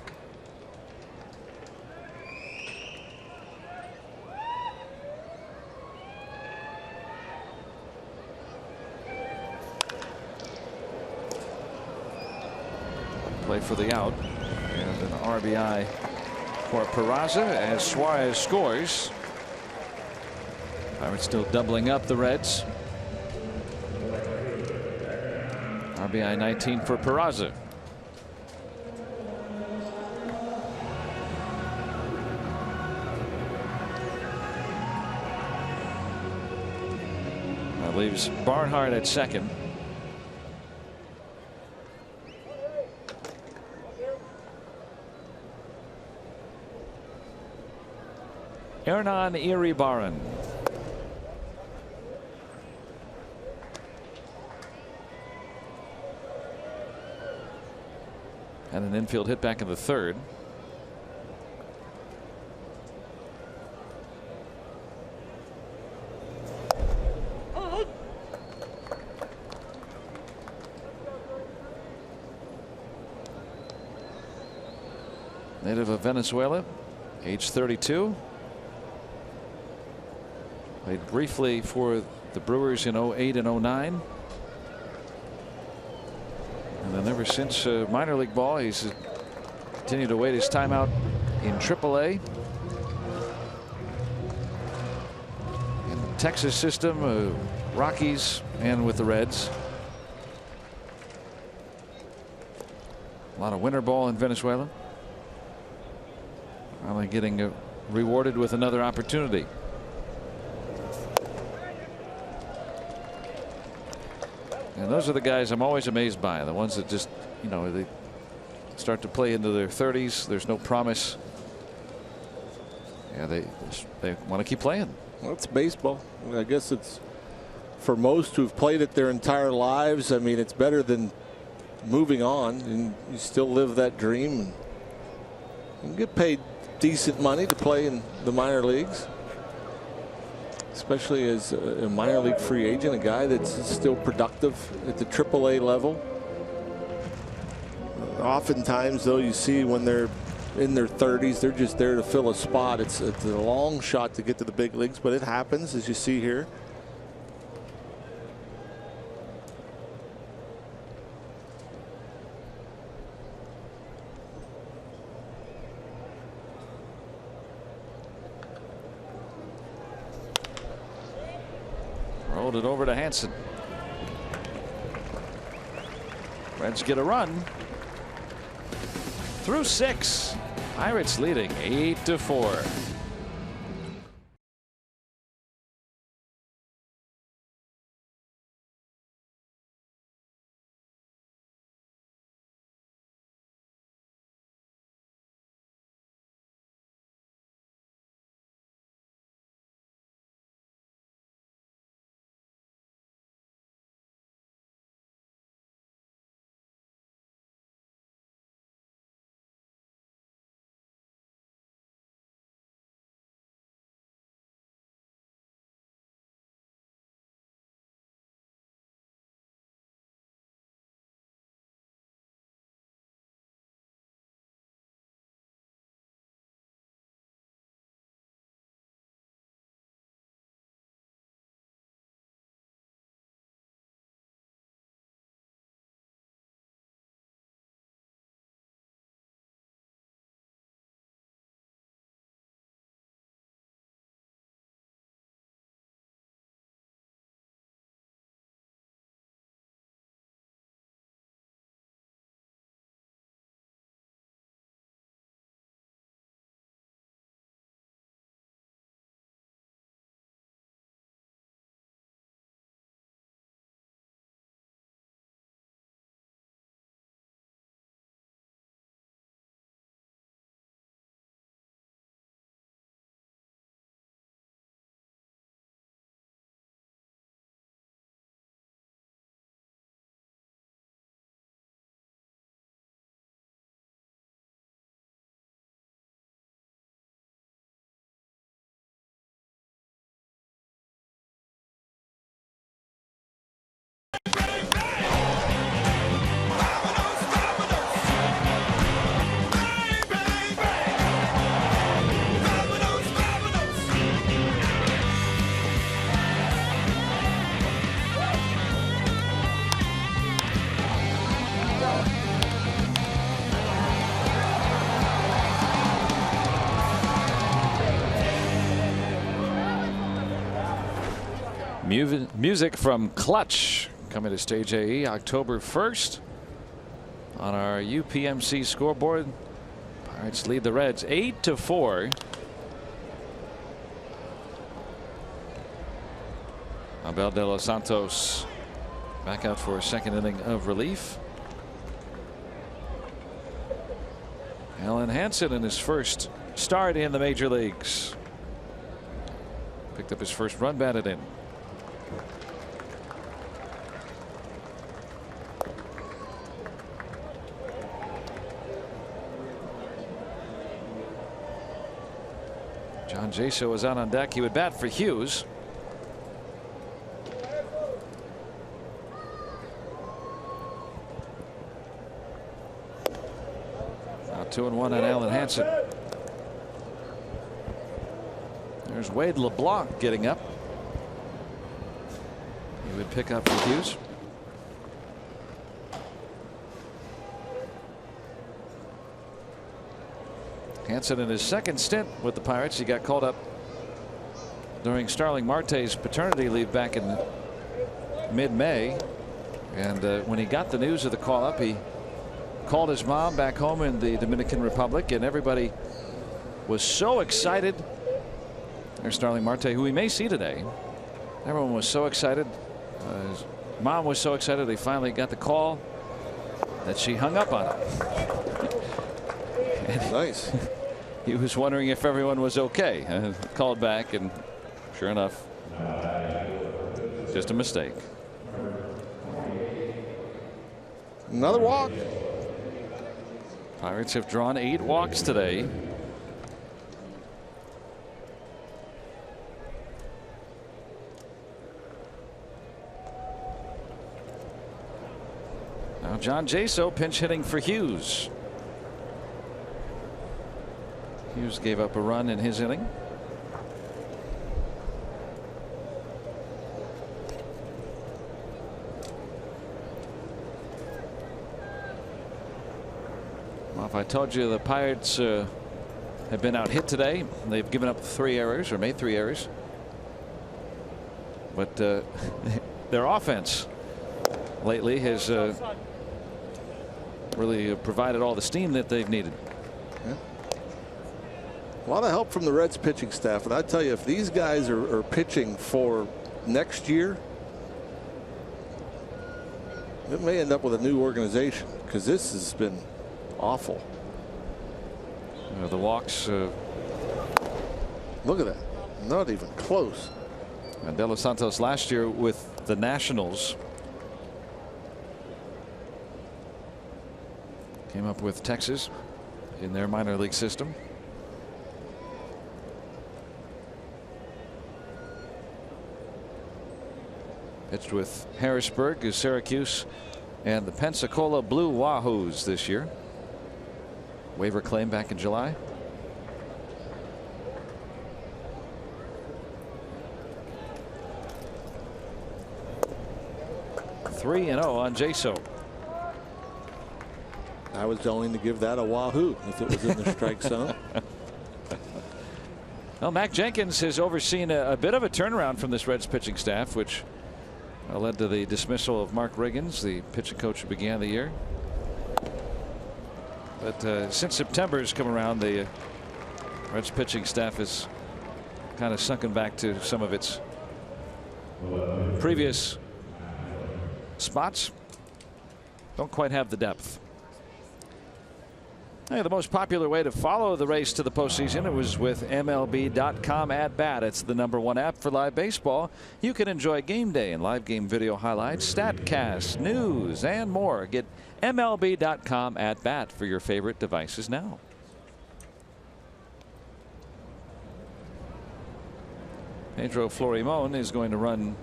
Play for the out, and an RBI for Peraza as Suarez scores. Pirates still doubling up the Reds. RBI 19 for Peraza. That leaves Barnhart at second. Hernan Iribarren. And an infield hit back in the 3rd. Native of Venezuela, age 32. Played briefly for the Brewers in 08 and 09. And then ever since minor league ball, he's continued to wait his time out in AAA. In the Texas system, Rockies, and with the Reds. A lot of winter ball in Venezuela. Finally getting rewarded with another opportunity. And those are the guys I'm always amazed by, the ones that just, you know, they start to play into their 30s. There's no promise. Yeah, they want to keep playing. Well, it's baseball. I guess it's for most who've played it their entire lives. I mean, it's better than moving on, and you still live that dream. And you get paid decent money to play in the minor leagues, especially as a minor league free agent, a guy that's still productive at the AAA level. Oftentimes, though, you see when they're in their 30s, they're just there to fill a spot. It's a long shot to get to the big leagues, but it happens, as you see here. Rolled it over to Hansen. Reds get a run. Through 6. Pirates leading 8-4. Music from Clutch coming to Stage AE October 1st on our UPMC scoreboard. Pirates lead the Reds 8-4. Abel de los Santos back out for a second inning of relief. Alan Hansen in his first start in the major leagues. Picked up his first run batted in. John Jaso was out on deck. He would bat for Hughes. Now 2-1 on Alan Hansen. There's Wade LeBlanc getting up. He would pick up for Hughes. Hansen in his second stint with the Pirates. He got called up during Starling Marte's paternity leave back in mid-May. And when he got the news of the call up, he called his mom back home in the Dominican Republic, and everybody was so excited. There's Starling Marte, who we may see today. Everyone was so excited. His mom was so excited they finally got the call that she hung up on him. Nice. He was wondering if everyone was okay. Called back, and sure enough, just a mistake. Another walk. Pirates have drawn 8 walks today. Now John Jaso pinch hitting for Hughes. Hughes gave up a run in his inning. Well, if I told you the Pirates have been out hit today, they've given up 3 errors or made 3 errors. But their offense lately has really provided all the steam that they've needed. Yeah. A lot of help from the Reds pitching staff. And I tell you, if these guys are pitching for next year, it may end up with a new organization, because this has been awful. The walks. Look at that. Not even close. And De Los Santos last year with the Nationals came up with Texas in their minor league system. Pitched with Harrisburg, Syracuse, and the Pensacola Blue Wahoos this year. Waiver claim back in July. (3-0) on Jaso. I was going to give that a wahoo if it was in the strike zone. Well, Mac Jenkins has overseen a bit of a turnaround from this Reds pitching staff, which led to the dismissal of Mark Riggins, the pitching coach who began the year. But since September's come around, the Reds pitching staff has kind of sunken back to some of its previous spots. Don't quite have the depth. Hey, the most popular way to follow the race to the postseason, it was with MLB.com at bat. It's the #1 app for live baseball. You can enjoy game day and live game video highlights, statcasts, news, and more. Get MLB.com at bat for your favorite devices now. Pedro Florimon is going to run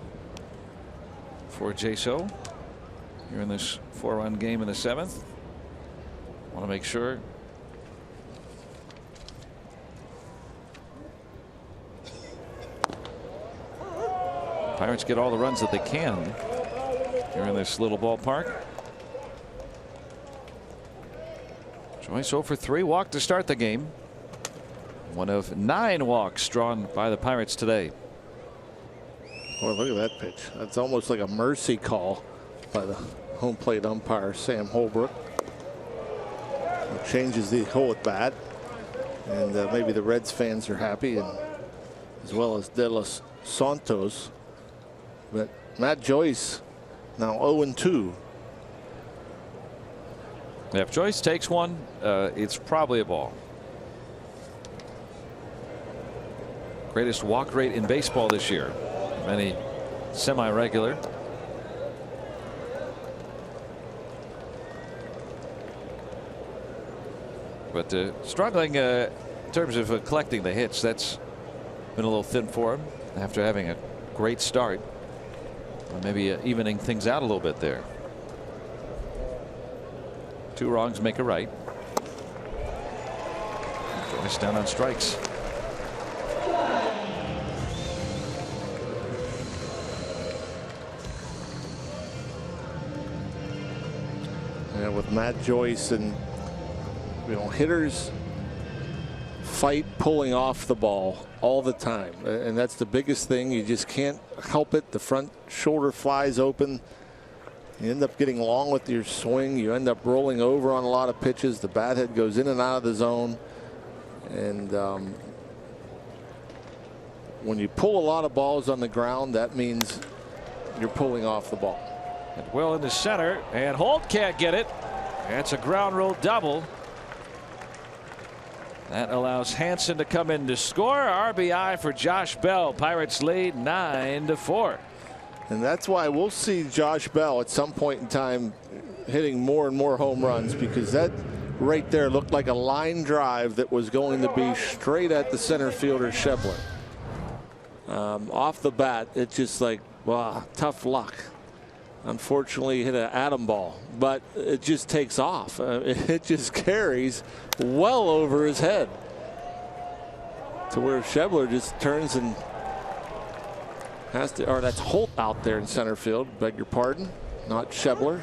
for Jaso here in this 4-run game in the 7th. Want to make sure Pirates get all the runs that they can here in this little ballpark. Joyce 0 for 3, walk to start the game. One of 9 walks drawn by the Pirates today. Boy, look at that pitch. That's almost like a mercy call by the home plate umpire, Sam Holbrook. It changes the whole at bat, and maybe the Reds fans are happy, and as well as De Los Santos. But Matt Joyce now 0-2. Yeah, if Joyce takes one, it's probably a ball. Greatest walk rate in baseball this year. Many semi-regular. But struggling in terms of collecting the hits. That's been a little thin for him after having a great start. Maybe evening things out a little bit there. 2 wrongs make a right. Joyce down on strikes. Yeah, with Matt Joyce, and hitters fight pulling off the ball all the time, and that's the biggest thing. You just can't help it. The front shoulder flies open. You end up getting long with your swing. You end up rolling over on a lot of pitches. The bat head goes in and out of the zone, and when you pull a lot of balls on the ground, that means you're pulling off the ball. And well into center, and Holt can't get it. That's a ground rule double. That allows Hansen to come in to score. RBI for Josh Bell. Pirates lead 9-4. And that's why we'll see Josh Bell at some point in time hitting more and more home runs, because that right there looked like a line drive that was going to be straight at the center fielder Schebler. Off the bat, it's just like, wow, tough luck. Unfortunately, hit an atom ball, but it just takes off. It just carries well over his head to where Schebler just turns and has to, or that's Holt out there in center field. Beg your pardon, not Schebler.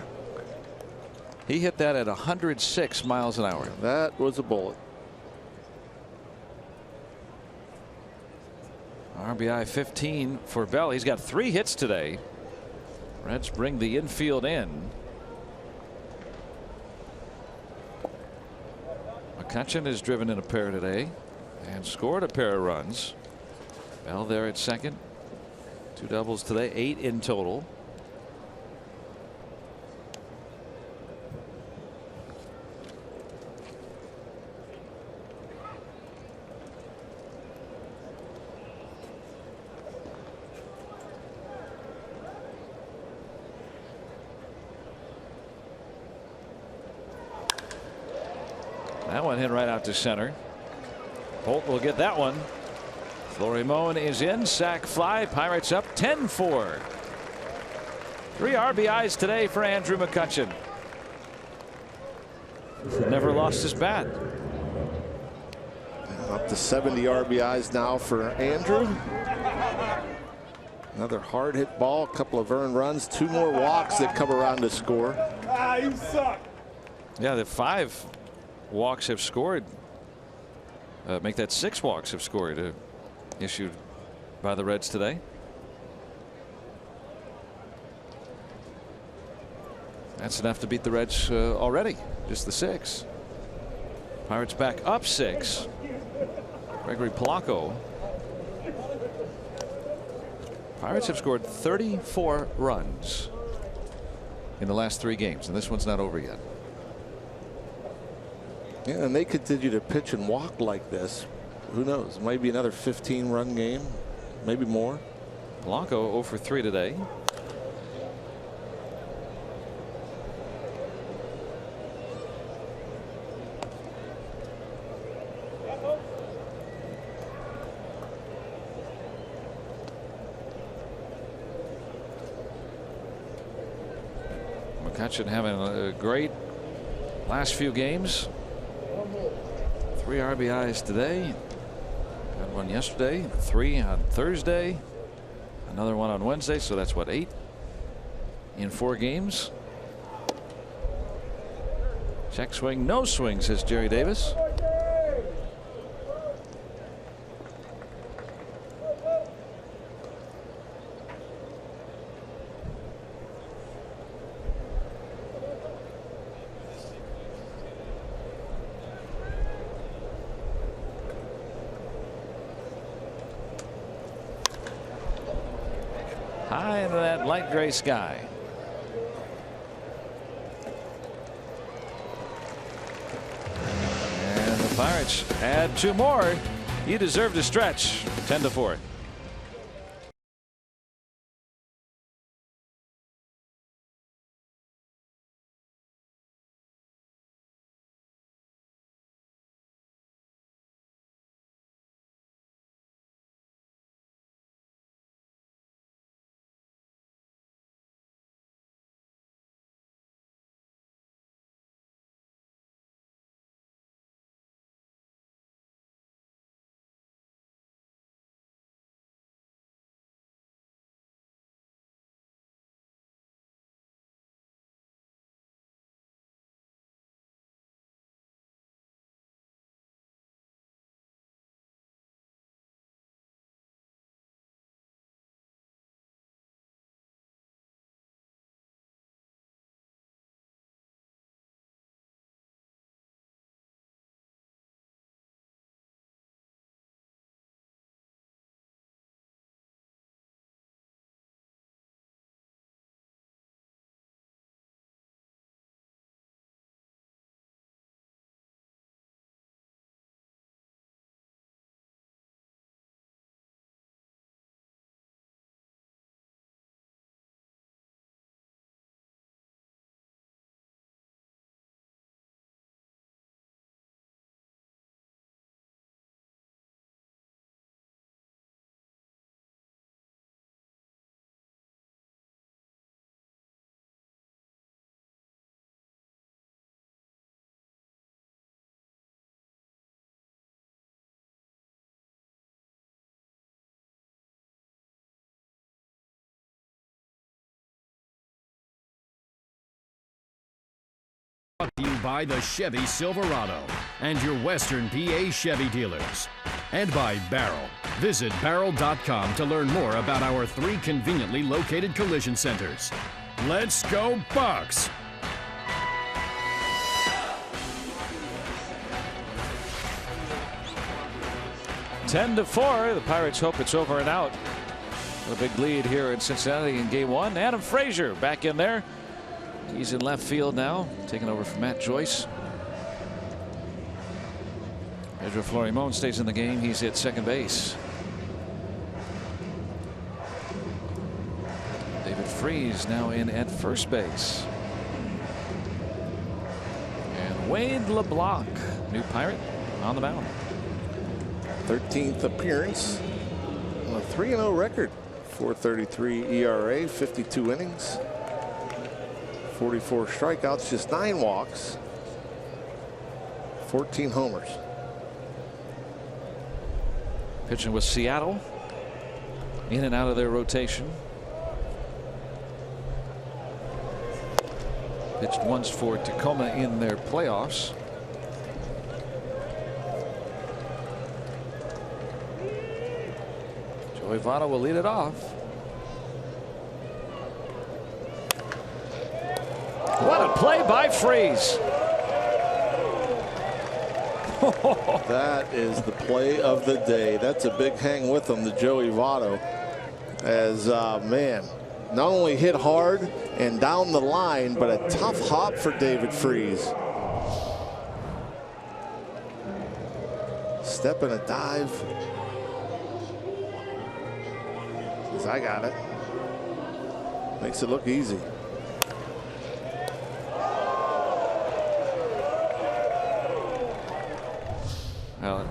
He hit that at 106 miles an hour. That was a bullet. RBI 15 for Bell. He's got 3 hits today. Reds bring the infield in. McCutchen has driven in a pair today, and scored a pair of runs. Bell there at second. 2 doubles today, 8 in total. That one hit right out to center. Holt will get that one. Florimon is in, sac fly. Pirates up 10-4. 3 RBIs today for Andrew McCutchen. Never lost his bat. Up to 70 RBIs now for Andrew. Another hard hit ball, a couple of earned runs, 2 more walks that come around to score. You suck. Yeah, the 5 walks have scored. Make that 6 walks have scored. Issued by the Reds today. That's enough to beat the Reds already. Just the 6. Pirates back up 6. Gregory Polanco. Pirates have scored 34 runs in the last 3 games, and this one's not over yet. Yeah, and they continue to pitch and walk like this. Who knows? Maybe another 15-run game, maybe more. Polanco 0 for 3 today. McCutchen having a great last few games. 3 RBIs today. Had one yesterday, 3 on Thursday, another one on Wednesday. So that's what, 8 in 4 games. Check swing, no swing, says Jerry Davis. High into that light gray sky. And the Pirates add 2 more. You deserve to stretch. 10-4. Brought to you by the Chevy Silverado and your Western PA Chevy dealers. And by Barrel. Visit Barrel.com to learn more about our 3 conveniently located collision centers. Let's go Bucks! 10-4. The Pirates hope it's over and out. A big lead here in Cincinnati in game one. Adam Frazier back in there. He's in left field now, taking over from Matt Joyce. Pedro Florimon stays in the game. He's at second base. David Freese now in at first base. And Wade LeBlanc, new Pirate, on the mound. 13th appearance. A 3-0 record. 4.33 ERA, 52 innings, 44 strikeouts, just 9 walks, 14 homers. Pitching with Seattle, in and out of their rotation. Pitched once for Tacoma in their playoffs. Joey Votto will lead it off. What a play by Freese. That is the play of the day. That's a big hang with him to Joey Votto. As man, not only hit hard and down the line, but a tough hop for David Freese. Step and a dive. Says, I got it. Makes it look easy.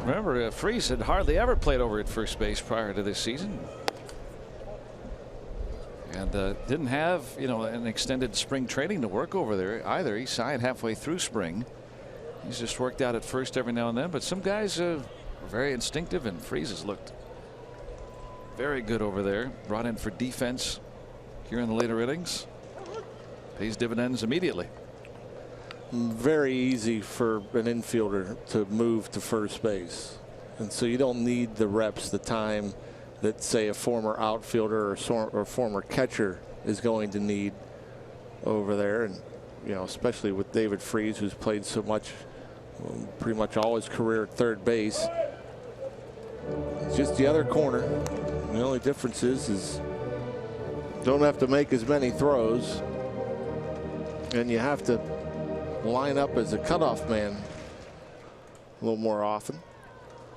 Remember, Freese had hardly ever played over at first base prior to this season, and didn't have, you know, an extended spring training to work over there either. He signed halfway through spring. He's just worked out at first every now and then, but some guys are very instinctive, and Freese has looked very good over there. Brought in for defense here in the later innings. Pays dividends immediately. Very easy for an infielder to move to first base, and so you don't need the reps, the time that, say, a former outfielder or former catcher is going to need over there. And you know, especially with David Freese, who's played so much, pretty much all his career at third base. It's just the other corner. The only difference is don't have to make as many throws, and you have to line up as a cutoff man a little more often.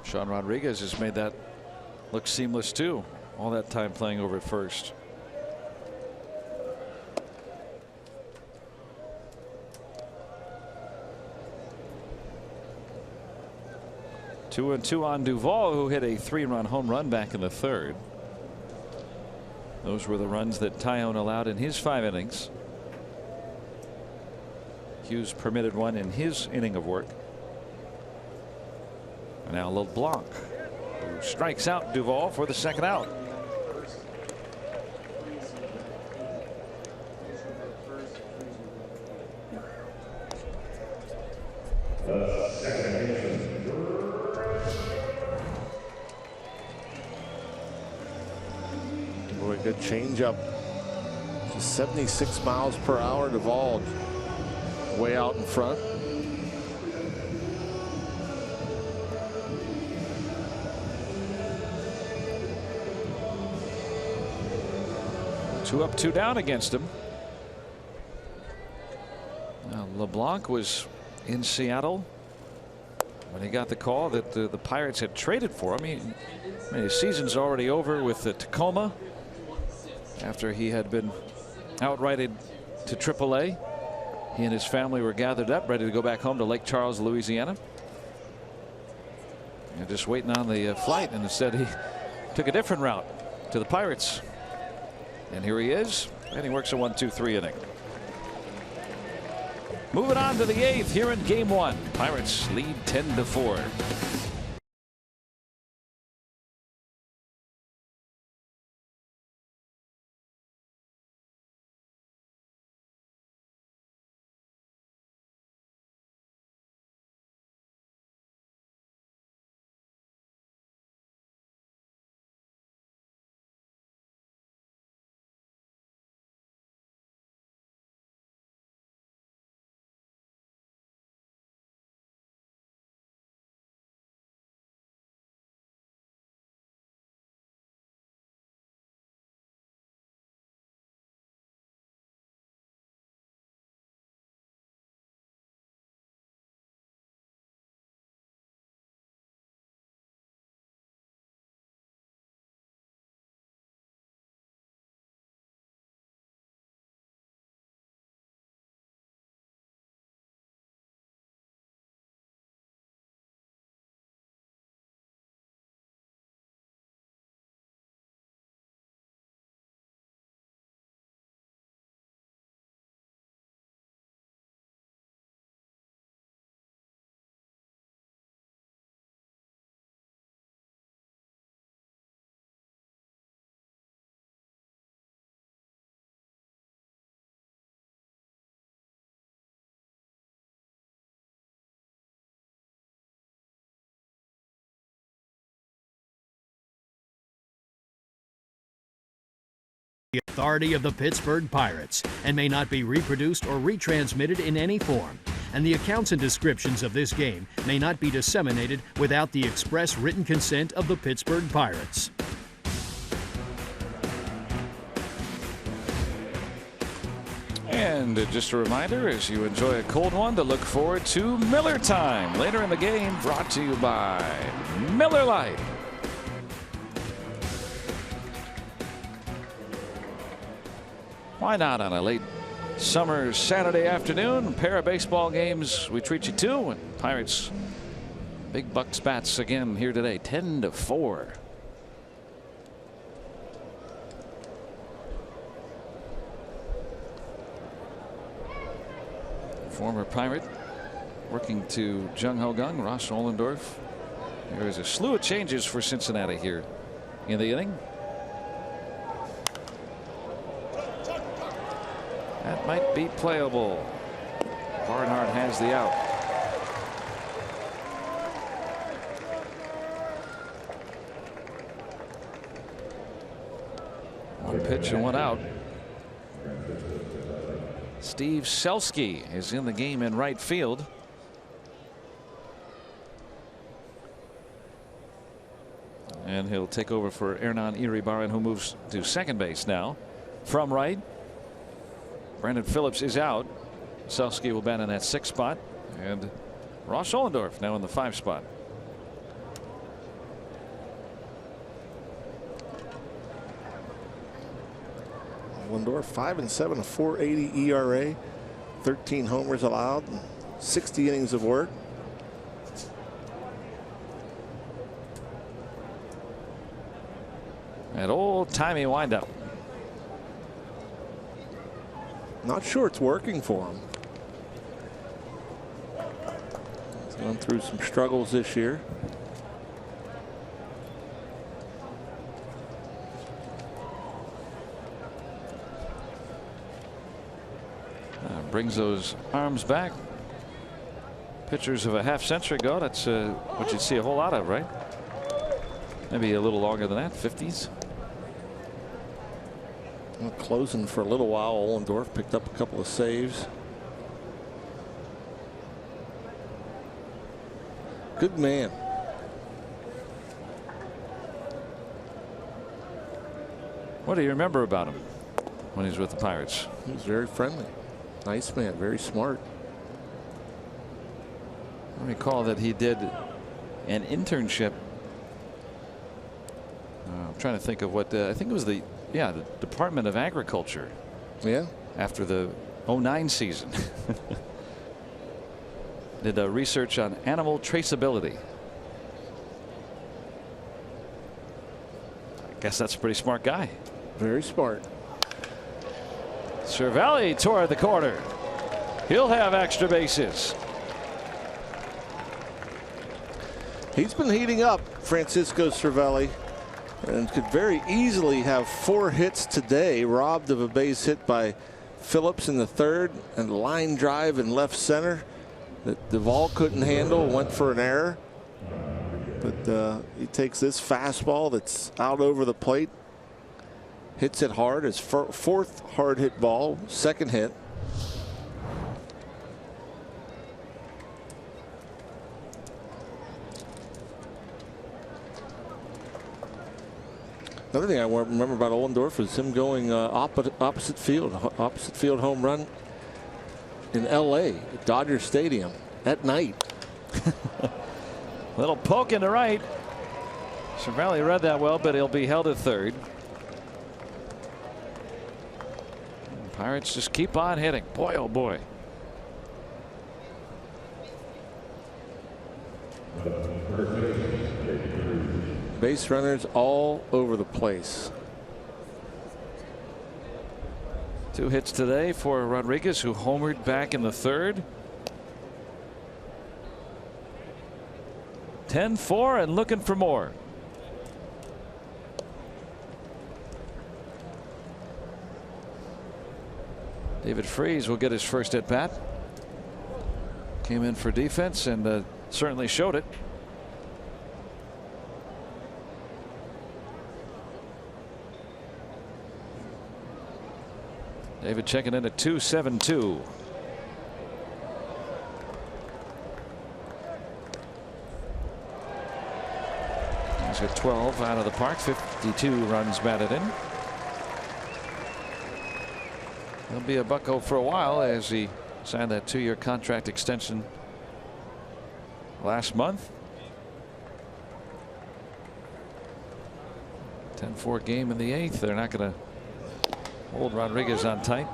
Sean Rodriguez has made that look seamless too, all that time playing over at first. Two and two on Duvall, who hit a 3-run home run back in the third. Those were the runs that Tyone allowed in his 5 innings. Hughes permitted one in his inning of work. And now LeBlanc, who strikes out Duvall for the second out. Boy, good changeup. Just 76 miles per hour. Duvall way out in front. Two up, two down against him. Now, LeBlanc was in Seattle when he got the call that the Pirates had traded for him. His season's already over with the Tacoma after he had been outrighted to AAA. He and his family were gathered up, ready to go back home to Lake Charles, Louisiana. And just waiting on the flight, and instead he took a different route to the Pirates. And here he is, and he works a 1-2-3 inning. Moving on to the 8th here in game 1. Pirates lead 10-4. the authority of the Pittsburgh Pirates and may not be reproduced or retransmitted in any form. And the accounts and descriptions of this game may not be disseminated without the express written consent of the Pittsburgh Pirates. And just a reminder, as you enjoy a cold one, to look forward to Miller Time later in the game, brought to you by Miller Lite. Why not on a late summer Saturday afternoon? A pair of baseball games we treat you to, and Pirates big bucks bats again here today, 10-4. Former Pirate working to Jung Ho Gung, Ross Ollendorf. There is a slew of changes for Cincinnati here in the inning. That might be playable. Barnhart has the out. One pitch and one out. Steve Selski is in the game in right field. And he'll take over for Hernan Iribarren, who moves to second base now from right. Brandon Phillips is out. Selski will bat in that 6th spot, and Ross Ollendorf now in the 5 spot. Ollendorf 5-7, a 4.80 ERA, 13 homers allowed, and 60 innings of work. An old-timey windup. Not sure it's working for him. He's gone through some struggles this year. Brings those arms back. Pitchers of a half century ago, that's what you'd see a whole lot of, right? Maybe a little longer than that, 50s. Well, closing for a little while. Ollendorf picked up a couple of saves. Good man. What do you remember about him when he was with the Pirates? He was very friendly. Nice man, very smart. I recall that he did an internship. I'm trying to think of what I think it was the Department of Agriculture. Yeah. After the 09 season. Did research on animal traceability. I guess that's a pretty smart guy. Very smart. Cervelli toward the corner. He'll have extra bases. He's been heating up, Francisco Cervelli, and could very easily have 4 hits today, robbed of a base hit by Phillips in the 3rd, and a line drive in left center that Duvall couldn't handle, went for an error. But he takes this fastball that's out over the plate, hits it hard, his 4th hard hit ball, 2nd hit. Another thing I remember about Ollendorf was him going opposite field home run in LA at Dodger Stadium at night. Little poke in the right. Cervelli read that well, but he'll be held at 3rd. Pirates just keep on hitting. Boy, oh boy. Base runners all over the place. 2 hits today for Rodriguez, who homered back in the 3rd. 10-4 and looking for more. David Freese will get his first at bat. Came in for defense and certainly showed it. David checking in at 2-7-2. He's got 12 out of the park, 52 runs batted in. He'll be a bucko for a while as he signed that 2-year contract extension last month. 10-4 game in the 8th. They're not going to hold Rodriguez on tight.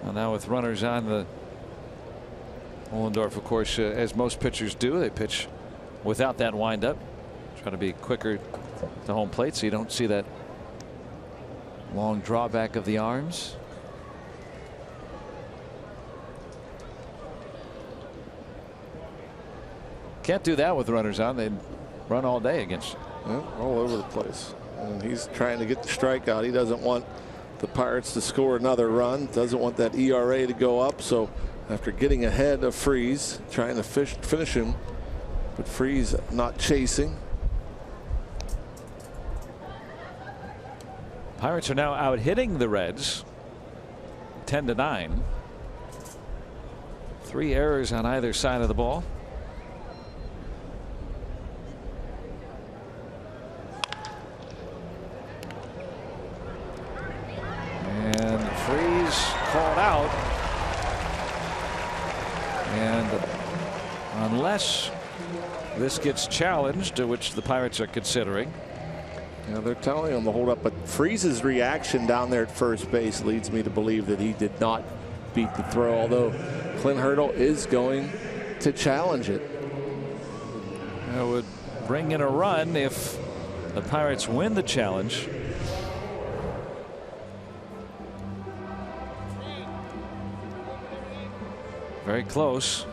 Well, now with runners on, the Ohlendorf, of course, as most pitchers do, they pitch without that windup, try to be quicker to home plate so you don't see that long drawback of the arms. Can't do that with runners on. They'd run all day against you. Yeah, all over the place. And he's trying to get the strikeout. He doesn't want the Pirates to score another run, doesn't want that ERA to go up. So after getting ahead of Freese, trying to finish him, but Freese not chasing. Pirates are now out hitting the Reds 10-9. 3 errors on either side of the ball. And Freese called out. And unless this gets challenged, which the Pirates are considering. Yeah, they're telling him to hold up, but Freese's reaction down there at first base leads me to believe that he did not beat the throw, although Clint Hurdle is going to challenge it. That would bring in a run if the Pirates win the challenge. Very close.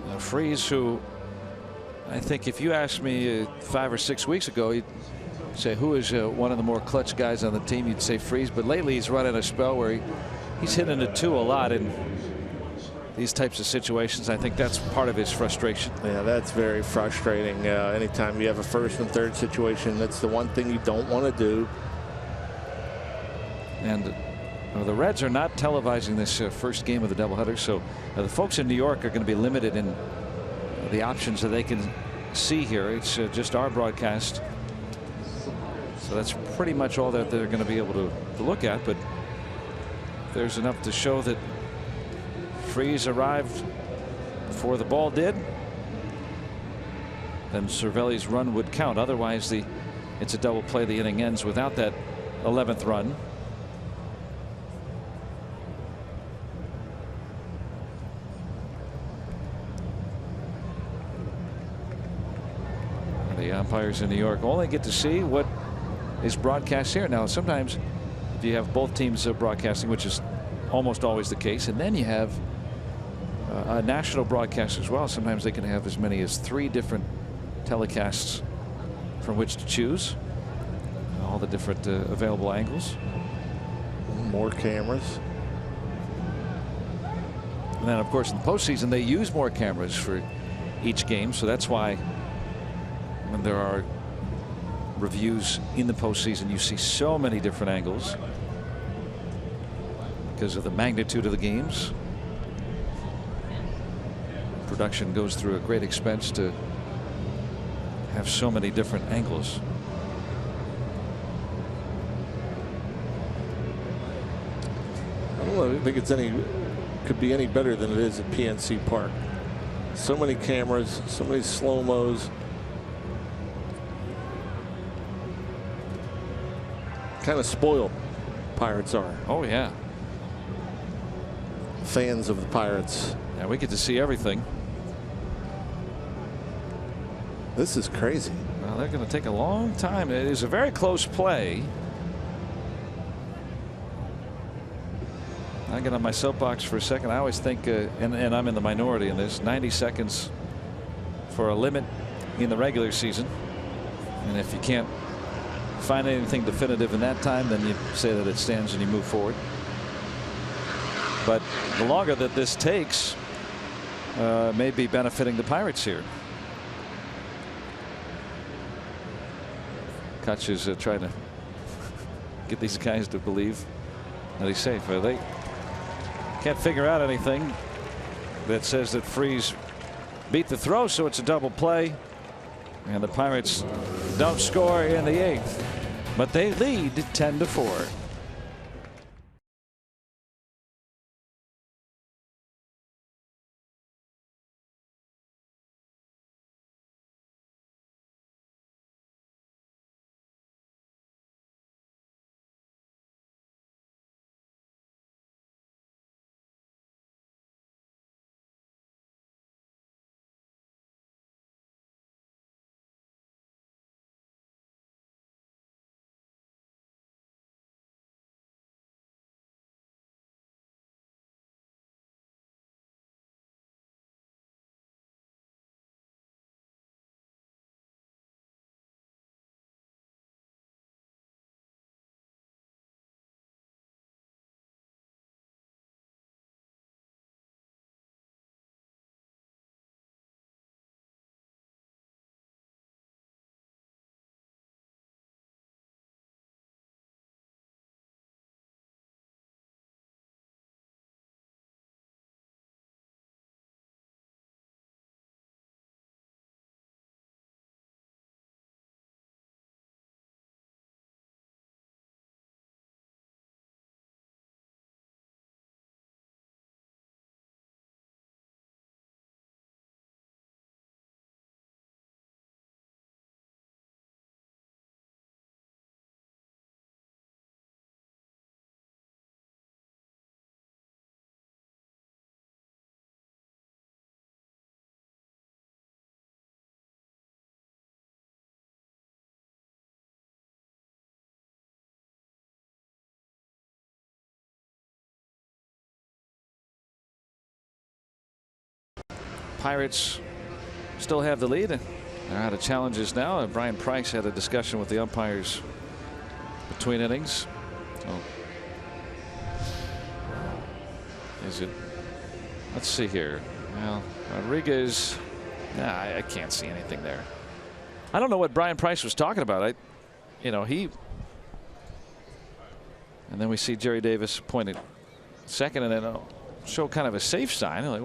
Now Freese, who I think if you asked me 5 or 6 weeks ago, you'd say who is one of the more clutch guys on the team, you'd say Freese. But lately he's running a spell where he's hitting a 2 a lot in these types of situations. I think that's part of his frustration. Yeah, that's very frustrating. Anytime you have a first and third situation, that's the one thing you don't want to do. And the Reds are not televising this first game of the doubleheader, so the folks in New York are going to be limited in the options that they can see here. It's just our broadcast, so that's pretty much all that they're going to be able to look at. But there's enough to show that Freese arrived before the ball did, then Cervelli's run would count. Otherwise, it's a double play. The inning ends without that 11th run. The umpires in New York only get to see what is broadcast here. Now, sometimes if you have both teams broadcasting, which is almost always the case, and then you have a national broadcast as well, sometimes they can have as many as 3 different telecasts from which to choose. All the different available angles. More cameras. And then, of course, in the postseason, they use more cameras for each game. So that's why when there are reviews in the postseason, you see so many different angles because of the magnitude of the games. Production goes through a great expense to have so many different angles. I don't think it's could be any better than it is at PNC Park. So many cameras, so many slow-mos. Kind of spoiled, Pirates are. Oh yeah. Fans of the Pirates. Yeah, we get to see everything. This is crazy. Well, they're going to take a long time. It is a very close play. I get on my soapbox for a second. I always think, and I'm in the minority in this, 90 seconds for a limit in the regular season. And if you can't find anything definitive in that time, then you say that it stands and you move forward. But the longer that this takes may be benefiting the Pirates here. Kutch is trying to get these guys to believe that he's safe. They can't figure out anything that says that Freese beat the throw, so it's a double play. And the Pirates don't score in the 8th, but they lead 10-4. Pirates still have the lead. They're out of challenges now. Brian Price had a discussion with the umpires between innings. So is it? Let's see here. Well, Rodriguez. Nah, I can't see anything there. I don't know what Brian Price was talking about. He. And then we see Jerry Davis pointed second, and then show kind of a safe sign. Like,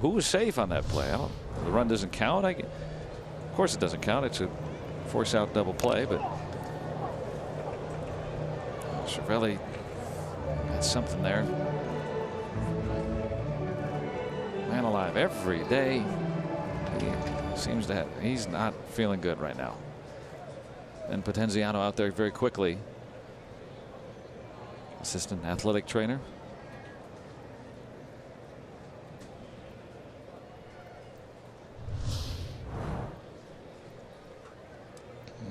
who was safe on that play? The run doesn't count. Of course it doesn't count. It's a force out double play, but Cervelli got something there. Man alive every day. He seems to he's not feeling good right now. And Potenziano out there very quickly. Assistant athletic trainer.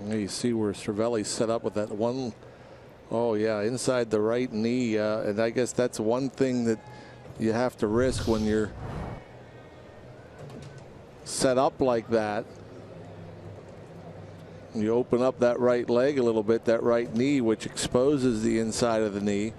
You see where Cervelli set up with that one. Oh yeah, inside the right knee, and I guess that's one thing that you have to risk when you're set up like that. You open up that right leg a little bit, that right knee, which exposes the inside of the knee.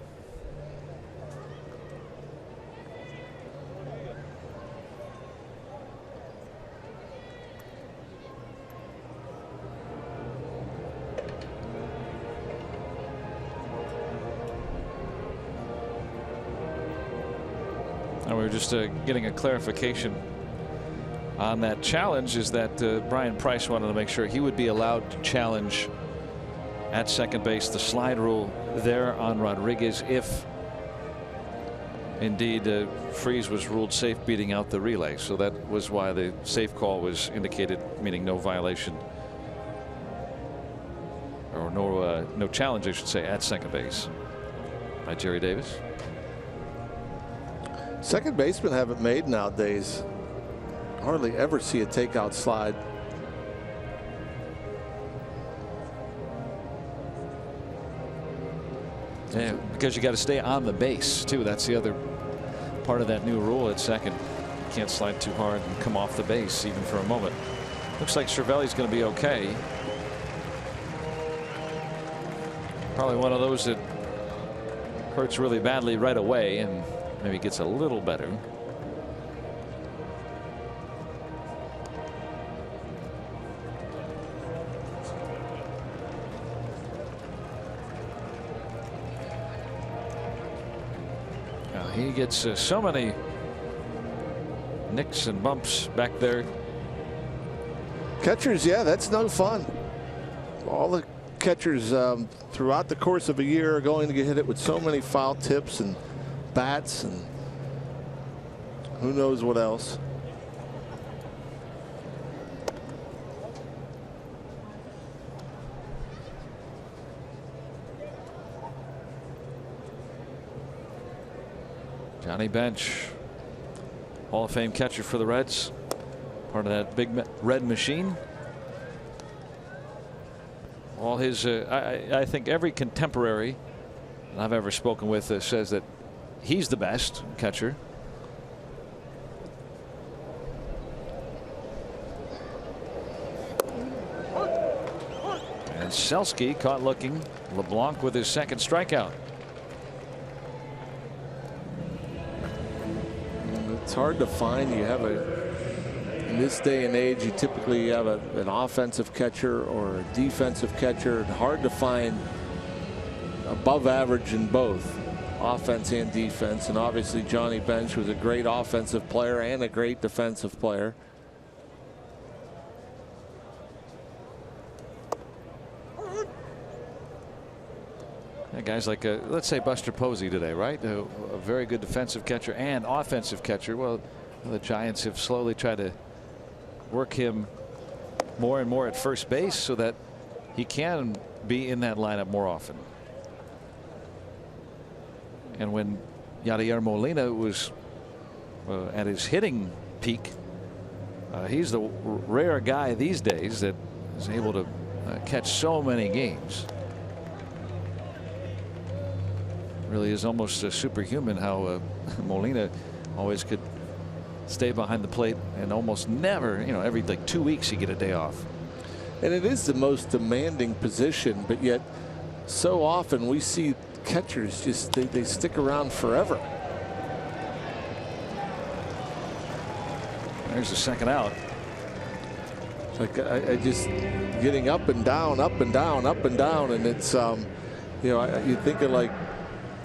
And we were just getting a clarification on that challenge, is that Brian Price wanted to make sure he would be allowed to challenge at second base. The slide rule there on Rodriguez if indeed Freese was ruled safe beating out the relay. So that was why the safe call was indicated, meaning no violation or no challenge, I should say, at second base by Jerry Davis. Second basemen haven't made nowadays. Hardly ever see a takeout slide. Yeah, because you got to stay on the base too. That's the other part of that new rule at second. Can't slide too hard and come off the base even for a moment. Looks like Cervelli's going to be okay. Probably one of those that hurts really badly right away and maybe gets a little better. He gets so many nicks and bumps back there. Catchers, yeah, that's no fun. All the catchers throughout the course of a year are going to get hit with so many foul tips and bats and who knows what else. Johnny Bench, Hall of Fame catcher for the Reds, part of that big red machine. All his, I think every contemporary that I've ever spoken with says that he's the best catcher. And Selski caught looking. LeBlanc with his second strikeout. It's hard to find. You have in this day and age, you typically have an offensive catcher or a defensive catcher. Hard to find above average in both offense and defense. And obviously Johnny Bench was a great offensive player and a great defensive player. Guys like let's say Buster Posey today, right? A very good defensive catcher and offensive catcher. Well, the Giants have slowly tried to work him more and more at first base so that he can be in that lineup more often. And when Yadier Molina was at his hitting peak, he's the rare guy these days that is able to catch so many games. Really is almost superhuman how Molina always could stay behind the plate and almost never, every like 2 weeks you get a day off. And it is the most demanding position, but yet so often we see catchers just they stick around forever. There's the second out. Like I just getting up and down, up and down, up and down, and it's you think of like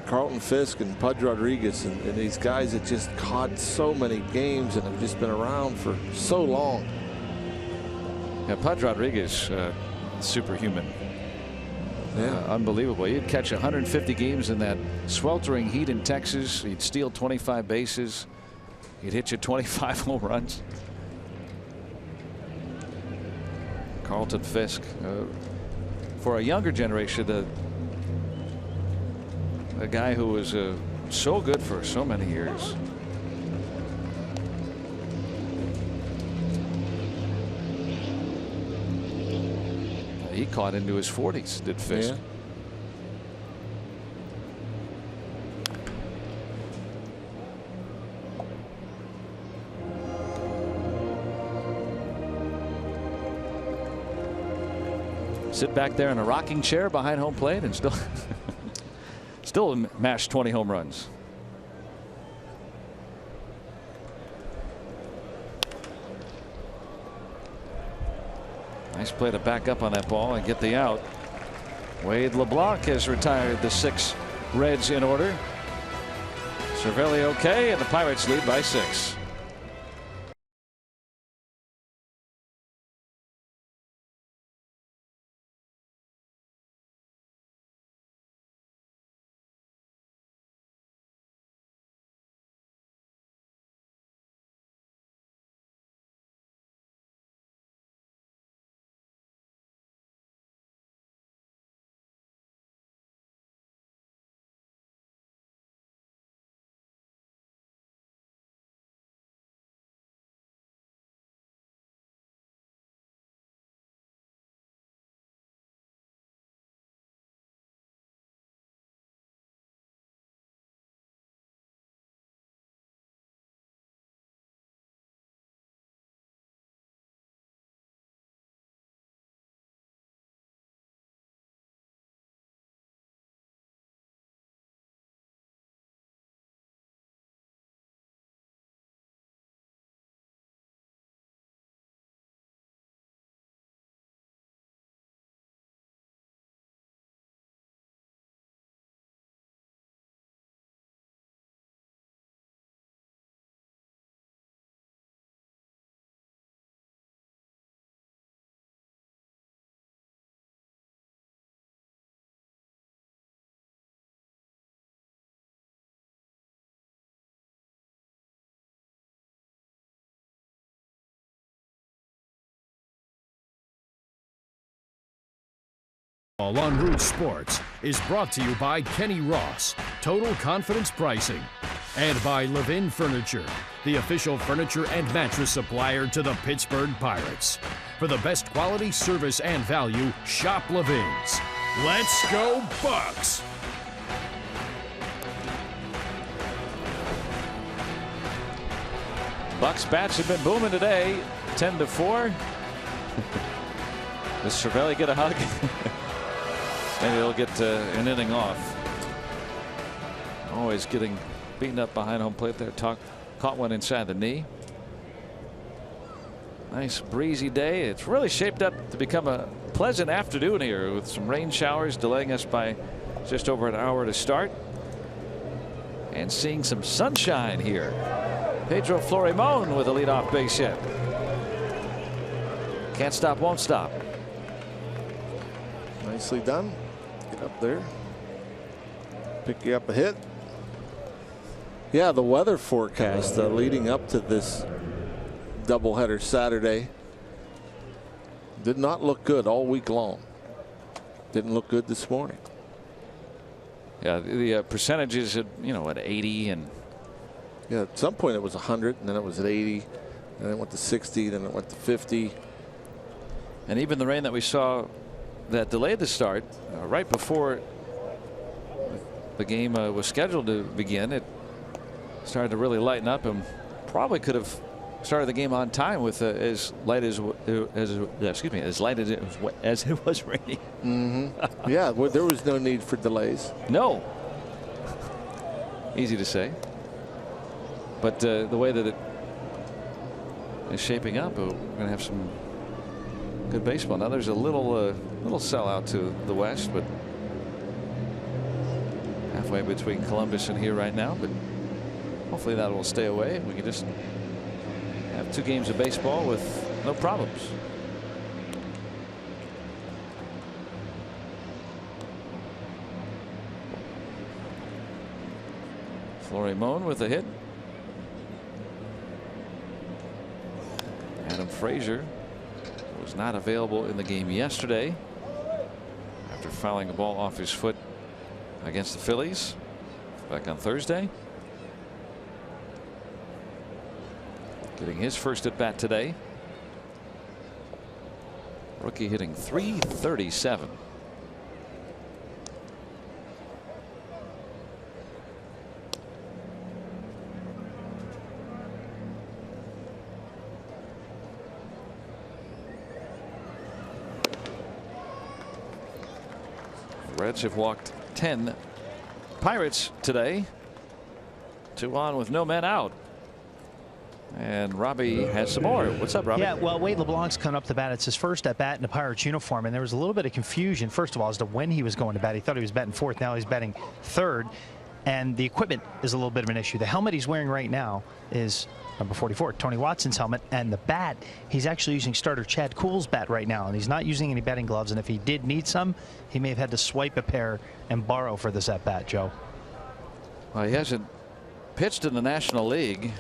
Carlton Fisk and Pudge Rodriguez and these guys that just caught so many games and have just been around for so long. Yeah, Pudge Rodriguez, superhuman. Yeah. Unbelievable. He'd catch 150 games in that sweltering heat in Texas. He'd steal 25 bases. He'd hit you 25 home runs. Carlton Fisk, for a younger generation, a guy who was so good for so many years. He caught into his 40s, did Fisk. Yeah. Sit back there in a rocking chair behind home plate and still still mash 20 home runs. Nice play to back up on that ball and get the out. Wade LeBlanc has retired the 6 Reds in order. Cervelli okay, and the Pirates lead by 6. On Root Sports is brought to you by Kenny Ross, Total Confidence Pricing, and by Levin Furniture, the official furniture and mattress supplier to the Pittsburgh Pirates. For the best quality, service, and value, shop Levin's. Let's go Bucks! Bucks bats have been booming today. 10-4. Does Cervelli get a hug? Maybe he'll get an inning off. Always getting beaten up behind home plate there. Caught one inside the knee. Nice breezy day. It's really shaped up to become a pleasant afternoon here with some rain showers delaying us by just over an hour to start. And seeing some sunshine here. Pedro Florimon with a leadoff base hit. Can't stop, won't stop. Nicely done. Get up there. Pick you up a hit. Yeah, the weather forecast leading up to this doubleheader Saturday did not look good all week long. Didn't look good this morning. Yeah, the percentages at, at 80 and. Yeah, at some point it was 100, and then it was at 80, and then it went to 60, then it went to 50. And even the rain that we saw that delayed the start right before the game was scheduled to begin, it started to really lighten up and probably could have started the game on time with as light as it was raining. Mm-hmm. Yeah, well, there was no need for delays. No. Easy to say. But the way that it is shaping up, we're going to have some good baseball. Now there's a little sellout to the west, but halfway between Columbus and here right now. But hopefully that will stay away. We can just have 2 games of baseball with no problems. Florimon with a hit. Adam Frazier was not available in the game yesterday after fouling a ball off his foot against the Phillies back on Thursday. Getting his first at bat today. Rookie hitting .337. Reds have walked 10 Pirates today. 2 on with no men out. And Robbie has some more. What's up, Robbie? Yeah, well, Wade LeBlanc's coming up to bat. It's his first at bat in a Pirates uniform, and there was a little bit of confusion, first of all, as to when he was going to bat. He thought he was batting 4th. Now he's batting 3rd. And the equipment is a little bit of an issue. The helmet he's wearing right now is number 44, Tony Watson's helmet, and the bat, he's actually using starter Chad Kuhl's bat right now, and he's not using any batting gloves. And if he did need some, he may have had to swipe a pair and borrow for this at bat, Joe. Well, he hasn't pitched in the National League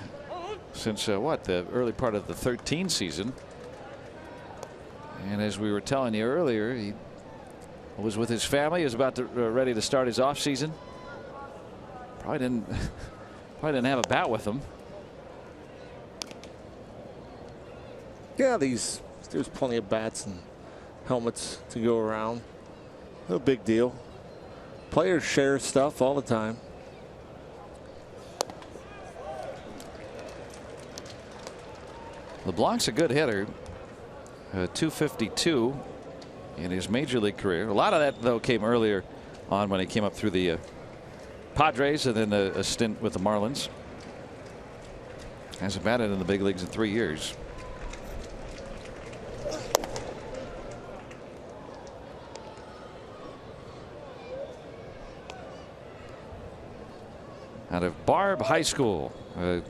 since the early part of the 13 season. And as we were telling you earlier, he was with his family. He was about to ready to start his off season. Probably didn't have a bat with him. Yeah, there's plenty of bats and helmets to go around. No big deal. Players share stuff all the time. LeBlanc's a good hitter. 252 in his major league career. A lot of that, though, came earlier on when he came up through the Padres and then a stint with the Marlins. Hasn't batted in the big leagues in 3 years. Out of Barbe High School, kind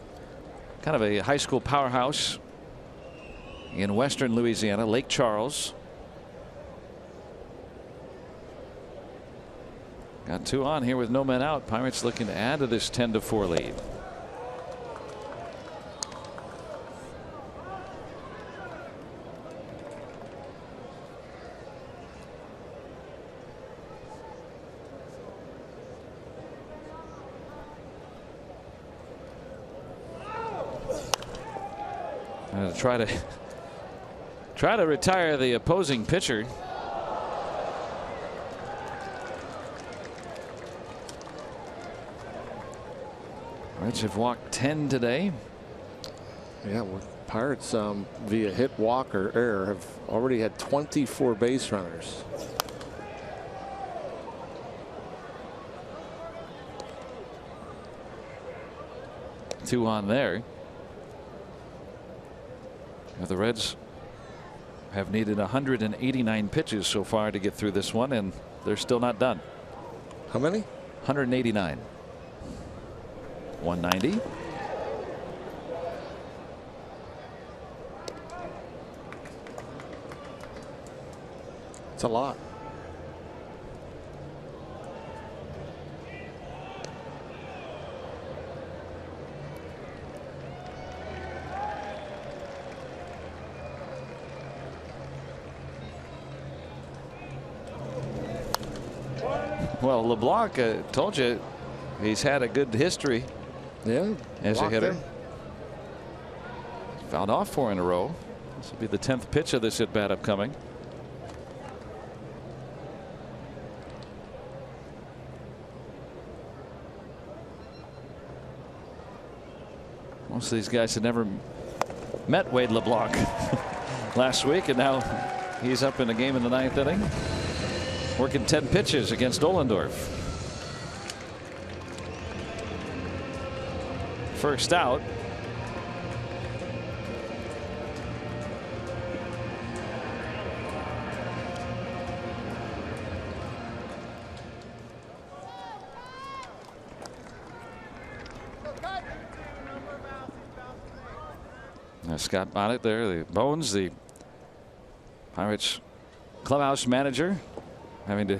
of a high school powerhouse in western Louisiana, Lake Charles. Got 2 on here with no men out. Pirates looking to add to this 10-4 lead. Try to retire the opposing pitcher. Reds have walked 10 today. Yeah, well, Pirates via hit, walk, or error have already had 24 base runners. Two on there. Now the Reds have needed 189 pitches so far to get through this one, and they're still not done. How many? 189. 190. It's a lot. Well, LeBlanc told you he's had a good history. Yeah, as a hitter. in. Fouled off 4 in a row. This will be the 10th pitch of this at bat upcoming. Most of these guys had never met Wade LeBlanc last week, and now he's up in a game in the 9th inning, working 10 pitches against Ohlendorf. First out. Scott Bonnet there, the Bones, the Pirates clubhouse manager, having to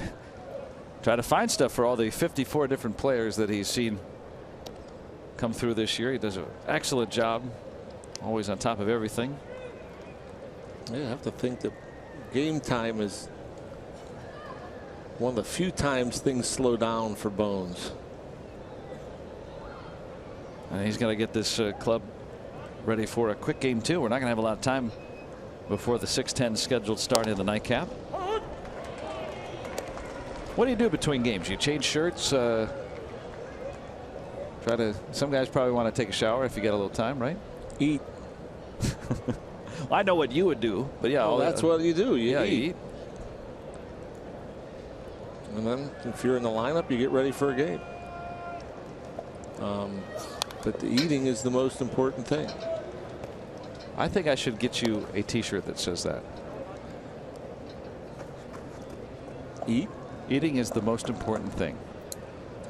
try to find stuff for all the 54 different players that he's seen come through this year. He does an excellent job, always on top of everything. Yeah, I have to think that game time is one of the few times things slow down for Bones. And he's going to get this club ready for a quick game too. We're not going to have a lot of time before the 6:10 scheduled start in the nightcap. What do you do between games? You change shirts, try to, some guys probably want to take a shower if you get a little time, right? Eat. I know what you would do, but yeah. Well, that's what you do. You eat. And then if you're in the lineup, you get ready for a game. But the eating is the most important thing. I think I should get you a t-shirt that says that. Eating is the most important thing.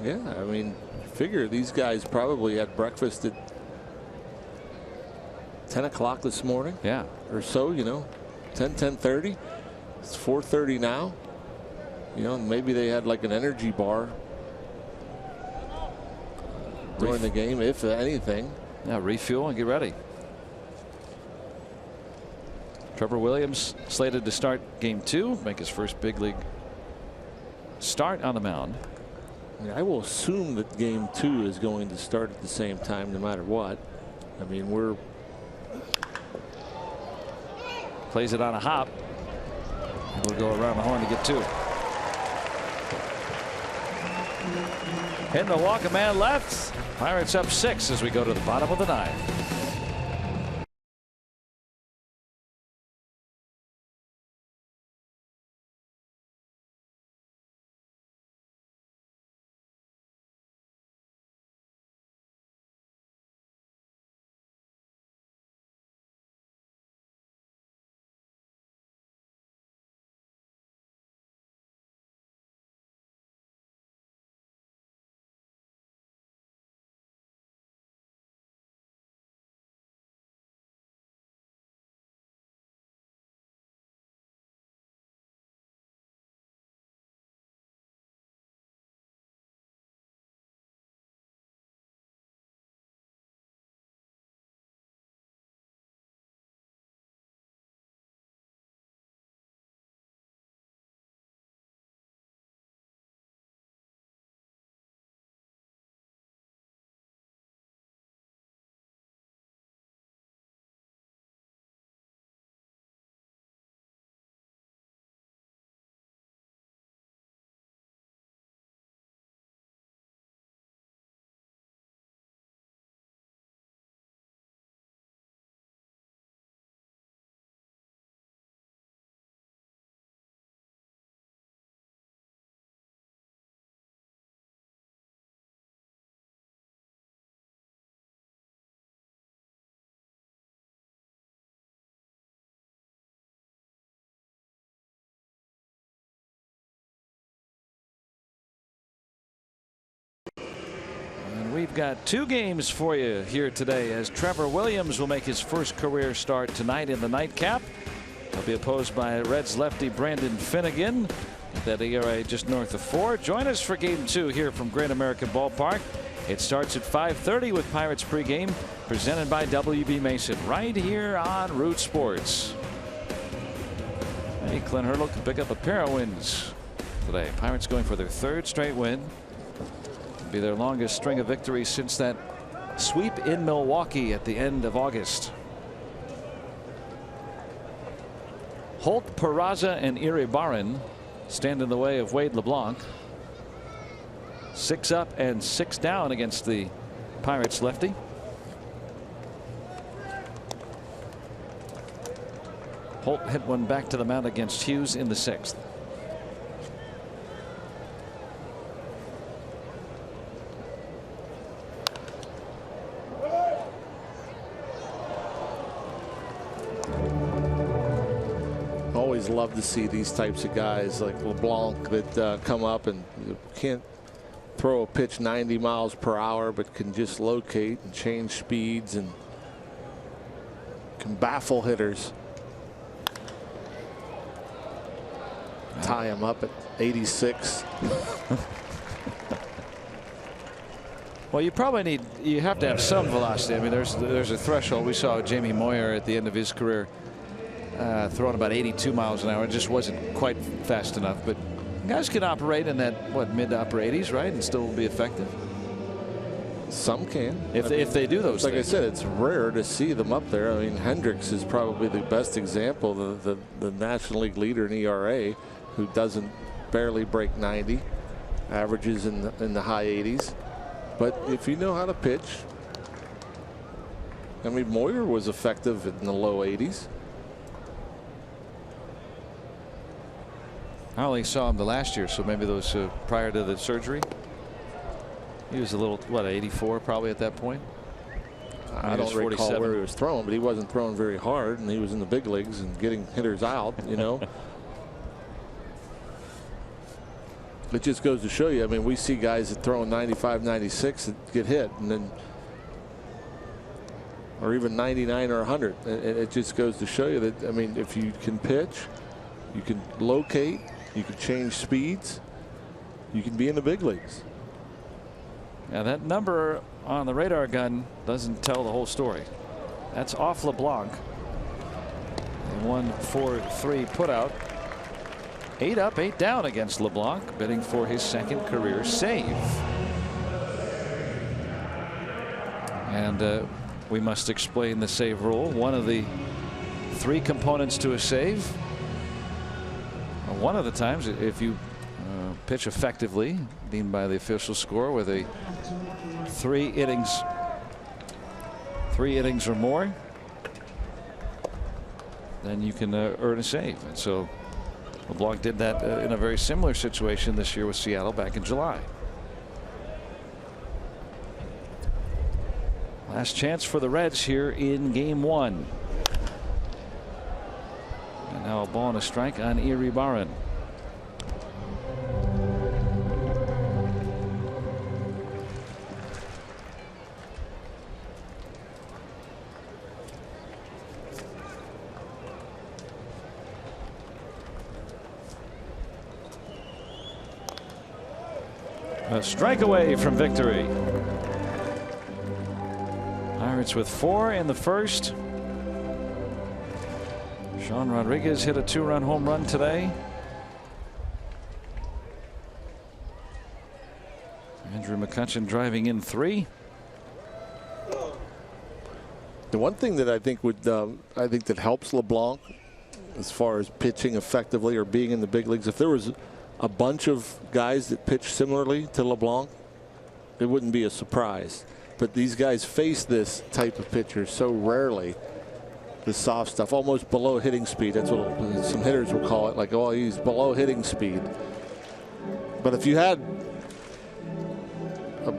Yeah, I mean, figure these guys probably had breakfast at 10 o'clock this morning. Yeah. Or so, you know, 10:30. It's 4:30 now. You know, maybe they had like an energy bar during the game, if anything. Yeah, refuel and get ready. Trevor Williams slated to start game 2, make his first big league start on the mound. I will assume that game 2 is going to start at the same time no matter what. I mean, we're plays it on a hop. We'll go around the horn to get 2. Hitting the walk, a man left. Pirates up 6 as we go to the bottom of the 9th. We've got 2 games for you here today as Trevor Williams will make his first career start tonight in the nightcap. He'll be opposed by Reds lefty Brandon Finnegan. That ERA just north of 4. Join us for game 2 here from Great American Ballpark. It starts at 5:30 with Pirates pregame presented by WB Mason right here on Root Sports. Hey, Clint Hurdle can pick up a pair of wins today. Pirates going for their 3rd straight win. It'll be their longest string of victories since that sweep in Milwaukee at the end of August. Holt, Peraza, and Iribarren stand in the way of Wade LeBlanc. 6 up and 6 down against the Pirates lefty. Holt hit one back to the mound against Hughes in the 6th. Always love to see these types of guys like LeBlanc that come up and can't throw a pitch 90 miles per hour, but can just locate and change speeds and can baffle hitters. Tie him up at 86. Well, you probably have to have some velocity. I mean, there's a threshold. We saw Jamie Moyer at the end of his career throwing about 82 miles an hour. It just wasn't quite fast enough. But guys can operate in that mid to upper 80s, right, and still be effective. Some can if they do those like things. I said, it's rare to see them up there. I mean, Hendricks is probably the best example, the National League leader in ERA, who doesn't barely break 90, averages in the high 80s. But if you know how to pitch, I mean, Moyer was effective in the low 80s. I only saw him the last year, so maybe those prior to the surgery. He was a little, what, 84 probably at that point? I don't recall where he was throwing, but he wasn't throwing very hard, and he was in the big leagues and getting hitters out, you know. It just goes to show you. I mean, we see guys that throw 95, 96 that get hit, and then, or even 99 or 100. It just goes to show you that, I mean, if you can pitch, you can locate, you can change speeds, you can be in the big leagues. Now that number on the radar gun doesn't tell the whole story. That's off LeBlanc. 1-4-3 putout. 8 up, 8 down against LeBlanc, bidding for his 2nd career save. And we must explain the save rule. One of the 3 components to a save. One of the times, if you pitch effectively, deemed by the official score with a 3 innings or more, then you can earn a save. And so LeBlanc did that in a very similar situation this year with Seattle back in July. Last chance for the Reds here in game 1. And now a ball and a strike on Iribarren. A strike away from victory. Pirates with 4 in the first. Sean Rodriguez hit a 2-run home run today. Andrew McCutchen driving in 3. The one thing that I think that helps LeBlanc as far as pitching effectively or being in the big leagues, if there was a bunch of guys that pitch similarly to LeBlanc, it wouldn't be a surprise. But these guys face this type of pitcher so rarely. The soft stuff, almost below hitting speed. That's what some hitters will call it, like, oh, he's below hitting speed. But if you had a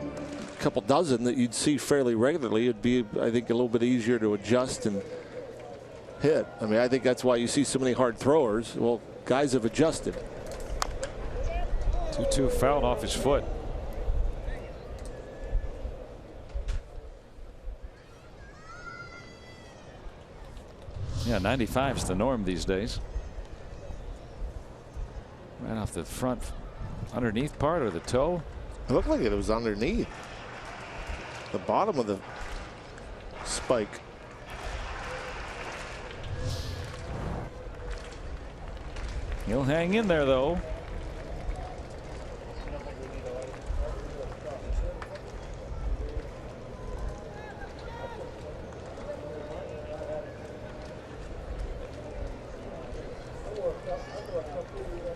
couple dozen that you'd see fairly regularly, it'd be, I think, a little bit easier to adjust and hit. I mean, I think that's why you see so many hard throwers. Well, guys have adjusted. 2-2 fouled off his foot. Yeah, 95's the norm these days. Right off the front, underneath part or the toe. It looked like it was underneath the bottom of the spike. He'll hang in there though.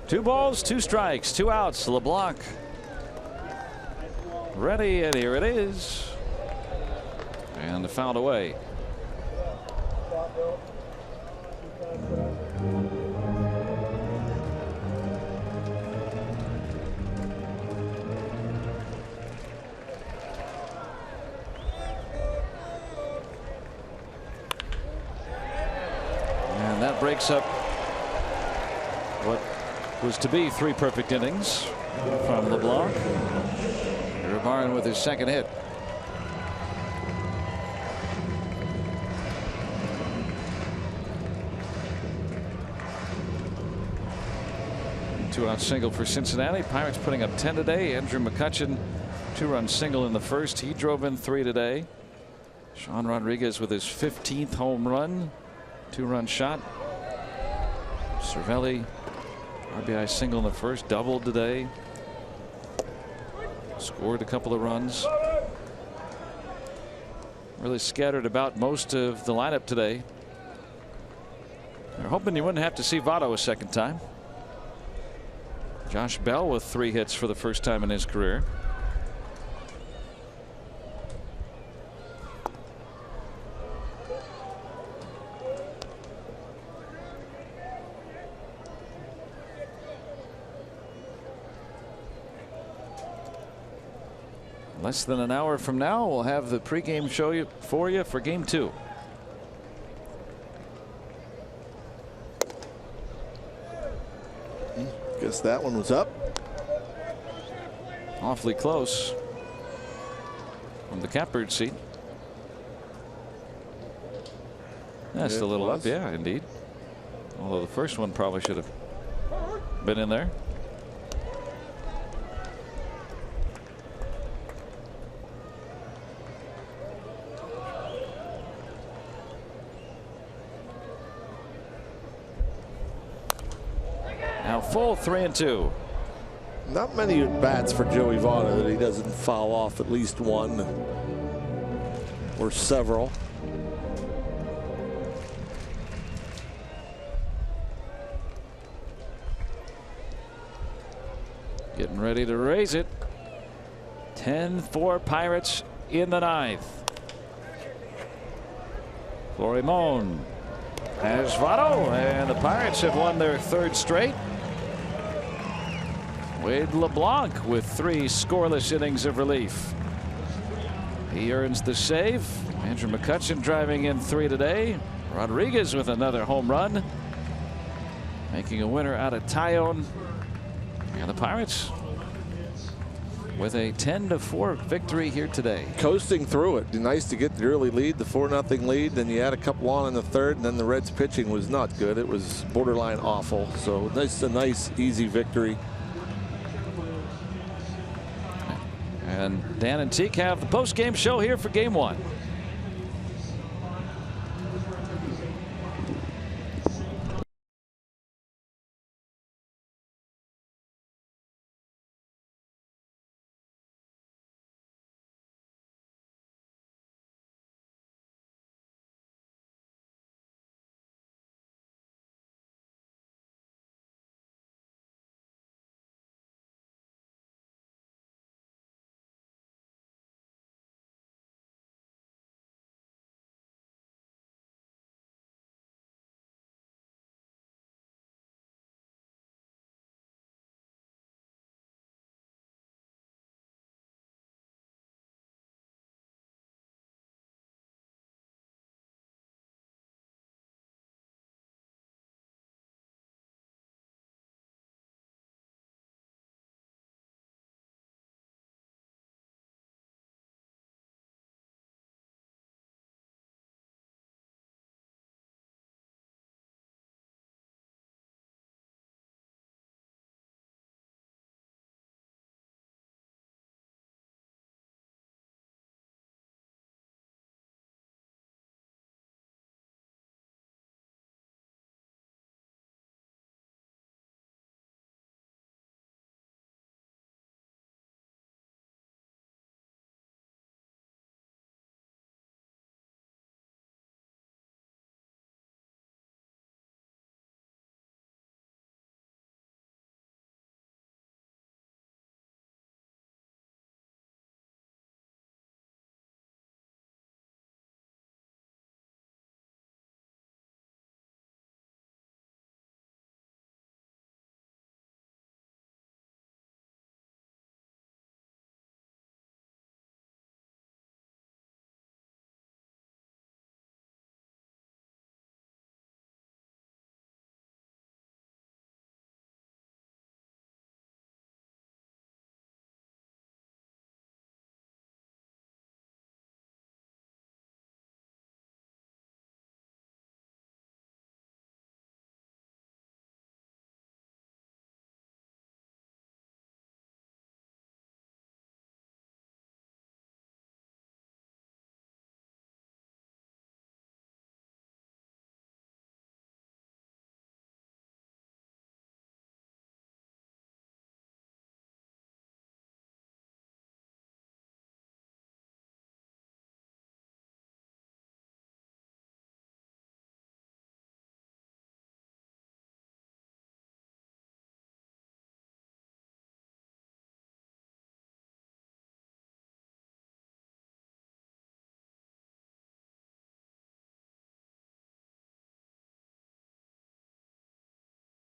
Two balls, two strikes, two outs. LeBlanc ready, and here it is. And fouled away. And that breaks up what was to be 3 perfect innings from LeBlanc. Barn with his second hit. Two-out single for Cincinnati. Pirates putting up 10 today. Andrew McCutchen, 2-run single in the first. He drove in 3 today. Sean Rodriguez with his 15th home run. 2-run shot. Cervelli, RBI single in the first. Doubled today. Scored a couple of runs. Really scattered about most of the lineup today. They're hoping you wouldn't have to see Votto a second time. Josh Bell with 3 hits for the first time in his career. Less than an hour from now, we'll have the pregame show for you for Game 2. Guess that one was up. Awfully close from the catbird seat. That's a little up, yeah, indeed. Although the first one probably should have been in there. Now full 3-2. Not many at bats for Joey Votto that he doesn't foul off at least one or several. Getting ready to raise it. 10-4 Pirates in the 9th. Florimon has Votto, and the Pirates have won their 3rd straight. Wade LeBlanc with 3 scoreless innings of relief. He earns the save. Andrew McCutchen driving in 3 today. Rodriguez with another home run, making a winner out of Tyone. And the Pirates with a 10-4 victory here today. Coasting through it. Nice to get the early lead, the 4-0 lead. Then you had a couple on in the 3rd, and then the Reds pitching was not good. It was borderline awful. So that's a nice, easy victory. And Dan and Teak have the post-game show here for Game 1.